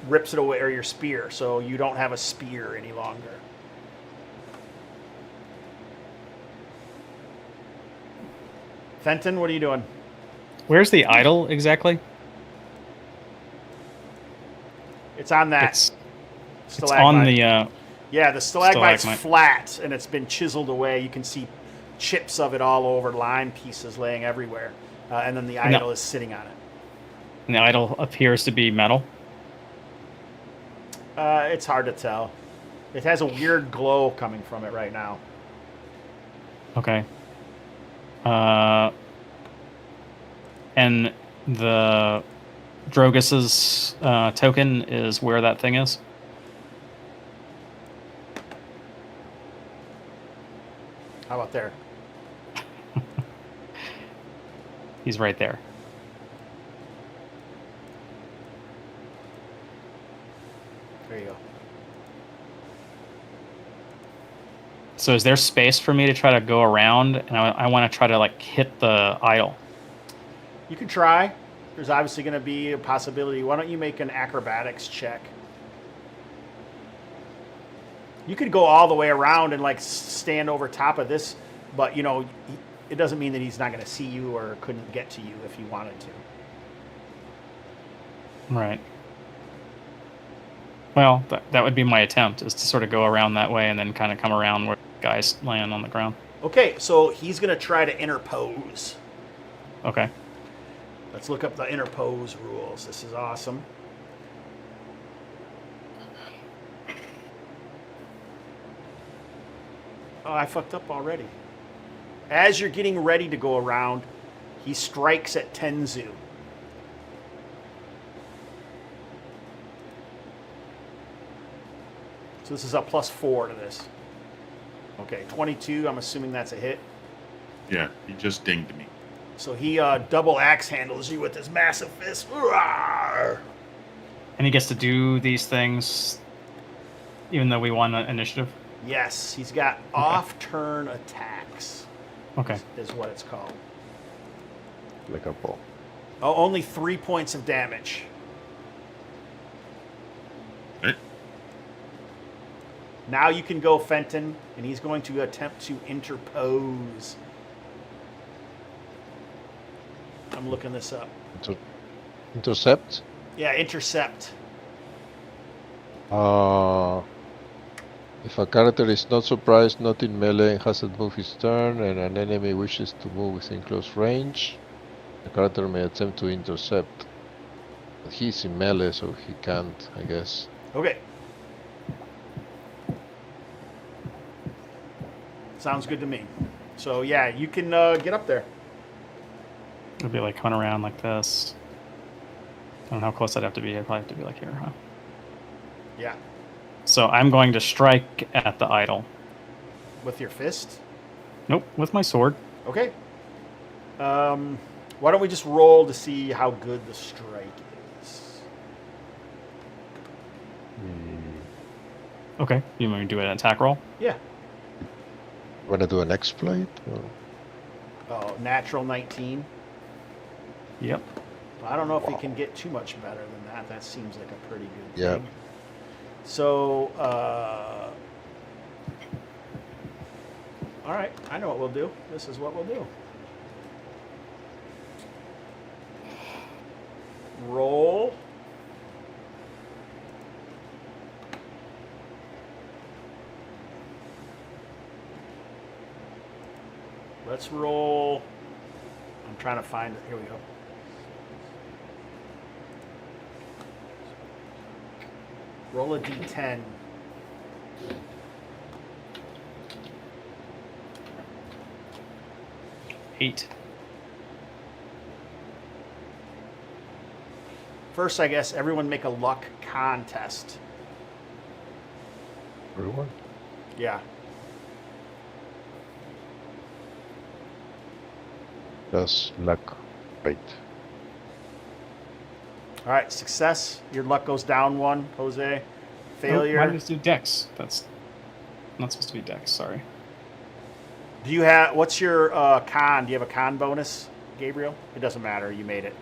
rips it away, or your spear. So you don't have a spear any longer. Fenton, what are you doing? Where's the idol exactly? It's on that It's stalagmite. on the Yeah, the stalagmite's Stalagmite. flat, and it's been chiseled away. You can see chips of it all over, lime pieces laying everywhere. And then the And the- idol is sitting on it. and the idol appears to be metal. It's hard to tell. It has a weird glow coming from it right now. Okay. And the Drogus's token is where that thing is. How about there? He's right there. There you go. So is there space for me to try to go around? And I want to try to like hit the idol. You can try. There's obviously going to be a possibility. Why don't you make an acrobatics check? You could go all the way around and like stand over top of this, but you know, it doesn't mean that he's not going to see you or couldn't get to you if he wanted to. Right. Well, that would be my attempt, is to sort of go around that way and then kind of come around where guys land on the ground. Okay, so he's going to try to interpose. Okay. Let's look up the interpose rules. This is awesome. Oh, I fucked up already. As you're getting ready to go around, he strikes at Tenzu. So this is a +4 to this. Okay, 22. I'm assuming that's a hit. Yeah, he just dinged me. So he double axe handles you with his massive fist. Roar! And he gets to do these things even though we won initiative? Yes, he's got off-turn attacks. Okay. Is what it's called. Like a ball. Oh, only 3 points of damage. Okay. Now you can go, Fenton, and he's going to attempt to interpose. I'm looking this up. Intercept? Yeah, intercept. If a character is not surprised, not in melee, and hasn't moved his turn, and an enemy wishes to move within close range, the character may attempt to intercept. But he's in melee, so he can't, I guess. Okay. Sounds good to me. So yeah, you can get up there. It'd be like coming around like this. I don't know how close I'd have to be. I'd probably have to be like here, huh? Yeah. So I'm going to strike at the idol. With your fist? Nope, with my sword. Okay. Why don't we just roll to see how good the strike is? Okay, you want me to do an attack roll? Yeah. Wanna do an exploit? Or? Oh, natural 19. Yep. I don't know if it can get too much better than that. That seems like a pretty good Yeah. thing. So, all right, I know what we'll do. This is what we'll do. Roll. Let's roll. I'm trying to find it. Here we go. Roll a d10. Eight. First, I guess everyone make a luck contest. Everyone? Yeah. Just luck. Right. All right, success. Your luck goes down 1, Jose. Failure. Why did it do dex? That's not supposed to be dex, sorry. Do you have, what's your con? Do you have a con bonus, Gabriel? It doesn't matter. You made it.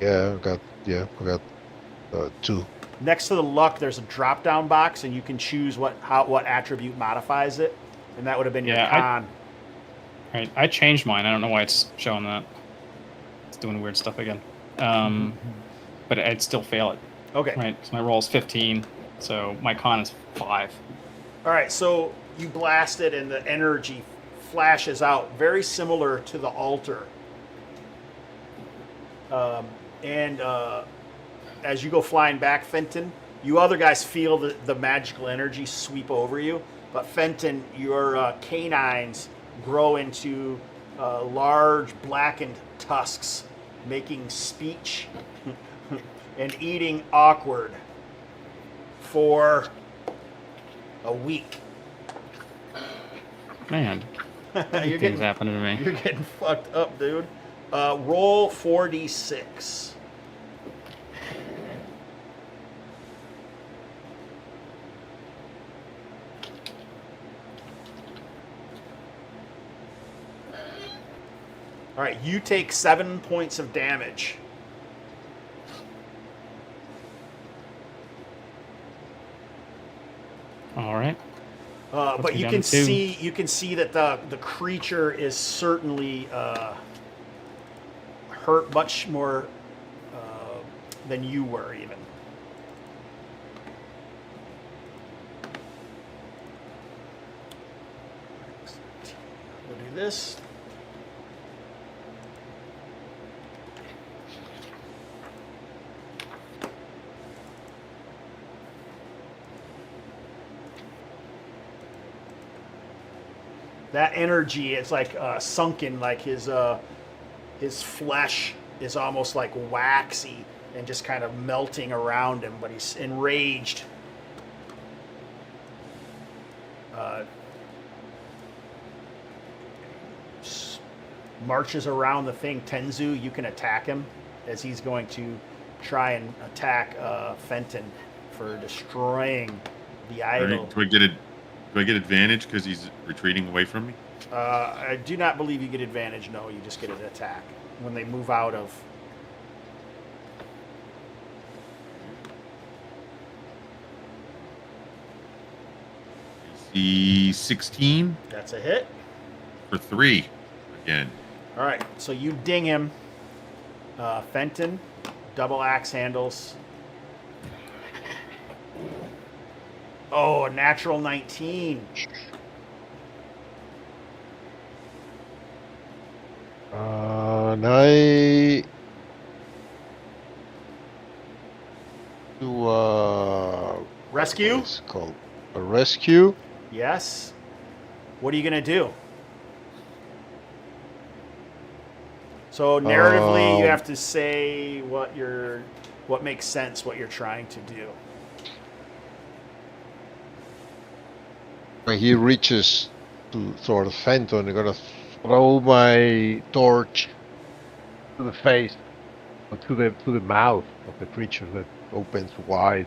Yeah, I got 2. Next to the luck, there's a drop-down box, and you can choose what attribute modifies it, and that would have been your con. Right, I changed mine. I don't know why it's showing that. It's doing weird stuff again. But I'd still fail it. Okay. Right, because my roll is 15, so my con is 5. All right, so you blast it, and the energy flashes out, very similar to the altar. And as you go flying back, Fenton, you other guys feel the magical energy sweep over you. But Fenton, your canines grow into large blackened tusks, making speech and eating awkward for a week. Man, things happening to me. You're getting fucked up, dude. Roll 4d6. All right, you take 7 points of damage. All right. But me you down can to 2. see that the creature is certainly hurt much more than you were even. We'll do this. That energy, it's like sunken, like his flesh is almost like waxy and just kind of melting around him, but he's enraged. Marches around the thing. Tenzu, you can attack him as he's going to try and attack Fenton for destroying the idol. Do I get advantage because he's retreating away from me? I do not believe you get advantage. No, you just get an attack when they move out of. The 16 That's a hit. for 3 again. All right, so you ding him. Fenton, double axe handles. Oh, a natural 19. And I do Rescue? It's called a rescue. Yes. What are you gonna do? So narratively, you have to say what makes sense, what you're trying to do. When he reaches toward Fenton, I'm gonna throw my torch to the face, or to the mouth of the creature that opens wide.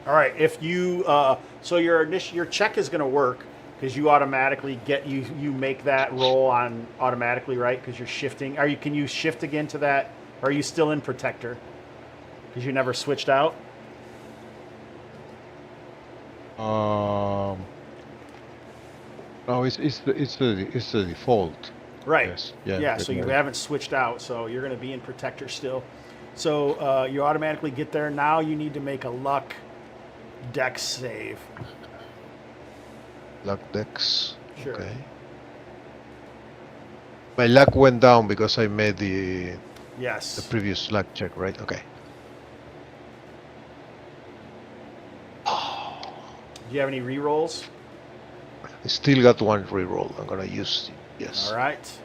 All right. If you so your check is going to work because you automatically you make that roll on automatically, right? Because you're shifting. Can you shift again to that? Or are you still in protector? Because you never switched out. No, it's the default. Right. Yes. Yeah. So you haven't switched out. So you're going to be in protector still. So you automatically get there. Now you need to make a luck dex save. Luck dex. Sure. Okay. My luck went down because I made the Yes. previous luck check, right? Okay. Do you have any rerolls? I still got one reroll. I'm gonna use it. Yes. All right.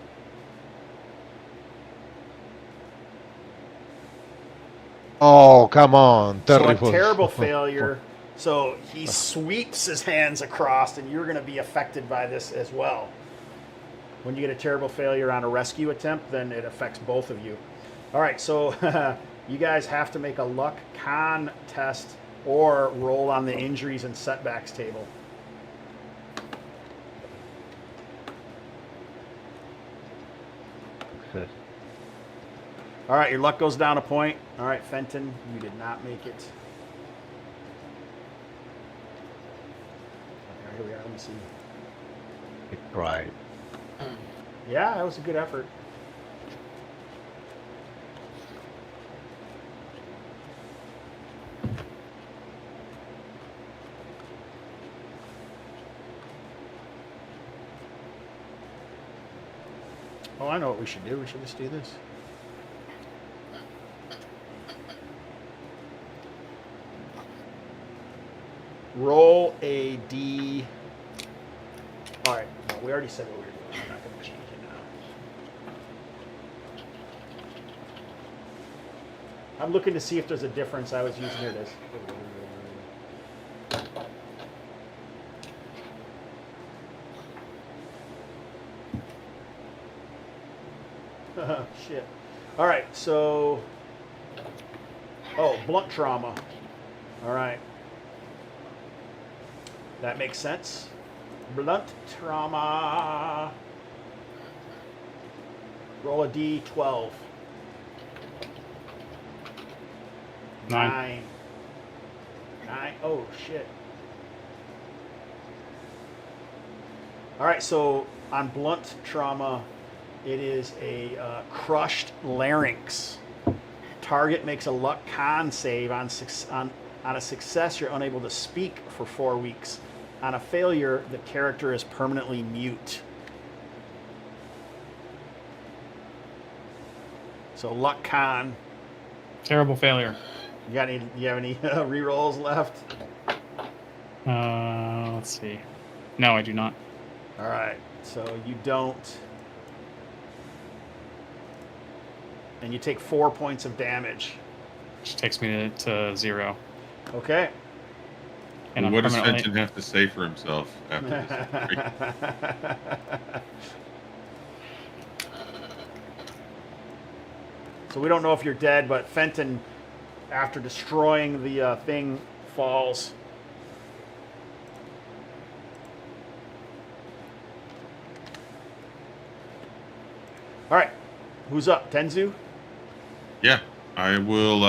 Oh, come on. So Terrible. a terrible failure. So he sweeps his hands across, and you're going to be affected by this as well. When you get a terrible failure on a rescue attempt, then it affects both of you. All right, so you guys have to make a luck con test or roll on the injuries and setbacks table. Success. All right, your luck goes down a point. All right, Fenton, you did not make it. All right, here we are. Let me see. I tried. Yeah, that was a good effort. Oh, I know what we should do. We should just do this. Roll a D. All right. No, we already said what we were doing. I'm not going to change it now. I'm looking to see if there's a difference. I was using it as. Shit. All right. So. Oh, blunt trauma. All right. That makes sense. Blunt trauma. Roll a D12. 9. Oh, shit. All right, so on blunt trauma, it is a crushed larynx. Target makes a luck con save on a success. You're unable to speak for 4 weeks. On a failure, the character is permanently mute. So luck con. Terrible failure. You have any rerolls left? Let's see. No, I do not. All right, so you don't. And you take 4 points of damage. Which takes me to 0. Okay. And I'm what does permanently... Fenton have to say for himself after this? So we don't know if you're dead, but Fenton, after destroying the thing, falls. All right, who's up? Tenzu? Yeah, I will.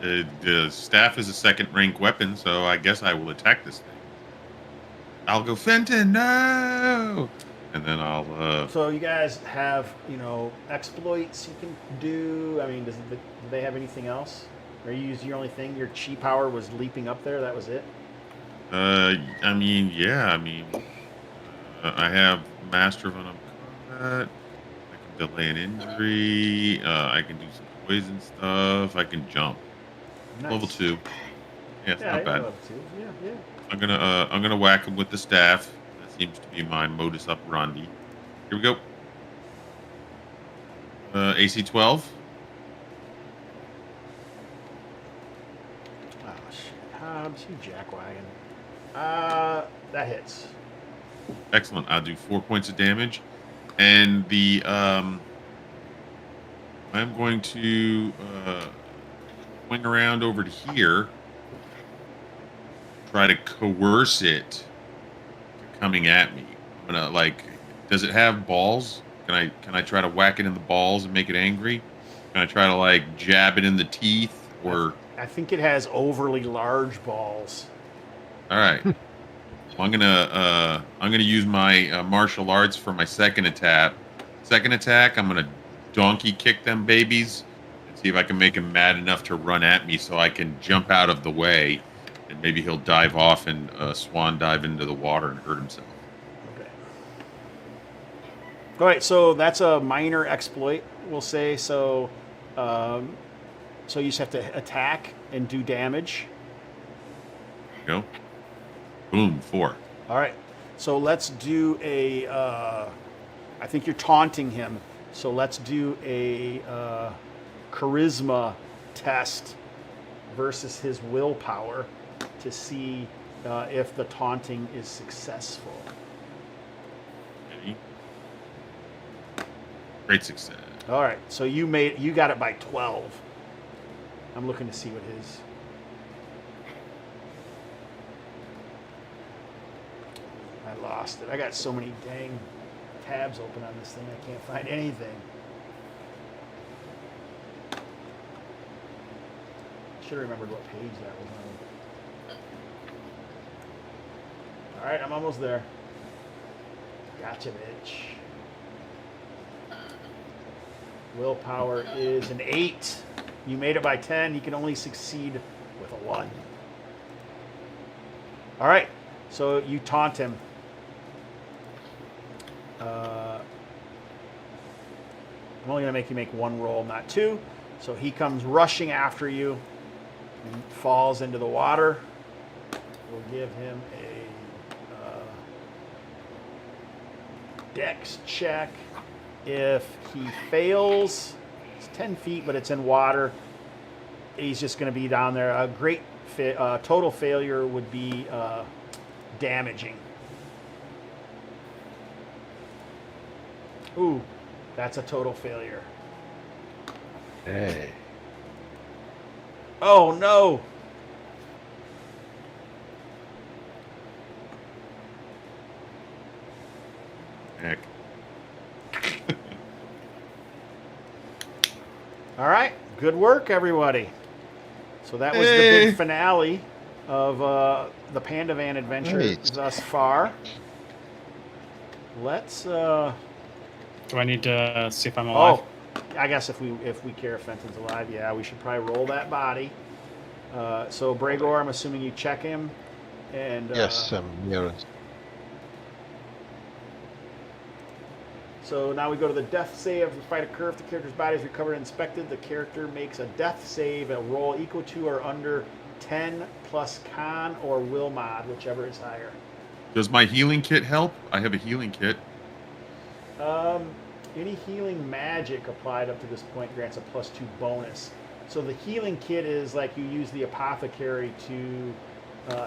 The staff is a second rank weapon, so I guess I will attack this thing. I'll go Fenton, no, and then I'll. So you guys have, exploits you can do. I mean, do they have anything else? Or you use your only thing? Your chi power was leaping up there. That was it. I mean, yeah. I mean, I have Master of Unarmed Combat. I can delay an injury. I can do some poison stuff. I can jump. Nice. Level 2. Yeah, it's not you're bad. level 2. Yeah. I'm gonna whack him with the staff. That seems to be my modus operandi. Here we go. AC 12. Oh shit, Hobbs, you jackwagon. That hits. Excellent. I'll do 4 points of damage, and I'm going to swing around over to here. Try to coerce it to coming at me. I'm gonna does it have balls? Can I try to whack it in the balls and make it angry? Can I try to jab it in the teeth or? I think it has overly large balls. All right. I'm gonna use my martial arts for my second attack. Second attack, I'm gonna donkey kick them babies and see if I can make him mad enough to run at me so I can jump out of the way. And maybe he'll dive off and swan dive into the water and hurt himself. Okay. All right, so that's a minor exploit, we'll say. So, so you just have to attack and do damage. There you go. Boom, 4. All right, so let's do a. I think you're taunting him, so let's do a charisma test versus his willpower to see if the taunting is successful. Okay. Great success. All right, so you got it by 12. I'm looking to see what his. I lost it. I got so many dang tabs open on this thing, I can't find anything. Should have remembered what page that was on. All right, I'm almost there. Gotcha, bitch. Willpower is an 8. You made it by 10. You can only succeed with a 1. All right, so you taunt him. I'm only going to make you make 1 roll, not 2. So he comes rushing after you and falls into the water. We'll give him a dex check. If he fails, it's 10 feet, but it's in water. He's just going to be down there. A great total failure would be damaging. Ooh, that's a total failure. Hey. Oh no! Heck. All right, good work, everybody. So that was the big finale. of the Pandavan adventure Nice. thus far. Let's. Do I need to see if I'm alive? Oh, I guess if we care if Fenton's alive, yeah, we should probably roll that body. So Bregor, I'm assuming you check him, and Yes, near us. So now we go to the death save. If the fight occurs, if the character's body is recovered and inspected, the character makes a death save, a roll equal to or under 10 plus con or will mod, whichever is higher. Does my healing kit help? I have a healing kit. Any healing magic applied up to this point grants a +2 bonus. So the healing kit is like you use the apothecary to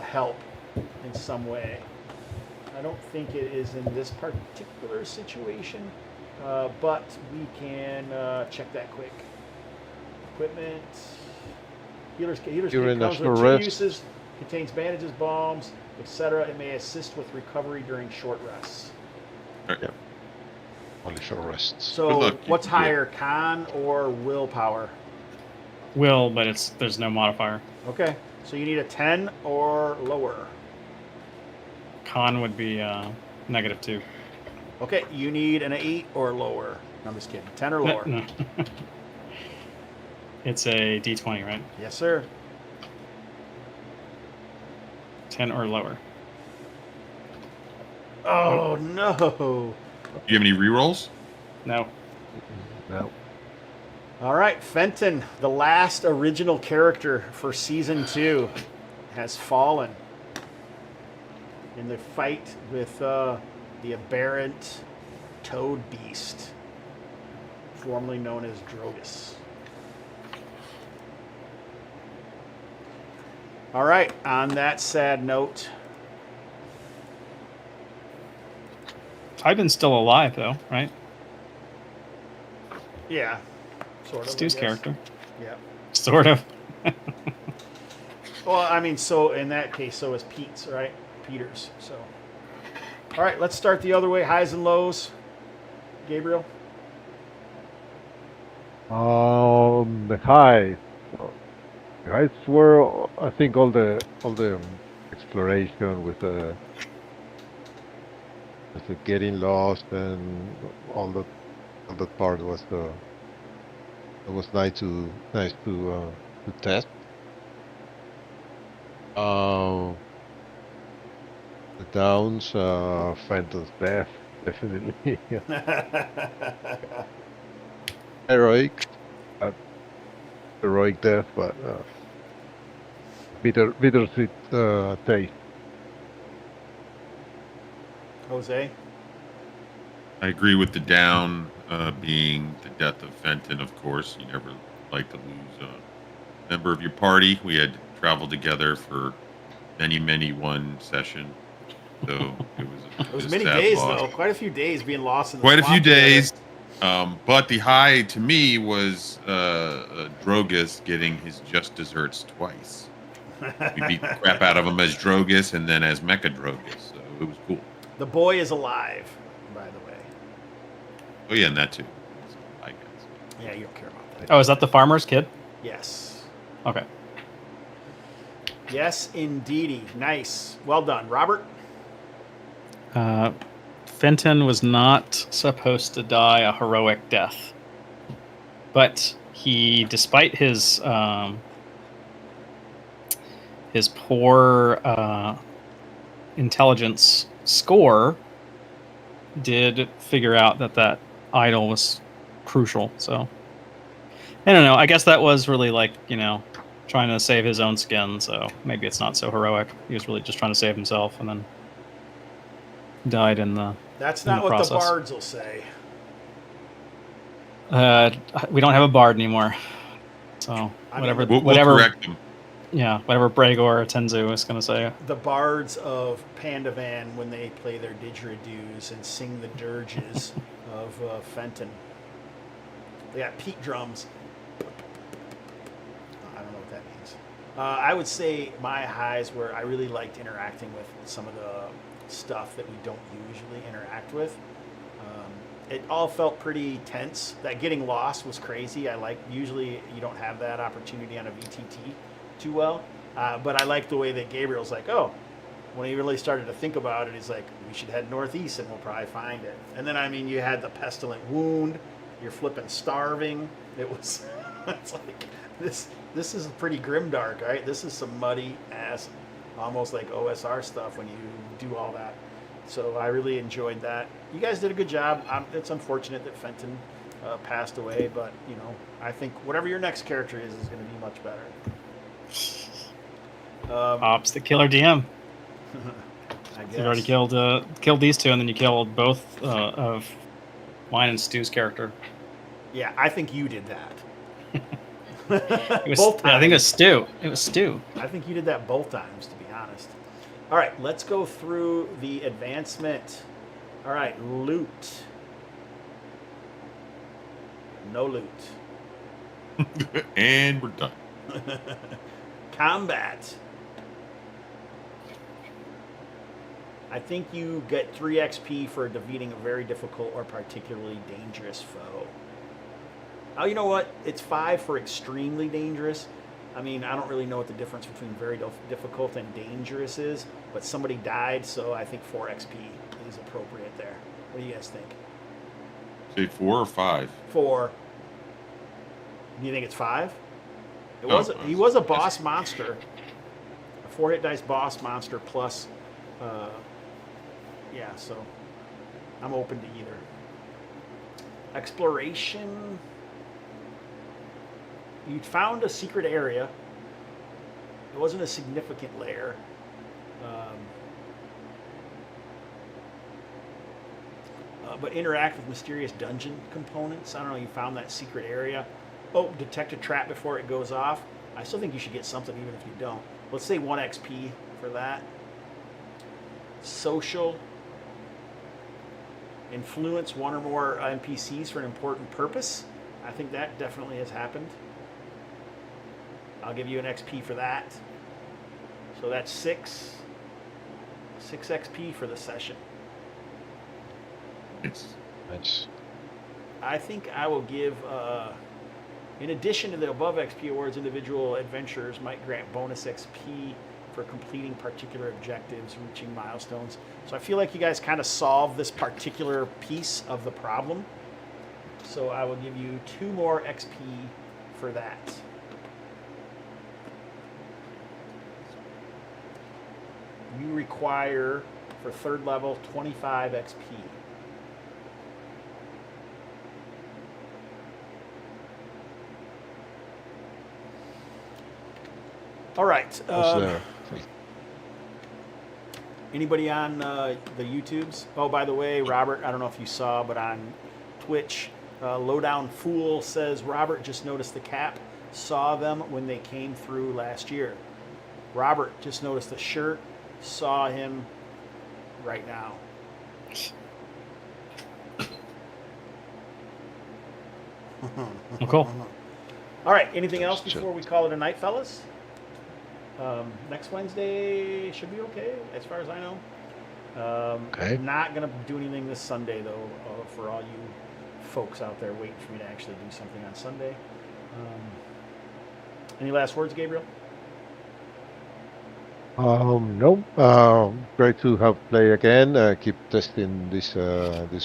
help in some way. I don't think it is in this particular situation, but we can check that quick. Equipment. Healer's kit During comes a with 2 rest. uses, contains bandages, bombs, etc. It may assist with recovery during short rests. Only short rests. Good So luck, what's you can do it. higher, con or willpower? Will, but there's no modifier. Okay, so you need a 10 or lower. Con would be -2. Okay, you need an 8 or lower. No, I'm just kidding. 10 or lower. No. It's a D20, right? Yes, sir. 10 or lower. Oh, no. Do you have any rerolls? No. No. All right, Fenton, the last original character for Season 2, has fallen in the fight with the aberrant toad beast, formerly known as Drogus. All right, on that sad note, Ivan's still alive, though, right? yeah, sort of. Stu's I guess. character. Yeah. Sort of. Well, I mean, so in that case, so is Pete's, right? Peter's. So, all right, let's start the other way. Highs and lows. Gabriel. The highs. The highs were, I think, all the exploration with the getting lost and all that part was it was nice to test. The downs, Phantom's death, definitely. Heroic death, but bittersweet taste. Jose. I agree with the down being the death of Fenton, of course. You never like to lose a member of your party. We had traveled together for many one session. So It was a many sad days, loss. though. Quite a few days being lost in the Quite a few swamp together. days. But the high to me was Drogus getting his just desserts twice. We beat the crap out of him as Drogus and then as Mecha Drogus. So it was cool. The boy is alive, by the way. Oh yeah, and that too. So, I guess. Yeah, you don't care about that. Oh, is that the farmer's kid? Yes. Okay. Yes, indeedy. Nice. Well done. Robert? Fenton was not supposed to die a heroic death, but he, despite his poor intelligence score, did figure out that idol was crucial. So I don't know. I guess that was really like, trying to save his own skin. So maybe it's not so heroic. He was really just trying to save himself, and then died in the. That's In not the what the process. bards will say. We don't have a bard anymore. So I mean, whatever, We'll whatever, correct them. yeah, whatever Bregor or Tenzu is going to say. The bards of Pandavan, when they play their didgeridoos and sing the dirges of Fenton. They got peat drums. I don't know what that means. I would say my highs were I really liked interacting with some of the stuff that we don't usually interact with. It all felt pretty tense. That getting lost was crazy. Usually you don't have that opportunity on a VTT too well. But I like the way that Gabriel's like, oh, when he really started to think about it, he's like, we should head northeast and we'll probably find it. And then, I mean, you had the pestilent wound. You're flipping starving. It was, it's like, this is pretty grimdark, right? This is some muddy ass, almost like OSR stuff when you do all that. So I really enjoyed that. You guys did a good job. It's unfortunate that Fenton passed away, but, you know, I think whatever your next character is going to be much better. Ops the killer DM. I guess. You already killed these two, and then you killed both of mine and Stu's character. Yeah, I think you did that. It was, Both times. I think it was Stu. It was Stu. I think you did that both times, to be honest. All right, let's go through the advancement. All right, loot. No loot. And we're done. Combat. I think you get 3 XP for defeating a very difficult or particularly dangerous foe. Oh, you know what? It's 5 for extremely dangerous. I mean, I don't really know what the difference between very difficult and dangerous is, but somebody died, so I think 4 XP is appropriate there. What do you guys think? Say 4 or 5. 4. Do you think it's 5? Oh, He was a boss monster. A 4-hit dice boss monster plus... yeah, so I'm open to either. Exploration. You found a secret area. It wasn't a significant lair. But interact with mysterious dungeon components. I don't know, you found that secret area. Oh, detect a trap before it goes off. I still think you should get something even if you don't. Let's say 1 XP for that. Social. Influence 1 or more NPCs for an important purpose. I think that definitely has happened. I'll give you an XP for that. So that's 6 XP for the session. Nice. I think I will give, in addition to the above XP awards, individual adventurers might grant bonus XP for completing particular objectives, reaching milestones. So I feel like you guys kind of solved this particular piece of the problem. So I will give you 2 more XP for that. You require, for 3rd level, 25 XP. All right. Anybody on the YouTubes? Oh, by the way, Robert, I don't know if you saw, but on Twitch, Lowdown Fool says, Robert just noticed the cap, saw them when they came through last year. Robert just noticed the shirt, saw him right now. Oh, cool. All right, anything else before we call it a night, fellas? Next Wednesday should be okay, as far as I know. Okay. Not going to do anything this Sunday, though, for all you folks out there waiting for me to actually do something on Sunday. Any last words, Gabriel? No. Great to have play again. Keep testing this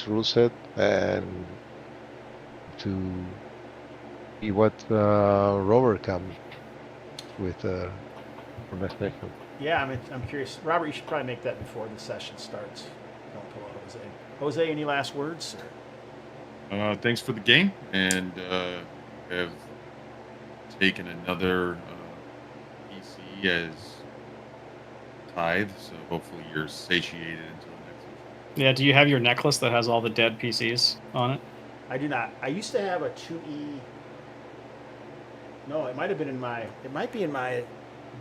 rule set and to see what Robert comes with for next session. Yeah, I'm curious. Robert, you should probably make that before the session starts. Don't pull out Jose. Jose, any last words? Thanks for the game, and have taken another PC as tithe, so hopefully you're satiated until the next one. Yeah, do you have your necklace that has all the dead PCs on it? I do not. I used to have a 2E. No, it might be in my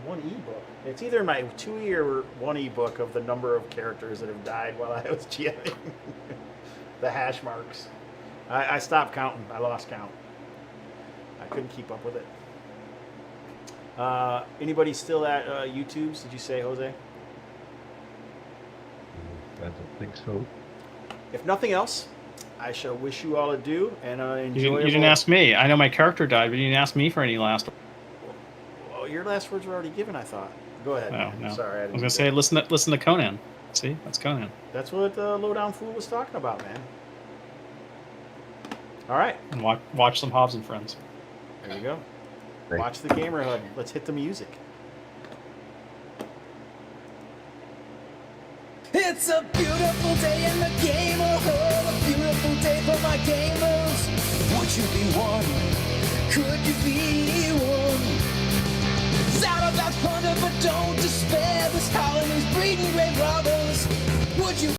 1E book. It's either my 2E or 1E book of the number of characters that have died while I was GMing. The hash marks. I stopped counting. I lost count. I couldn't keep up with it. Anybody still at YouTube's? Did you say, Jose? I don't think so. If nothing else, I shall wish you all adieu and enjoy. You didn't ask me. I know my character died, but you didn't ask me for any last. Well, your last words were already given, I thought. Go ahead. Oh, man. no. Sorry. I was gonna say listen to Conan. See, that's Conan. That's what the lowdown fool was talking about, man. All right. And watch some Hobbs and Friends. There you go. Right. Watch the camera HUD. Let's hit the music. It's a beautiful day in the game, oh, a beautiful day for my gamers. Would you be one? Could you be one? Out of that thunder, but don't